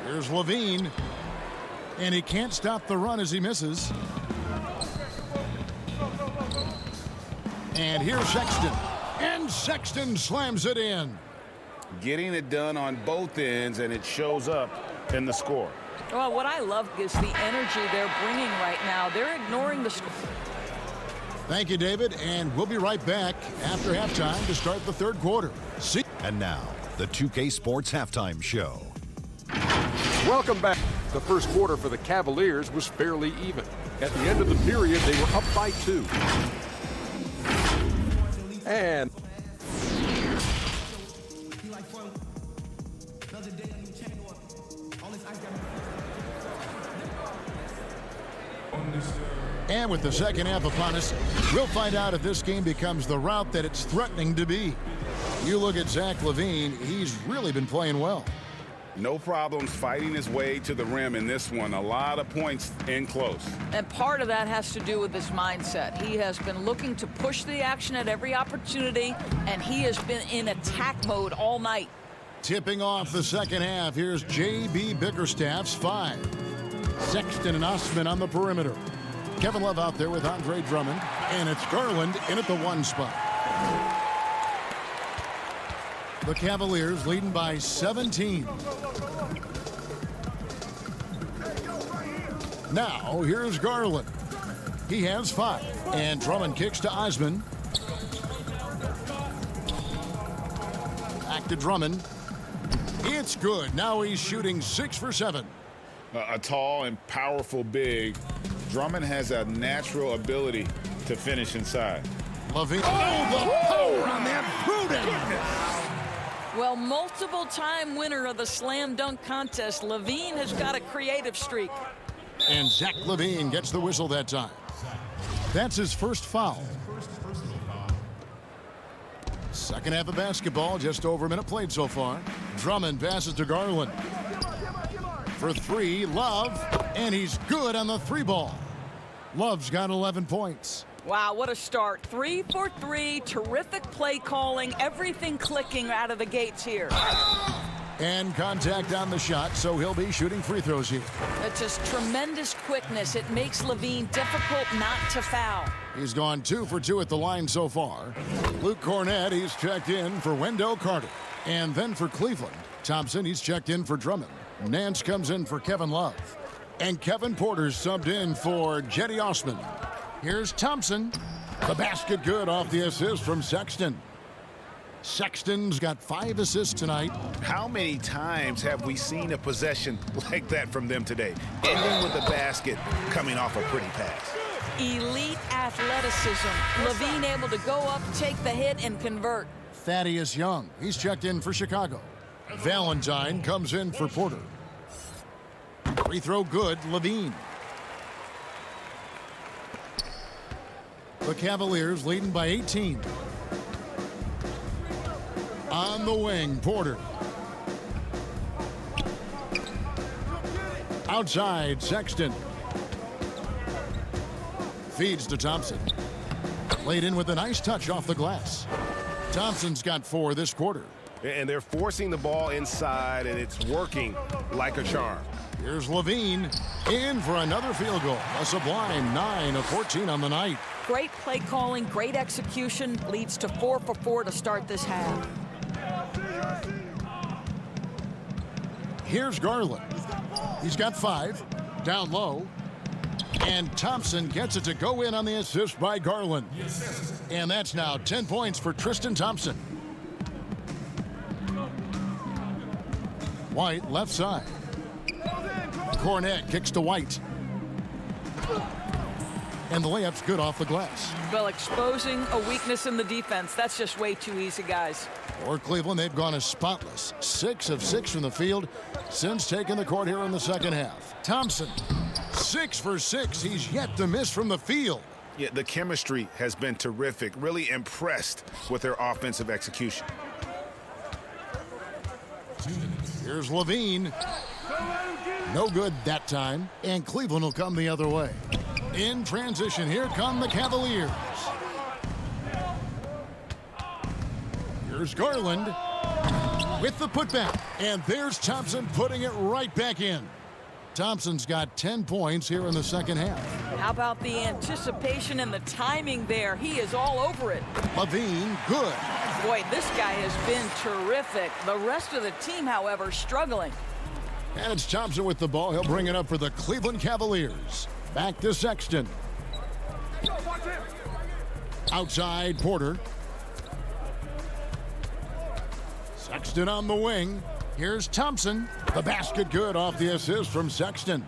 Here's Levine. And he can't stop the run as he misses. And here's Sexton. And Sexton slams it in. Getting it done on both ends, and it shows up in the score. Well, what I love is the energy they're bringing right now. They're ignoring the score. Thank you, David. And we'll be right back after halftime to start the 3rd quarter. See. And now, the 2K Sports Halftime Show. Welcome back. The first quarter for the Cavaliers was fairly even. At the end of the period, they were up by 2. And And with the second half upon us, we'll find out if this game becomes the route that it's threatening to be. You look at Zach LaVine, he's really been playing well. No problems fighting his way to the rim in this one. A lot of points in close. And part of that has to do with his mindset. He has been looking to push the action at every opportunity, and he has been in attack mode all night. Tipping off the second half, here's J.B. Bickerstaff's 5. Sexton and Osman on the perimeter. Kevin Love out there with Andre Drummond, and it's Garland in at the 1 spot. The Cavaliers leading by 17. Now, here's Garland. He has 5, and Drummond kicks to Osman. Back to Drummond. It's good. Now he's shooting 6 for 7. A tall and powerful big. Drummond has a natural ability to finish inside. LaVine. Oh, the power on that Pruden. Well, multiple-time winner of the slam dunk contest, LaVine has got a creative streak. And Zach LaVine gets the whistle that time. That's his first foul. Second half of basketball, just over a minute played so far. Drummond passes to Garland. For 3, Love, and he's good on the 3 ball. Love's got 11 points. Wow, what a start. 3 for 3, terrific play calling, everything clicking out of the gates here. And contact on the shot, so he'll be shooting free throws here. That's just tremendous quickness. It makes Levine difficult not to foul. He's gone 2 for 2 at the line so far. Luke Cornett, he's checked in for Wendell Carter. And then for Cleveland, Thompson, he's checked in for Drummond. Nance comes in for Kevin Love. And Kevin Porter's subbed in for Jetty Osman. Here's Thompson. The basket good off the assist from Sexton. Sexton's got 5 assists tonight. How many times have we seen a possession like that from them today? Ending with a basket, coming off a pretty pass. Elite athleticism. Levine able to go up, take the hit, and convert. Thaddeus Young, he's checked in for Chicago. Valentine comes in for Porter. Free throw good, Levine. The Cavaliers leading by 18. On the wing, Porter. Outside, Sexton. Feeds to Thompson. Laid in with a nice touch off the glass. Thompson's got 4 this quarter. And they're forcing the ball inside, and it's working like a charm. Here's Levine in for another field goal. A sublime 9 of 14 on the night. Great play calling, great execution, leads to 4 for 4 to start this half. Here's Garland. He's got 5. Down low. And Thompson gets it to go in on the assist by Garland. And that's now 10 points for Tristan Thompson. White left side. Cornett kicks to White. And the layup's good off the glass. Well, exposing a weakness in the defense, that's just way too easy, guys. For Cleveland, they've gone as spotless. 6 of 6 from the field since taking the court here in the second half. Thompson, 6 for 6. He's yet to miss from the field. Yeah, the chemistry has been terrific. Really impressed with their offensive execution. Here's Levine. No good that time. And Cleveland will come the other way. In transition, here come the Cavaliers. Here's Garland with the putback. And there's Thompson putting it right back in. Thompson's got 10 points here in the second half. How about the anticipation and the timing there? He is all over it. Levine, good. Boy, this guy has been terrific. The rest of the team, however, struggling. And it's Thompson with the ball. He'll bring it up for the Cleveland Cavaliers. Back to Sexton. Outside, Porter. Sexton on the wing. Here's Thompson. The basket good off the assist from Sexton.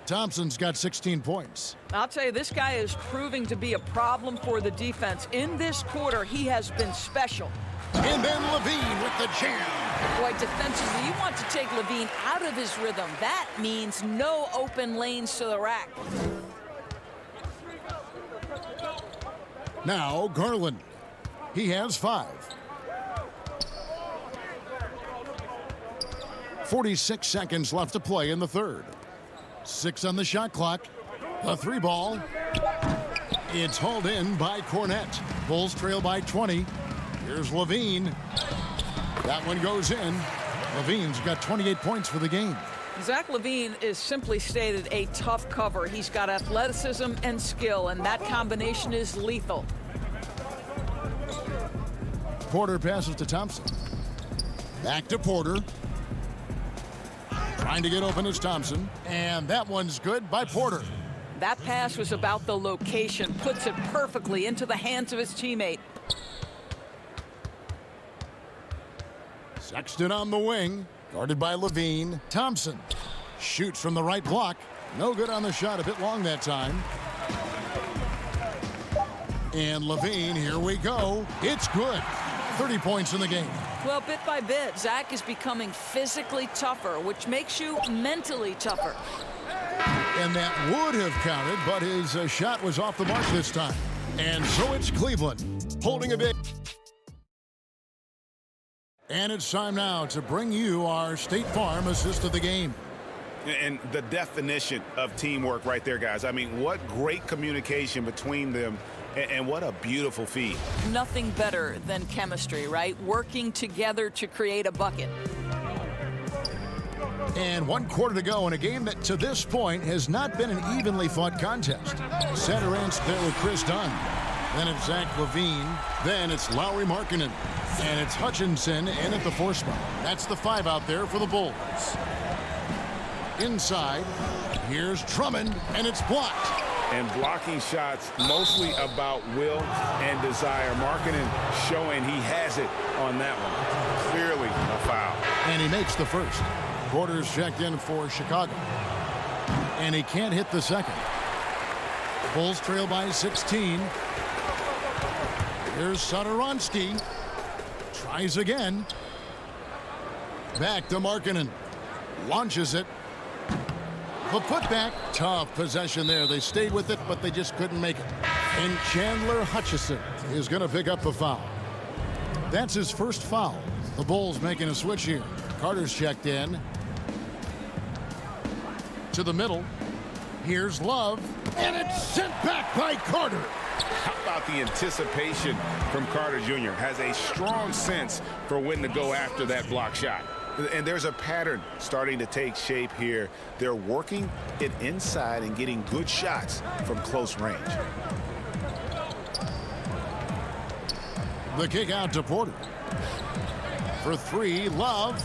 Thompson's got 16 points. I'll tell you, this guy is proving to be a problem for the defense. In this quarter, he has been special. And then Levine with the jam. Boy, defensively, you want to take Levine out of his rhythm. That means no open lanes to the rack. Now Garland. He has 5. 46 seconds left to play in the third. 6 on the shot clock. The 3 ball. It's hauled in by Cornett. Bulls trail by 20. Here's Levine. That one goes in. Levine's got 28 points for the game. Zach LaVine is simply stated a tough cover. He's got athleticism and skill, and that combination is lethal. Porter passes to Thompson. Back to Porter. Trying to get open is Thompson. And that one's good by Porter. That pass was about the location. Puts it perfectly into the hands of his teammate. Sexton on the wing. Guarded by Levine. Thompson shoots from the right block. No good on the shot. A bit long that time. And Levine, here we go. It's good. 30 points in the game. Well, bit by bit, Zach is becoming physically tougher, which makes you mentally tougher. And that would have counted, but his shot was off the mark this time. And so it's Cleveland holding a bit. And it's time now to bring you our State Farm assist of the game. And the definition of teamwork right there, guys. I mean, what great communication between them, and what a beautiful feed. Nothing better than chemistry, right? Working together to create a bucket. And 1 quarter to go in a game that to this point has not been an evenly fought contest. Center Ernst there with Chris Dunn. Then it's Zach Levine. Then it's Lauri Markkanen. And it's Hutchinson in at the 4 spot. That's the 5 out there for the Bulls. Inside, here's Drummond, and it's blocked. And blocking shots mostly about will and desire. Markkanen showing he has it on that one. Clearly a foul. And he makes the first. Porter's checked in for Chicago. And he can't hit the second. Bulls trail by 16. Here's Satoransky. Tries again. Back to Markkanen. Launches it. The putback. Tough possession there. They stayed with it, but they just couldn't make it. And Chandler Hutchison is going to pick up the foul. That's his first foul. The Bulls making a switch here. Carter's checked in. To the middle. Here's Love. And it's sent back by Carter. How about the anticipation from Carter Jr.? Has a strong sense for when to go after that block shot. And there's a pattern starting to take shape here. They're working it inside and getting good shots from close range. The kick out to Porter. For 3, Love.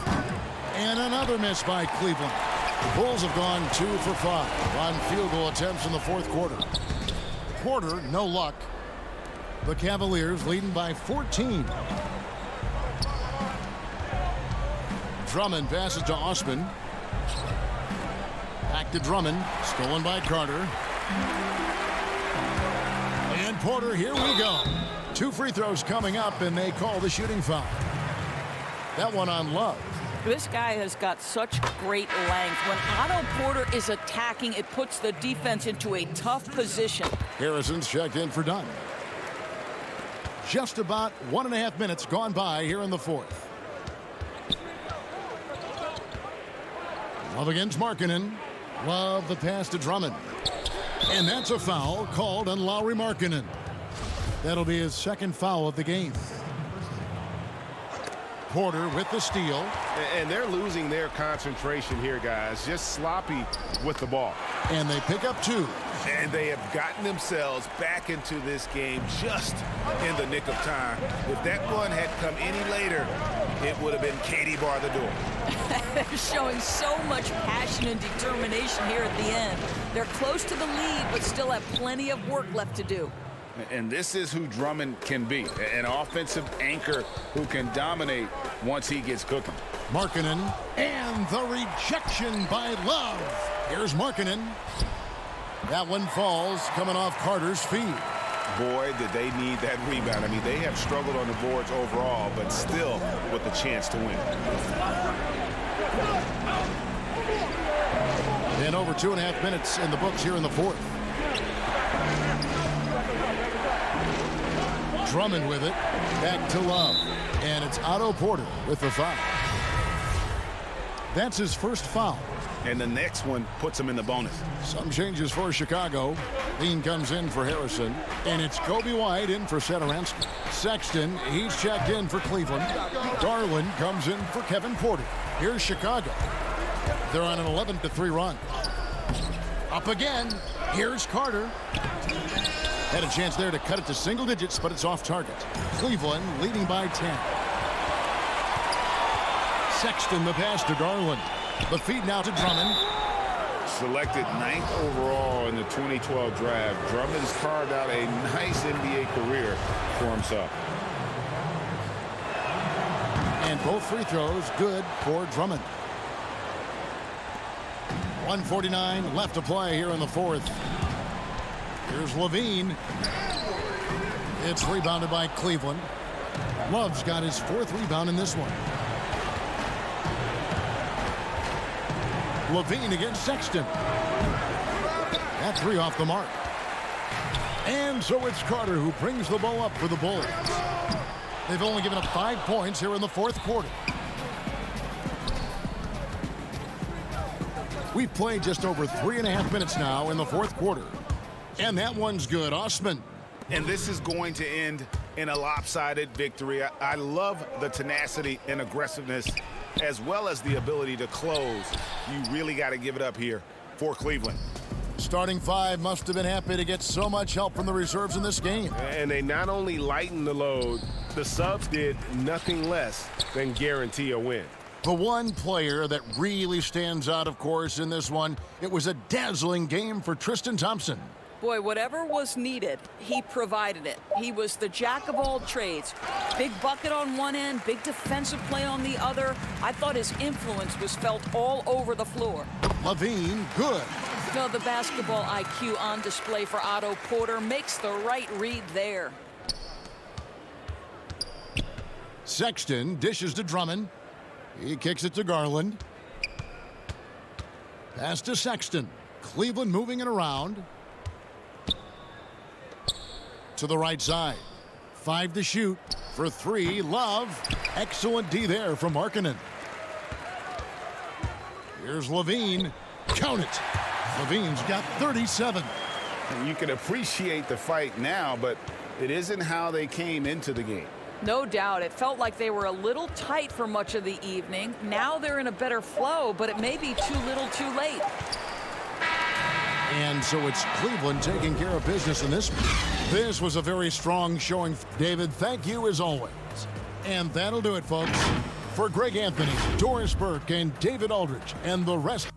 And another miss by Cleveland. The Bulls have gone 2 for 5 on field goal attempts in the 4th quarter. Porter, no luck. The Cavaliers leading by 14. Drummond passes to Osman. Back to Drummond. Stolen by Carter. And Porter, here we go. 2 free throws coming up, and they call the shooting foul. That one on Love. This guy has got such great length. When Otto Porter is attacking, it puts the defense into a tough position. Harrison's checked in for Dunn. Just about 1.5 minutes gone by here in the 4th. Love against Markkanen. Love the pass to Drummond. And that's a foul called on Lauri Markkanen. That'll be his 2nd foul of the game. Porter with the steal. And they're losing their concentration here, guys. Just sloppy with the ball. And they pick up 2. And they have gotten themselves back into this game just in the nick of time. If that one had come any later, it would have been Katie bar the door. They're showing so much passion and determination here at the end. They're close to the lead, but still have plenty of work left to do. And this is who Drummond can be, an offensive anchor who can dominate once he gets cooking. Markkanen, and the rejection by Love. Here's Markkanen. That one falls, coming off Carter's feet. Boy, did they need that rebound. I mean, they have struggled on the boards overall, but still with a chance to win. And over 2.5 minutes in the books here in the 4th. Drummond with it. Back to Love. And it's Otto Porter with the foul. That's his first foul. And the next one puts him in the bonus. Some changes for Chicago. Lean comes in for Harrison. And it's Kobe White in for Satoransky. Sexton, he's checked in for Cleveland. Garland comes in for Kevin Porter. Here's Chicago. They're on an 11-3 run. Up again. Here's Carter. Had a chance there to cut it to single digits, but it's off target. Cleveland leading by 10. Sexton the pass to Garland. The feed now to Drummond. Selected 9th overall in the 2012 draft, Drummond's carved out a nice NBA career for himself. And both free throws good for Drummond. 1:49 left to play here in the 4th. Here's Levine. It's rebounded by Cleveland. Love's got his 4th rebound in this one. Levine against Sexton. That 3 off the mark. And so it's Carter who brings the ball up for the Bulls. They've only given up 5 points here in the 4th quarter. We've played just over 3.5 minutes now in the fourth quarter. And that one's good. Osman. And this is going to end in a lopsided victory. I love the tenacity and aggressiveness as well as the ability to close. You really got to give it up here for Cleveland. Starting five must have been happy to get so much help from the reserves in this game. And they not only lightened the load, the subs did nothing less than guarantee a win. The one player that really stands out, of course, in this one, it was a dazzling game for Tristan Thompson. Boy, whatever was needed, he provided it. He was the jack of all trades. Big bucket on one end, big defensive play on the other. I thought his influence was felt all over the floor. Levine, good. No, the basketball IQ on display for Otto Porter makes the right read there. Sexton dishes to Drummond. He kicks it to Garland. Pass to Sexton. Cleveland moving it around. To the right side. 5 to shoot. For 3, Love. Excellent D there from Markkanen. Here's Levine. Count it. Levine's got 37. And you can appreciate the fight now, but it isn't how they came into the game. No doubt. It felt like they were a little tight for much of the evening. Now they're in a better flow, but it may be too little too late. And so it's Cleveland taking care of business in this. This was a very strong showing. David, thank you as always. And that'll do it, folks. For Greg Anthony, Doris Burke, and David Aldridge, and the rest.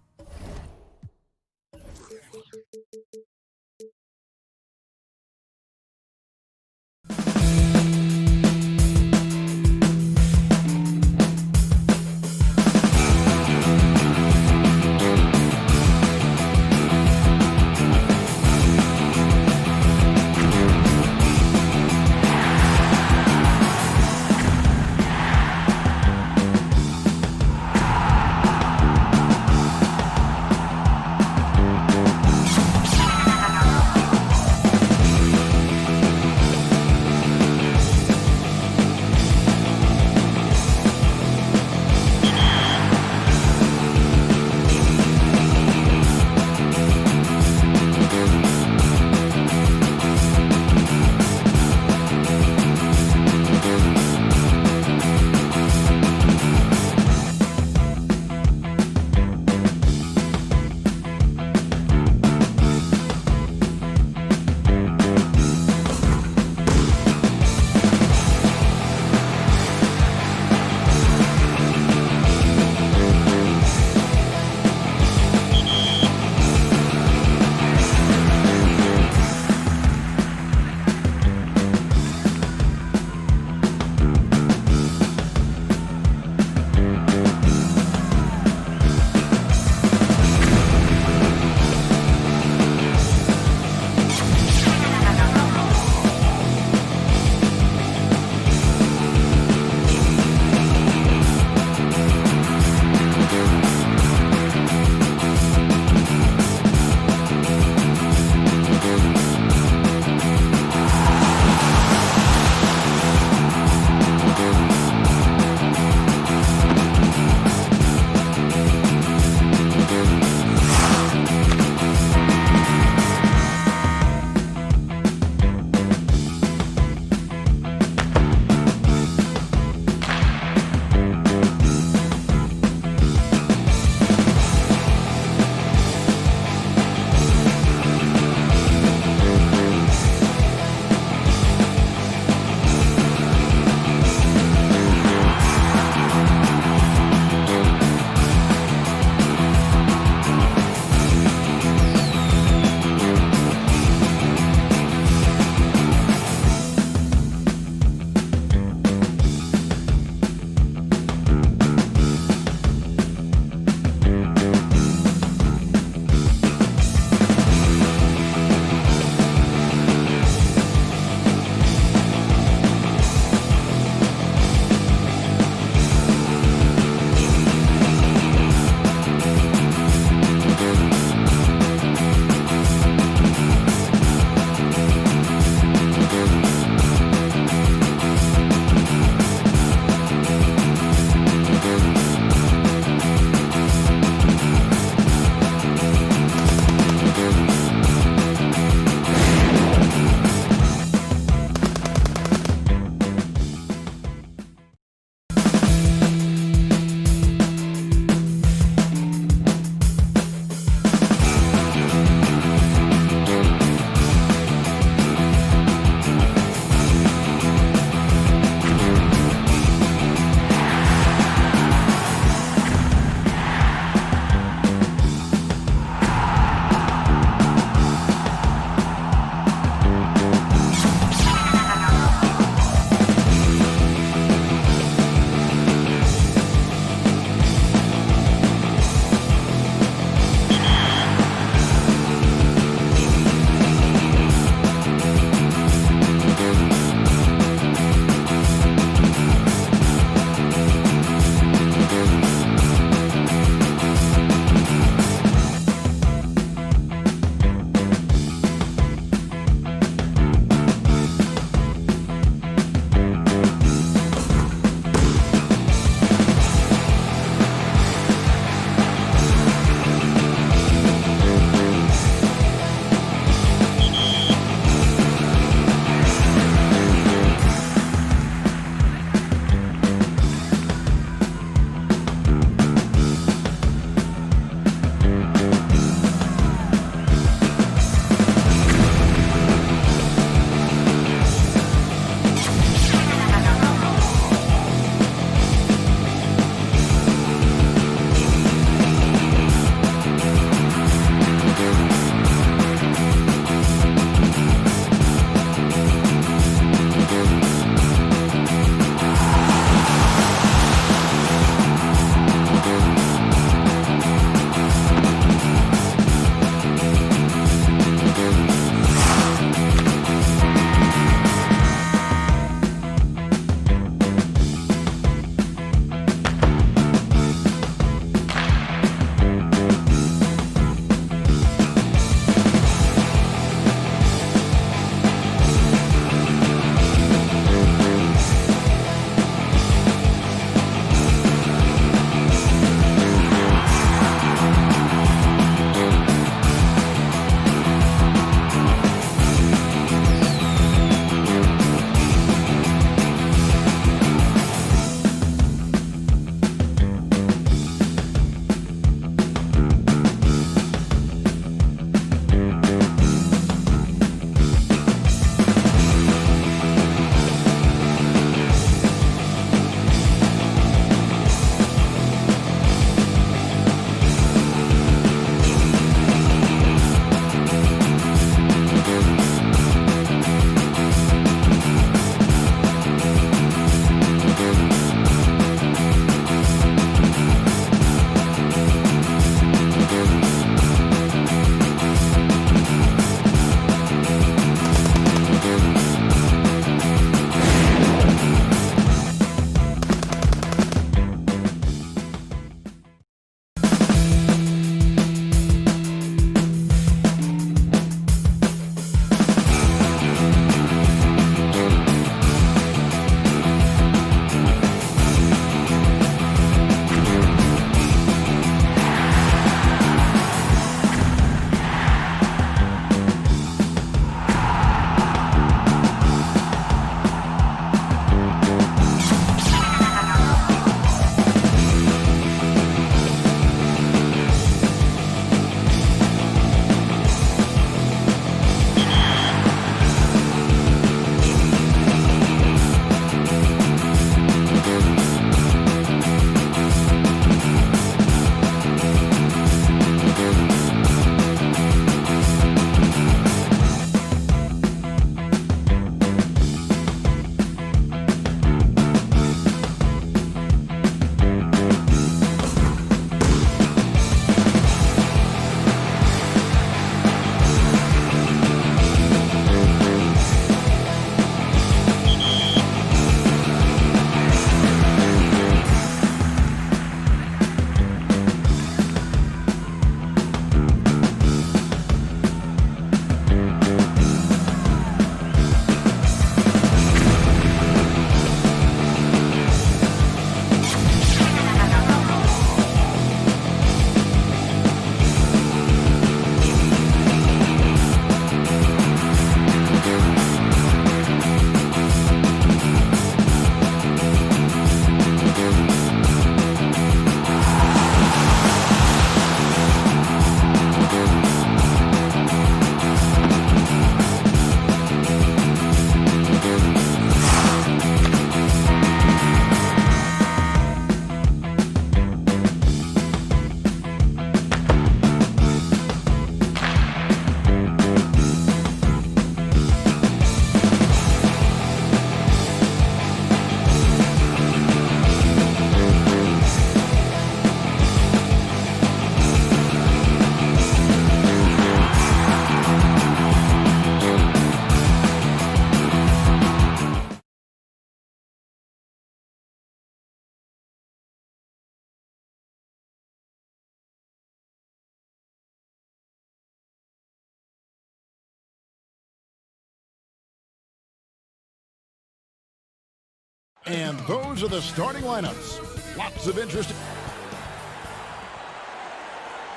And those are the starting lineups. Lots of interest.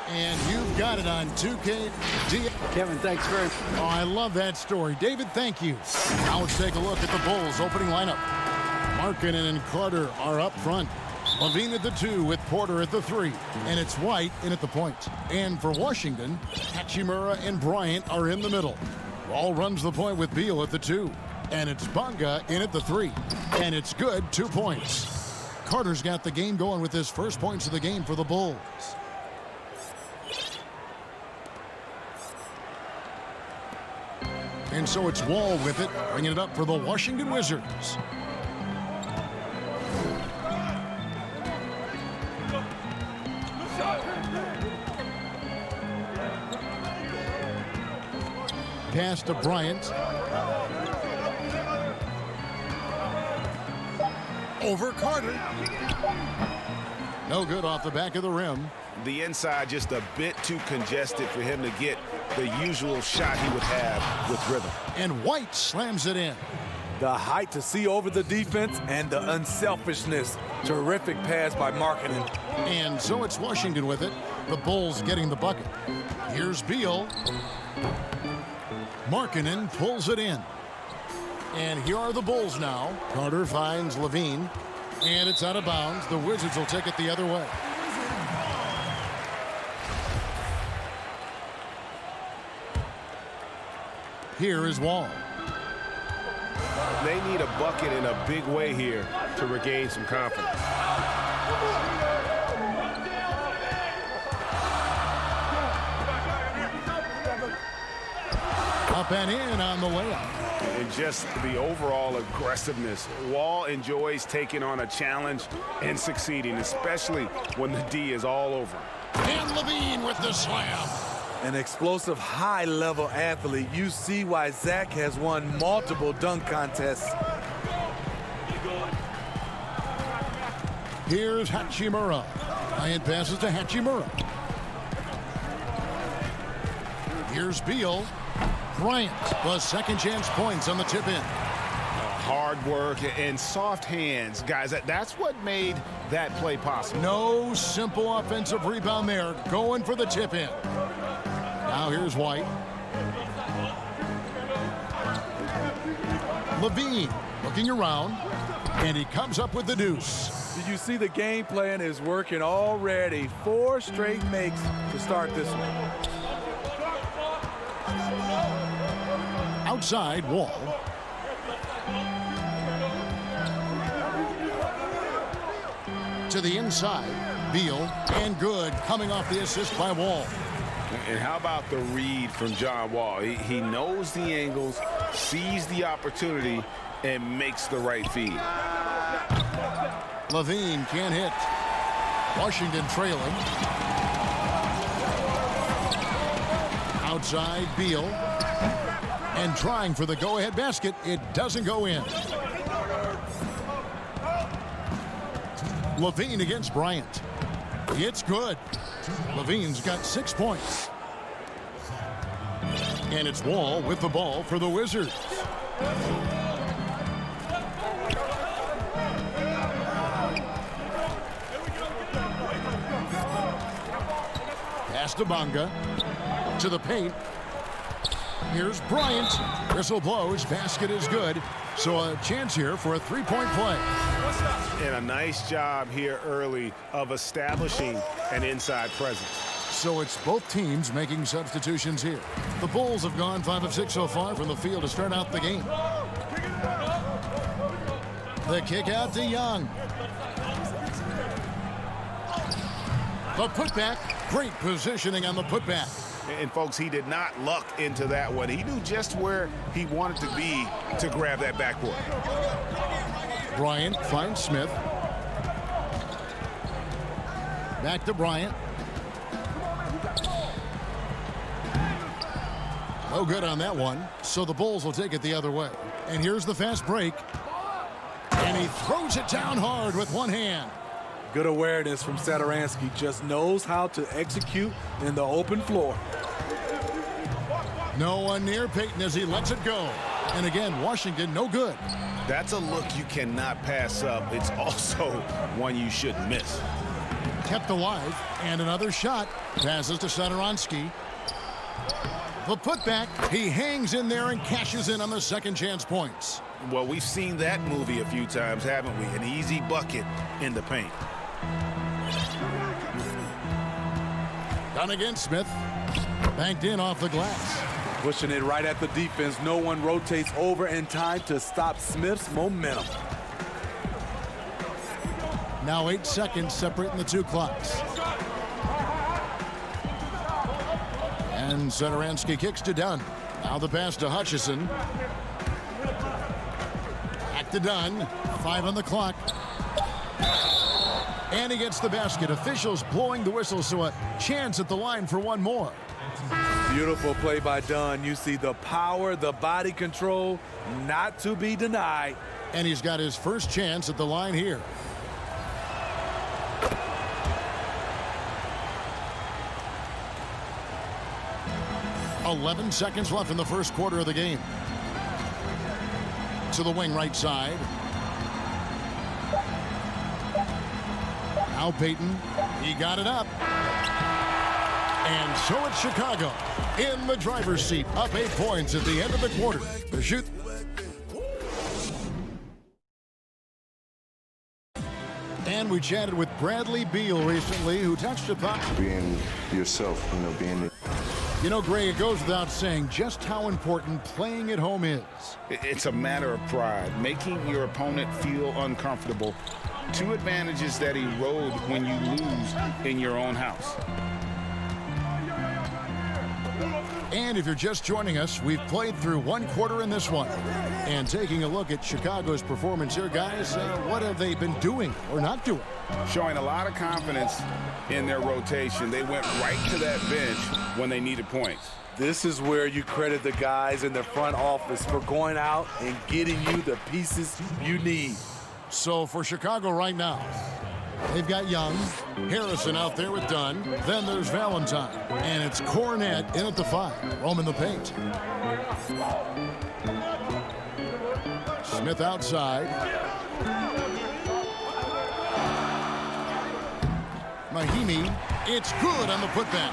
And you've got it on 2K. Kevin, thanks very much. Oh, I love that story. David, thank you. Now let's take a look at the Bulls opening lineup. Markkanen and Carter are up front. Levine at the 2 with Porter at the 3. And it's White in at the point. And for Washington, Hachimura and Bryant are in the middle. Wall runs the point with Beal at the 2. And it's Bonga in at the 3. And it's good, 2 points. Carter's got the game going with his first points of the game for the Bulls. And so it's Wall with it, bringing it up for the Washington Wizards. Pass to Bryant. Over Carter. No good off the back of the rim. The inside just a bit too congested for him to get the usual shot he would have with rhythm. And White slams it in. The height to see over the defense and the unselfishness. Terrific pass by Markkanen. And so it's Washington with it. The Bulls getting the bucket. Here's Beal. Markkanen pulls it in. And here are the Bulls now. Carter finds Levine. And it's out of bounds. The Wizards will take it the other way. Here is Wall. They need a bucket in a big way here to regain some confidence. Up and in on the layup. And just the overall aggressiveness. Wall enjoys taking on a challenge and succeeding, especially when the D is all over. And Levine with the slam. An explosive, high-level athlete. You see why Zach has won multiple dunk contests. Here's Hachimura. Bryant passes to Hachimura. Here's Beal. Bryant, the second chance points on the tip in. Hard work and soft hands, guys. That's what made that play possible. No simple offensive rebound there. Going for the tip in. Now here's White. Levine looking around, and he comes up with the deuce. Did you see the game plan is working already? 4 straight makes to start this one. Outside, Wall. To the inside, Beal, and good, coming off the assist by Wall. And how about the read from John Wall? He knows the angles, sees the opportunity, and makes the right feed. Levine can't hit. Washington trailing. Outside, Beal. And trying for the go-ahead basket. It doesn't go in. Levine against Bryant. It's good. Levine's got 6 points. And it's Wall with the ball for the Wizards. Pass to Bonga. To the paint. Here's Bryant. Whistle blows. Basket is good. So a chance here for a three-point play. And a nice job here early of establishing an inside presence. So it's both teams making substitutions here. The Bulls have gone 5 of 6 so far from the field to start out the game. The kick out to Young. The putback. Great positioning on the putback. And folks, he did not luck into that one. He knew just where he wanted to be to grab that backboard. Bryant finds Smith. Back to Bryant. No good on that one. So the Bulls will take it the other way. And here's the fast break. And he throws it down hard with one hand. Good awareness from Satoransky. Just knows how to execute in the open floor. No one near Payton as he lets it go. And again, Washington, no good. That's a look you cannot pass up. It's also one you shouldn't miss. Kept alive, and another shot. Passes to Satoransky. The putback, he hangs in there and cashes in on the second chance points. Well, we've seen that movie a few times, haven't we? An easy bucket in the paint. Done again, Smith. Banked in off the glass. Pushing it right at the defense. No one rotates over in time to stop Smith's momentum. Now 8 seconds separating the two clocks. And Satoransky kicks to Dunn. Now the pass to Hutchison. Back to Dunn. 5 on the clock. And he gets the basket. Officials blowing the whistle, so a chance at the line for one more. Beautiful play by Dunn. You see the power, the body control, not to be denied. And he's got his first chance at the line here. .11 seconds left in the first quarter of the game. To the wing right side. Now Payton. He got it up. And so it's Chicago in the driver's seat, up 8 points at the end of the quarter. The shoot. And we chatted with Bradley Beal recently, who touched upon being yourself, being. You know, Greg, it goes without saying just how important playing at home is. It's a matter of pride, making your opponent feel uncomfortable. 2 advantages that erode when you lose in your own house. And if you're just joining us, we've played through 1 quarter in this one. And taking a look at Chicago's performance here, guys, what have they been doing or not doing? Showing a lot of confidence in their rotation. They went right to that bench when they needed points. This is where you credit the guys in the front office for going out and getting you the pieces you need. So for Chicago right now, they've got Young, Harrison out there with Dunn. Then there's Valentine. And it's Cornette in at the 5. Roman the paint. Smith outside. Mahimi, it's good on the putback.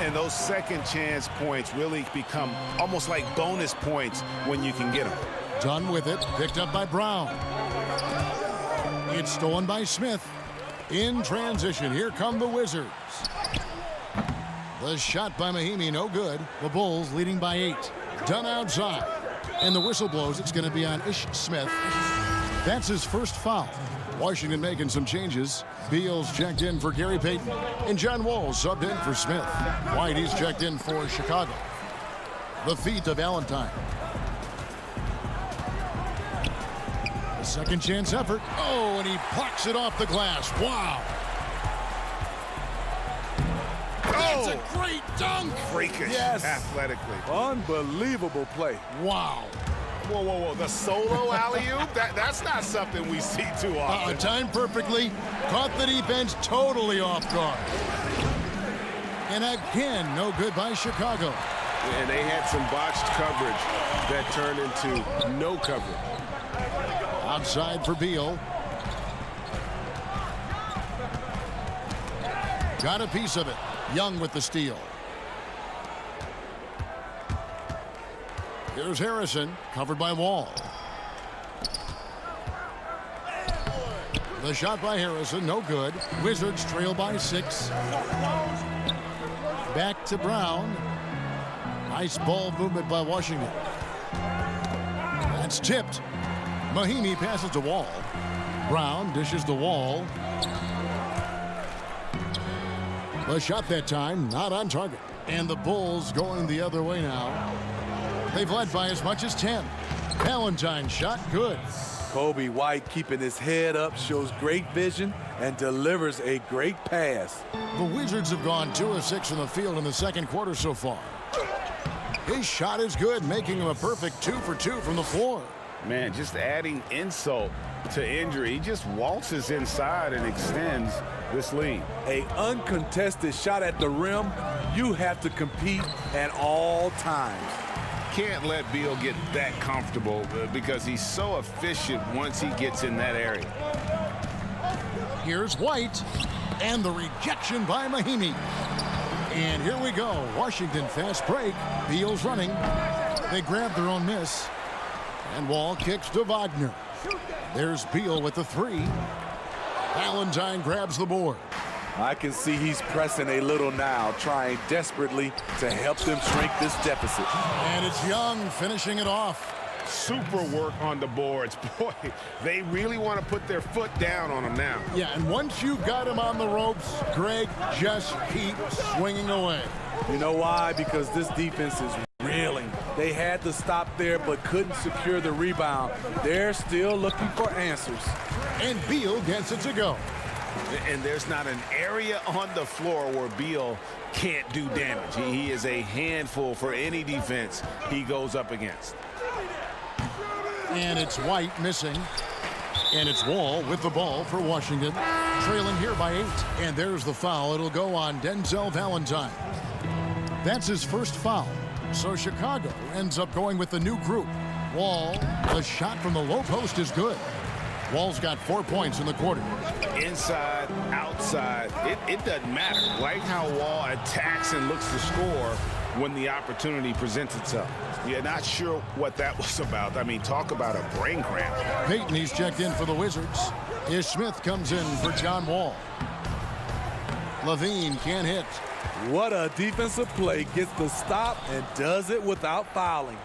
And those second chance points really become almost like bonus points when you can get them. Dunn with it, picked up by Brown. It's stolen by Smith. In transition, here come the Wizards. The shot by Mahimi, no good. The Bulls leading by 8. Dunn outside. And the whistle blows. It's going to be on Ish Smith. That's his first foul. Washington making some changes. Beal's checked in for Gary Payton. And John Wall subbed in for Smith. Whitey's checked in for Chicago. The feet of Valentine. A second chance effort. Oh, and he plucks it off the glass. Wow. That's a great dunk. Freakish, yes, athletically. Unbelievable play. Wow. Whoa, whoa, whoa. The solo alley-oop? That's not something we see too often. Timed perfectly. Caught the defense totally off guard. And again, no good by Chicago. And they had some botched coverage that turned into no coverage. Outside for Beal. Got a piece of it. Young with the steal. Here's Harrison, covered by Wall. The shot by Harrison, no good. Wizards trail by 6. Back to Brown. Nice ball movement by Washington. That's tipped. Mahimi passes to Wall. Brown dishes the Wall. The shot that time, not on target. And the Bulls going the other way now. They've led by as much as 10. Valentine's shot, good. Kobe White keeping his head up, shows great vision, and delivers a great pass. The Wizards have gone 2 of 6 from the field in the second quarter so far. His shot is good, making him a perfect 2 for 2 from the floor. Man, just adding insult to injury. He just waltzes inside and extends this lead. A uncontested shot at the rim, you have to compete at all times. Can't let Beal get that comfortable because he's so efficient once he gets in that area. Here's White, and the rejection by Mahimi. And here we go. Washington fast break. Beal's running. They grab their own miss. And Wall kicks to Wagner. There's Beal with the three. Valentine grabs the board. I can see he's pressing a little now, trying desperately to help them shrink this deficit. And it's Young finishing it off. Super work on the boards. Boy, they really want to put their foot down on him now. Yeah, and once you've got him on the ropes, Greg, just keep swinging away. You know why? Because this defense is reeling. They had to stop there but couldn't secure the rebound. They're still looking for answers. And Beal gets it to go. And there's not an area on the floor where Beal can't do damage. He is a handful for any defense he goes up against. And it's White missing. And it's Wall with the ball for Washington. Trailing here by 8. And there's the foul. It'll go on Denzel Valentine. That's his first foul. So Chicago ends up going with the new group. Wall, the shot from the low post is good. Wall's got 4 points in the quarter. Inside, outside, it doesn't matter. Like how Wall attacks and looks to score when the opportunity presents itself. You're not sure what that was about. I mean, talk about a brain cramp. Peyton, he's checked in for the Wizards. Ish Smith comes in for John Wall. Levine can't hit. What a defensive play. Gets the stop and does it without fouling.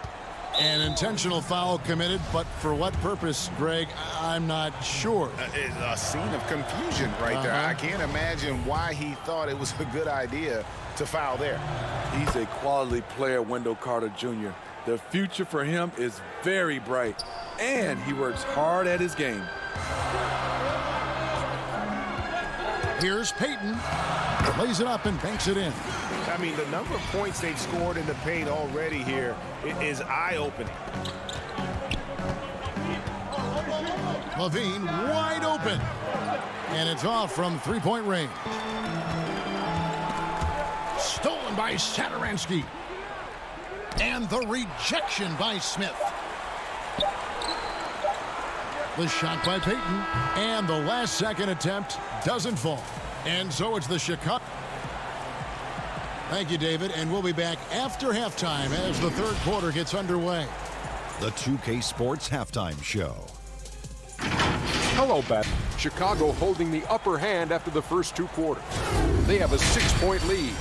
An intentional foul committed, but for what purpose, Greg, I'm not sure. A scene of confusion right there. I can't imagine why he thought it was a good idea to foul there. He's a quality player, Wendell Carter Jr. The future for him is very bright, and he works hard at his game. Here's Peyton. Lays it up and banks it in. I mean, the number of points they've scored in the paint already here is eye-opening. Levine wide open. And it's off from three-point range. Stolen by Satoransky. And the rejection by Smith. The shot by Peyton. And the last second attempt doesn't fall. And so it's the Chicago. Thank you, David. And we'll be back after halftime as the third quarter gets underway. The 2K Sports Halftime Show. Hello, Bat. Chicago holding the upper hand after the first 2 quarters. They have a 6-point lead.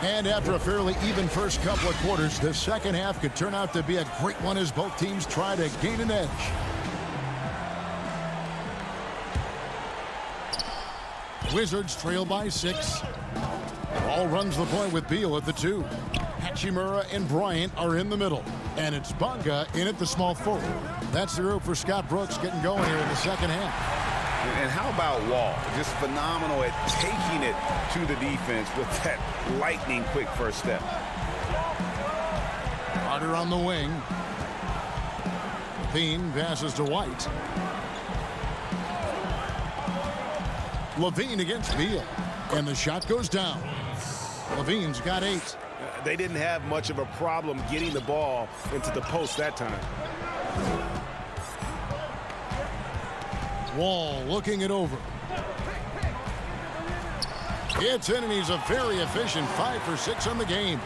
And after a fairly even first couple of quarters, the second half could turn out to be a great one as both teams try to gain an edge. Wizards trail by 6. Ball runs the point with Beal at the 2. Hachimura and Bryant are in the middle. And it's Bonga in at the small forward. That's the group for Scott Brooks getting going here in the second half. And how about Wall? Just phenomenal at taking it to the defense with that lightning quick first step. Carter on the wing. Levine passes to White. Levine against Beal. And the shot goes down. Levine's got 8. They didn't have much of a problem getting the ball into the post that time. Wall looking it over. It's in, and he's a very efficient 5 for 6 on the game.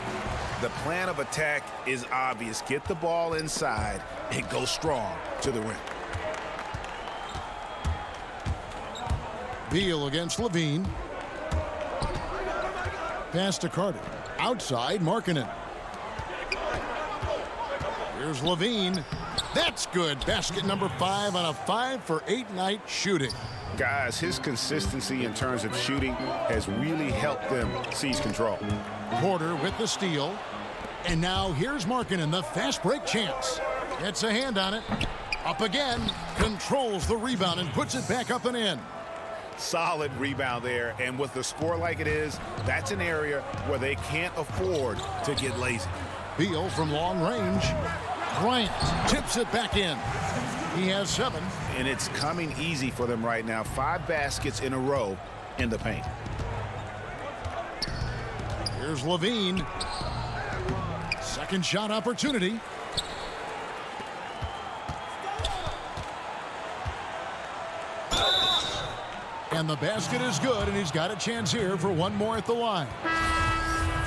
The plan of attack is obvious. Get the ball inside and go strong to the rim. Beal against Levine. Pass to Carter. Outside, Markkanen. Here's Levine. That's good. Basket number 5 on a 5 for 8 night shooting. Guys, his consistency in terms of shooting has really helped them seize control. Porter with the steal. And now here's Markkanen, the fast break chance. Gets a hand on it. Up again. Controls the rebound and puts it back up and in. Solid rebound there. And with the score like it is, that's an area where they can't afford to get lazy. Beal from long range. Bryant tips it back in. He has 7. And it's coming easy for them right now. 5 baskets in a row in the paint. Here's Levine. Second shot opportunity. And the basket is good, and he's got a chance here for one more at the line.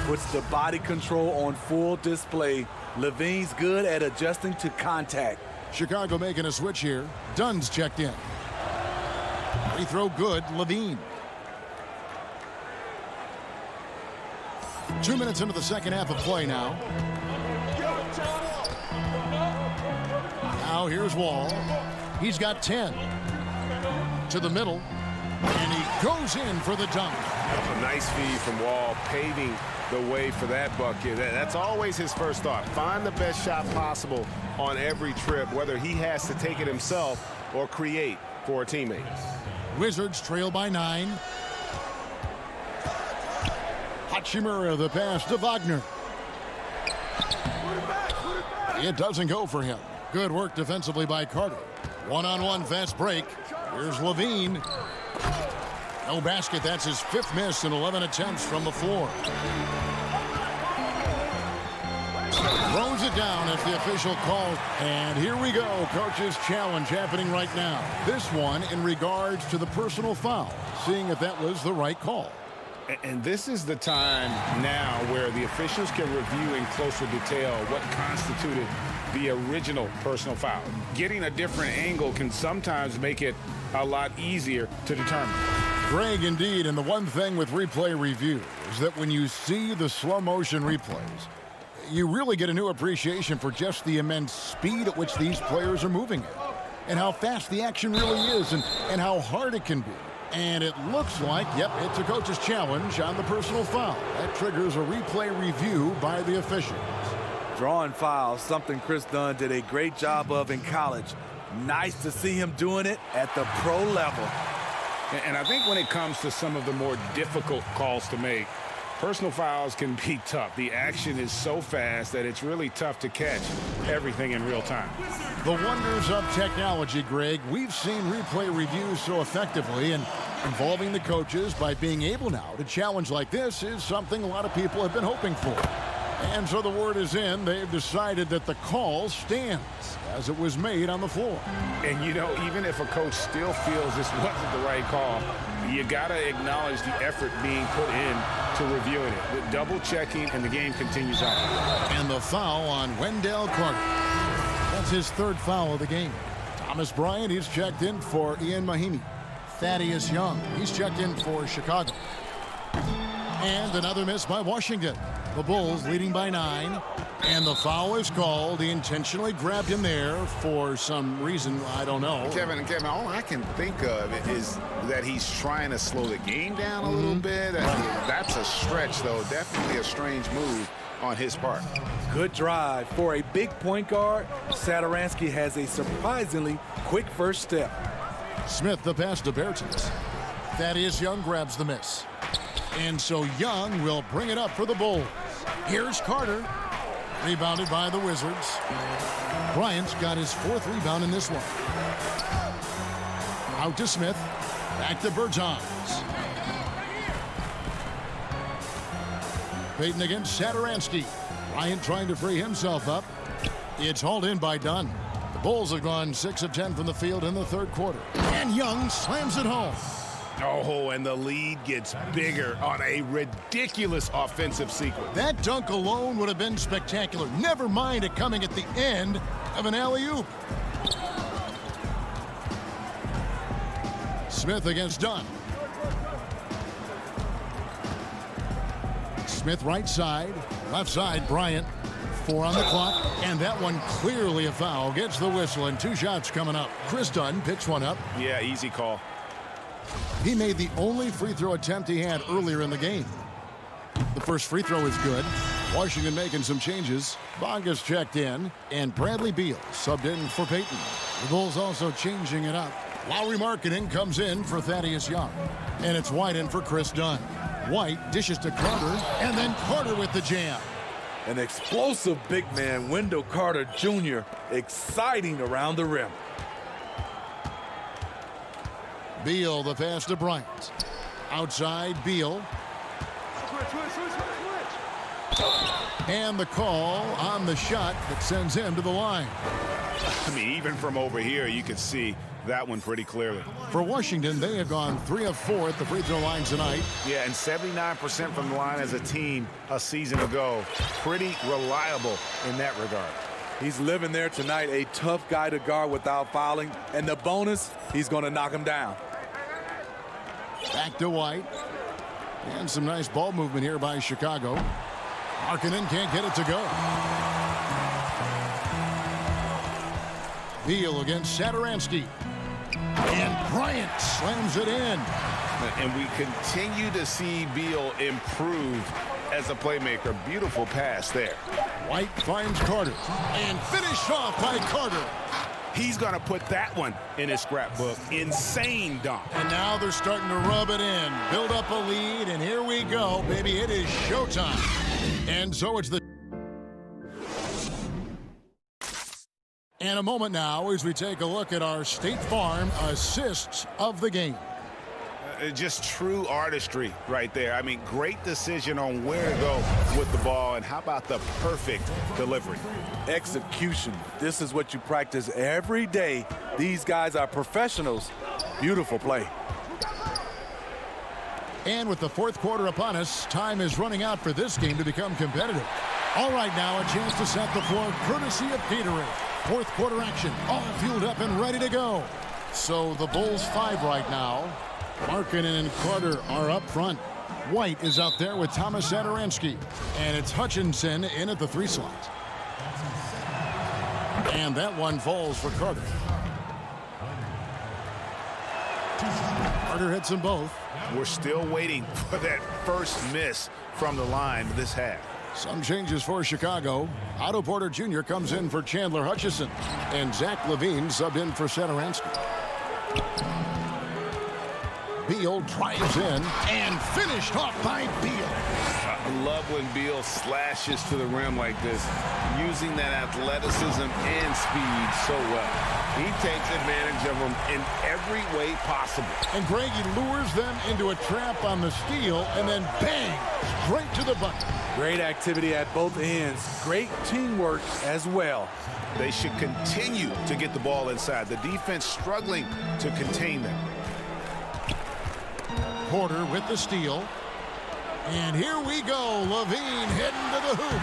Puts the body control on full display. Levine's good at adjusting to contact. Chicago making a switch here. Dunn's checked in. Free throw good, Levine. 2 minutes into the second half of play now. Now here's Wall. He's got 10. To the middle. And he goes in for the dunk. A nice feed from Wall, paving the way for that bucket. That's always his first thought. Find the best shot possible on every trip, whether he has to take it himself or create for a teammate. Wizards trail by 9. Hachimura the pass to Wagner. It doesn't go for him. Good work defensively by Carter. One-on-one fast break. Here's Levine. No basket. That's his 5th miss in 11 attempts from the floor. Throws it down as the official calls. And here we go. Coach's challenge happening right now. This one in regards to the personal foul. Seeing if that was the right call. And this is the time now where the officials can review in closer detail what constituted the original personal foul. Getting a different angle can sometimes make it a lot easier to determine. Greg, indeed, and the one thing with replay review is that when you see the slow motion replays, you really get a new appreciation for just the immense speed at which these players are moving at, and how fast the action really is, and how hard it can be. And it looks like, yep, it's a coach's challenge on the personal foul. That triggers a replay review by the officials. Drawing fouls, something Chris Dunn did a great job of in college. Nice to see him doing it at the pro level. And I think when it comes to some of the more difficult calls to make, personal fouls can be tough. The action is so fast that it's really tough to catch everything in real time. The wonders of technology, Greg. We've seen replay reviews so effectively, and involving the coaches by being able now to challenge like this is something a lot of people have been hoping for. And so the word is in. They've decided that the call stands as it was made on the floor. And, you know, even if a coach still feels this wasn't the right call, you got to acknowledge the effort being put in to reviewing it. With double checking, and the game continues on. And the foul on Wendell Carter. That's his 3rd foul of the game. Thomas Bryant, he's checked in for Ian Mahimi. Thaddeus Young, he's checked in for Chicago. And another miss by Washington. The Bulls leading by 9. And the foul is called. He intentionally grabbed him there for some reason, I don't know. Kevin, all I can think of is that he's trying to slow the game down a little bit. That's a stretch, though. Definitely a strange move on his part. Good drive. For a big point guard, Satoransky has a surprisingly quick first step. Smith the pass to Bertens. Thaddeus Young grabs the miss. And so Young will bring it up for the Bulls. Here's Carter. Rebounded by the Wizards. Bryant's got his 4th rebound in this one. Out to Smith. Back to Bertans. Payton against Satoransky. Bryant trying to free himself up. It's hauled in by Dunn. The Bulls have gone 6 of 10 from the field in the 3rd quarter. And Young slams it home. Oh, and the lead gets bigger on a ridiculous offensive sequence. That dunk alone would have been spectacular. Never mind it coming at the end of an alley-oop. Smith against Dunn. Smith right side. Left side, Bryant. 4 on the clock. And that one clearly a foul. Gets the whistle, and 2 shots coming up. Chris Dunn picks one up. Yeah, easy call. He made the only free throw attempt he had earlier in the game. The first free throw is good. Washington making some changes. Bonga's checked in, and Bradley Beal subbed in for Payton. The Bulls also changing it up. Lowry Marketing comes in for Thaddeus Young, and it's White in for Chris Dunn. White dishes to Carter, and then Carter with the jam. An explosive big man, Wendell Carter Jr., exciting around the rim. Beal, the pass to Bryant. Outside, Beal. And the call on the shot that sends him to the line. I mean, even from over here, you could see that one pretty clearly. For Washington, they have gone 3 of 4 at the free throw line tonight. Yeah, and 79% from the line as a team a season ago. Pretty reliable in that regard. He's living there tonight, a tough guy to guard without fouling. And the bonus, he's going to knock him down. Back to White. And some nice ball movement here by Chicago. Markkanen can't get it to go. Beal against Satoransky. And Bryant slams it in. And we continue to see Beal improve as a playmaker. Beautiful pass there. White finds Carter. And finished off by Carter. He's going to put that one in his scrapbook. Insane dunk. And now they're starting to rub it in. Build up a lead, and here we go, baby. It is showtime. And so it's the... And a moment now as we take a look at our State Farm assists of the game. Just true artistry right there. I mean, great decision on where to go with the ball, and how about the perfect delivery? Execution. This is what you practice every day. These guys are professionals. Beautiful play. And with the fourth quarter upon us, time is running out for this game to become competitive. All right, now a chance to set the floor courtesy of Gatorade. Fourth quarter action, all fueled up and ready to go. So the Bulls 5 right now. Markkanen and Carter are up front. White is out there with Thomas Satoransky. And it's Hutchinson in at the 3 slot. And that one falls for Carter. Carter hits them both. We're still waiting for that first miss from the line this half. Some changes for Chicago. Otto Porter Jr. comes in for Chandler Hutchison. And Zach LaVine subbed in for Satoransky. Beal drives in and finished off by Beal. I love when Beal slashes to the rim like this, using that athleticism and speed so well. He takes advantage of them in every way possible. And Greg, he lures them into a trap on the steal and then bang, straight to the bucket. Great activity at both ends. Great teamwork as well. They should continue to get the ball inside. The defense struggling to contain them. Porter with the steal. And here we go. LaVine heading to the hoop.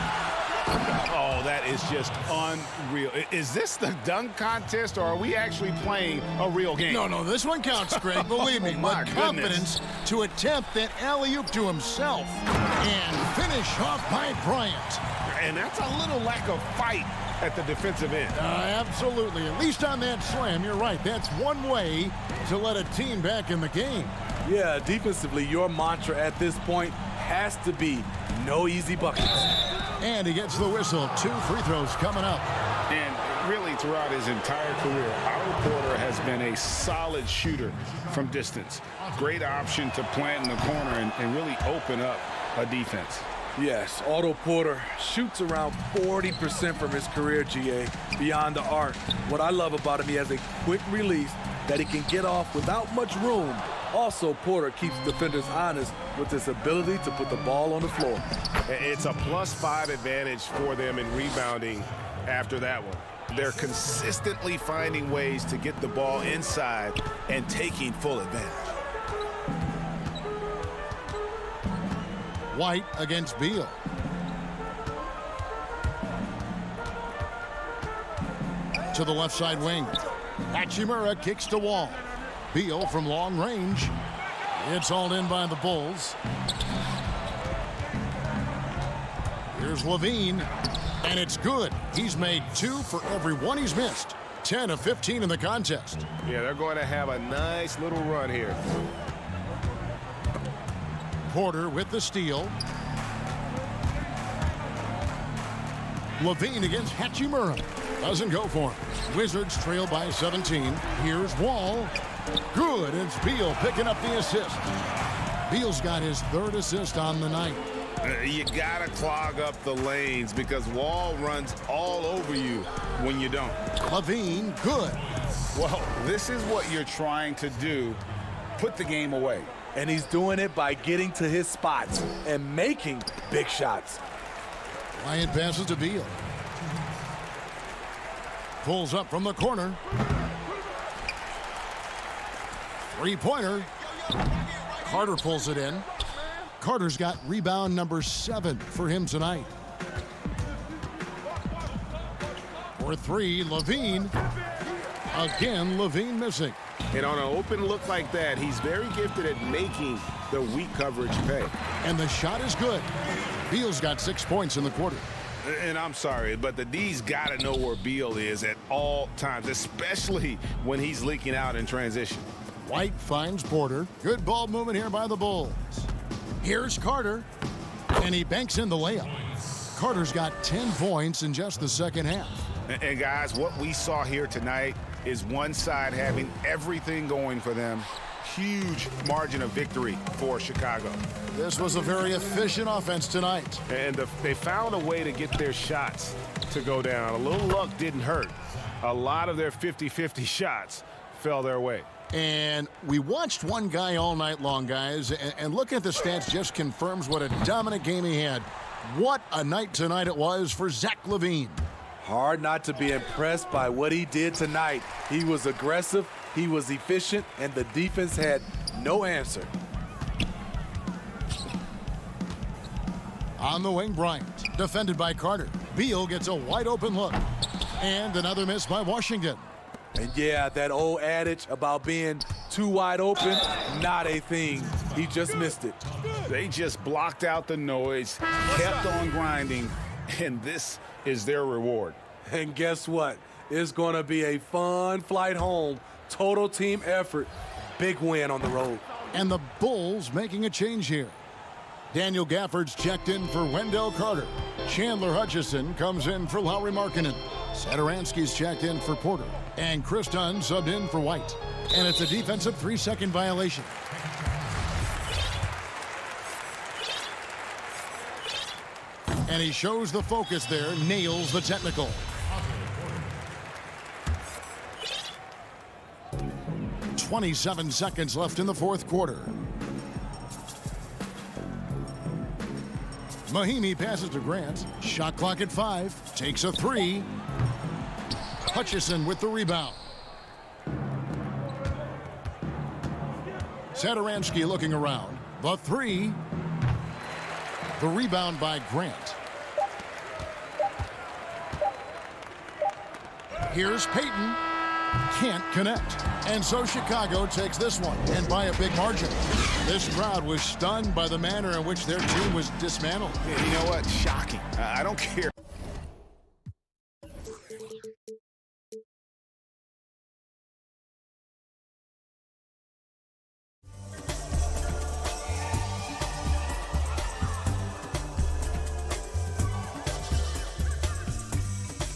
Oh, that is just unreal. Is this the dunk contest, or are we actually playing a real game? No, this one counts, Greg. Believe me. My But confidence to attempt that alley-oop to himself. And finish off by Bryant. And that's a little lack of fight at the defensive end. Absolutely. At least on that slam, you're right. That's one way to let a team back in the game. Yeah, defensively, your mantra at this point has to be no easy buckets. And he gets the whistle. 2 free throws coming up. And really throughout his entire career, Otto Porter has been a solid shooter from distance. Great option to plant in the corner and really open up a defense. Yes, Otto Porter shoots around 40% from his career, GA, beyond the arc. What I love about him, he has a quick release that he can get off without much room. Also, Porter keeps defenders honest with his ability to put the ball on the floor. It's a +5 advantage for them in rebounding after that one. They're consistently finding ways to get the ball inside and taking full advantage. White against Beal. To the left side wing. Hachimura kicks to Wall. Beal from long range. It's hauled in by the Bulls. Here's LaVine. And it's good. He's made 2 for every one he's missed. 10 of 15 in the contest. Yeah, they're going to have a nice little run here. Porter with the steal. LaVine against Hachimura. Doesn't go for him. Wizards trail by 17. Here's Wall. Good. It's Beal picking up the assist. Beal's got his 3rd assist on the night. You got to clog up the lanes because Wall runs all over you when you don't. Levine, good. Well, this is what you're trying to do. Put the game away. And he's doing it by getting to his spots and making big shots. Bryant passes to Beal. Pulls up from the corner. Three-pointer. Carter pulls it in. Carter's got rebound number 7 for him tonight. For 3, Levine. Again, Levine missing. And on an open look like that, he's very gifted at making the weak coverage pay. And the shot is good. Beal's got 6 points in the quarter. And I'm sorry, but the D's got to know where Beal is at all times, especially when he's leaking out in transition. White finds Porter. Good ball movement here by the Bulls. Here's Carter, and he banks in the layup. Carter's got 10 points in just the second half. And guys, what we saw here tonight is one side having everything going for them. Huge margin of victory for Chicago. This was a very efficient offense tonight. And they found a way to get their shots to go down. A little luck didn't hurt. A lot of their 50-50 shots fell their way. And we watched one guy all night long, guys, and looking at the stats just confirms what a dominant game he had. What a night tonight it was for Zach LaVine. Hard not to be impressed by what he did tonight. He was aggressive, he was efficient, and the defense had no answer. On the wing, Bryant, defended by Carter. Beal gets a wide open look. And another miss by Washington. And yeah, that old adage about being too wide open, not a thing. He just missed it. They just blocked out the noise, kept on grinding, and this is their reward. And guess what? It's going to be a fun flight home. Total team effort. Big win on the road. And the Bulls making a change here. Daniel Gafford's checked in for Wendell Carter. Chandler Hutchison comes in for Lauri Markkanen. Satoransky's checked in for Porter. And Chris Dunn subbed in for White. And it's a defensive 3-second violation. And he shows the focus there, nails the technical. .27 seconds left in the fourth quarter. Mahinmi passes to Grant. Shot clock at 5. Takes a 3. Hutchison with the rebound. Satoransky looking around. The 3. The rebound by Grant. Here's Payton. Can't connect. And so Chicago takes this one, and by a big margin. This crowd was stunned by the manner in which their team was dismantled. You know what? Shocking. I don't care.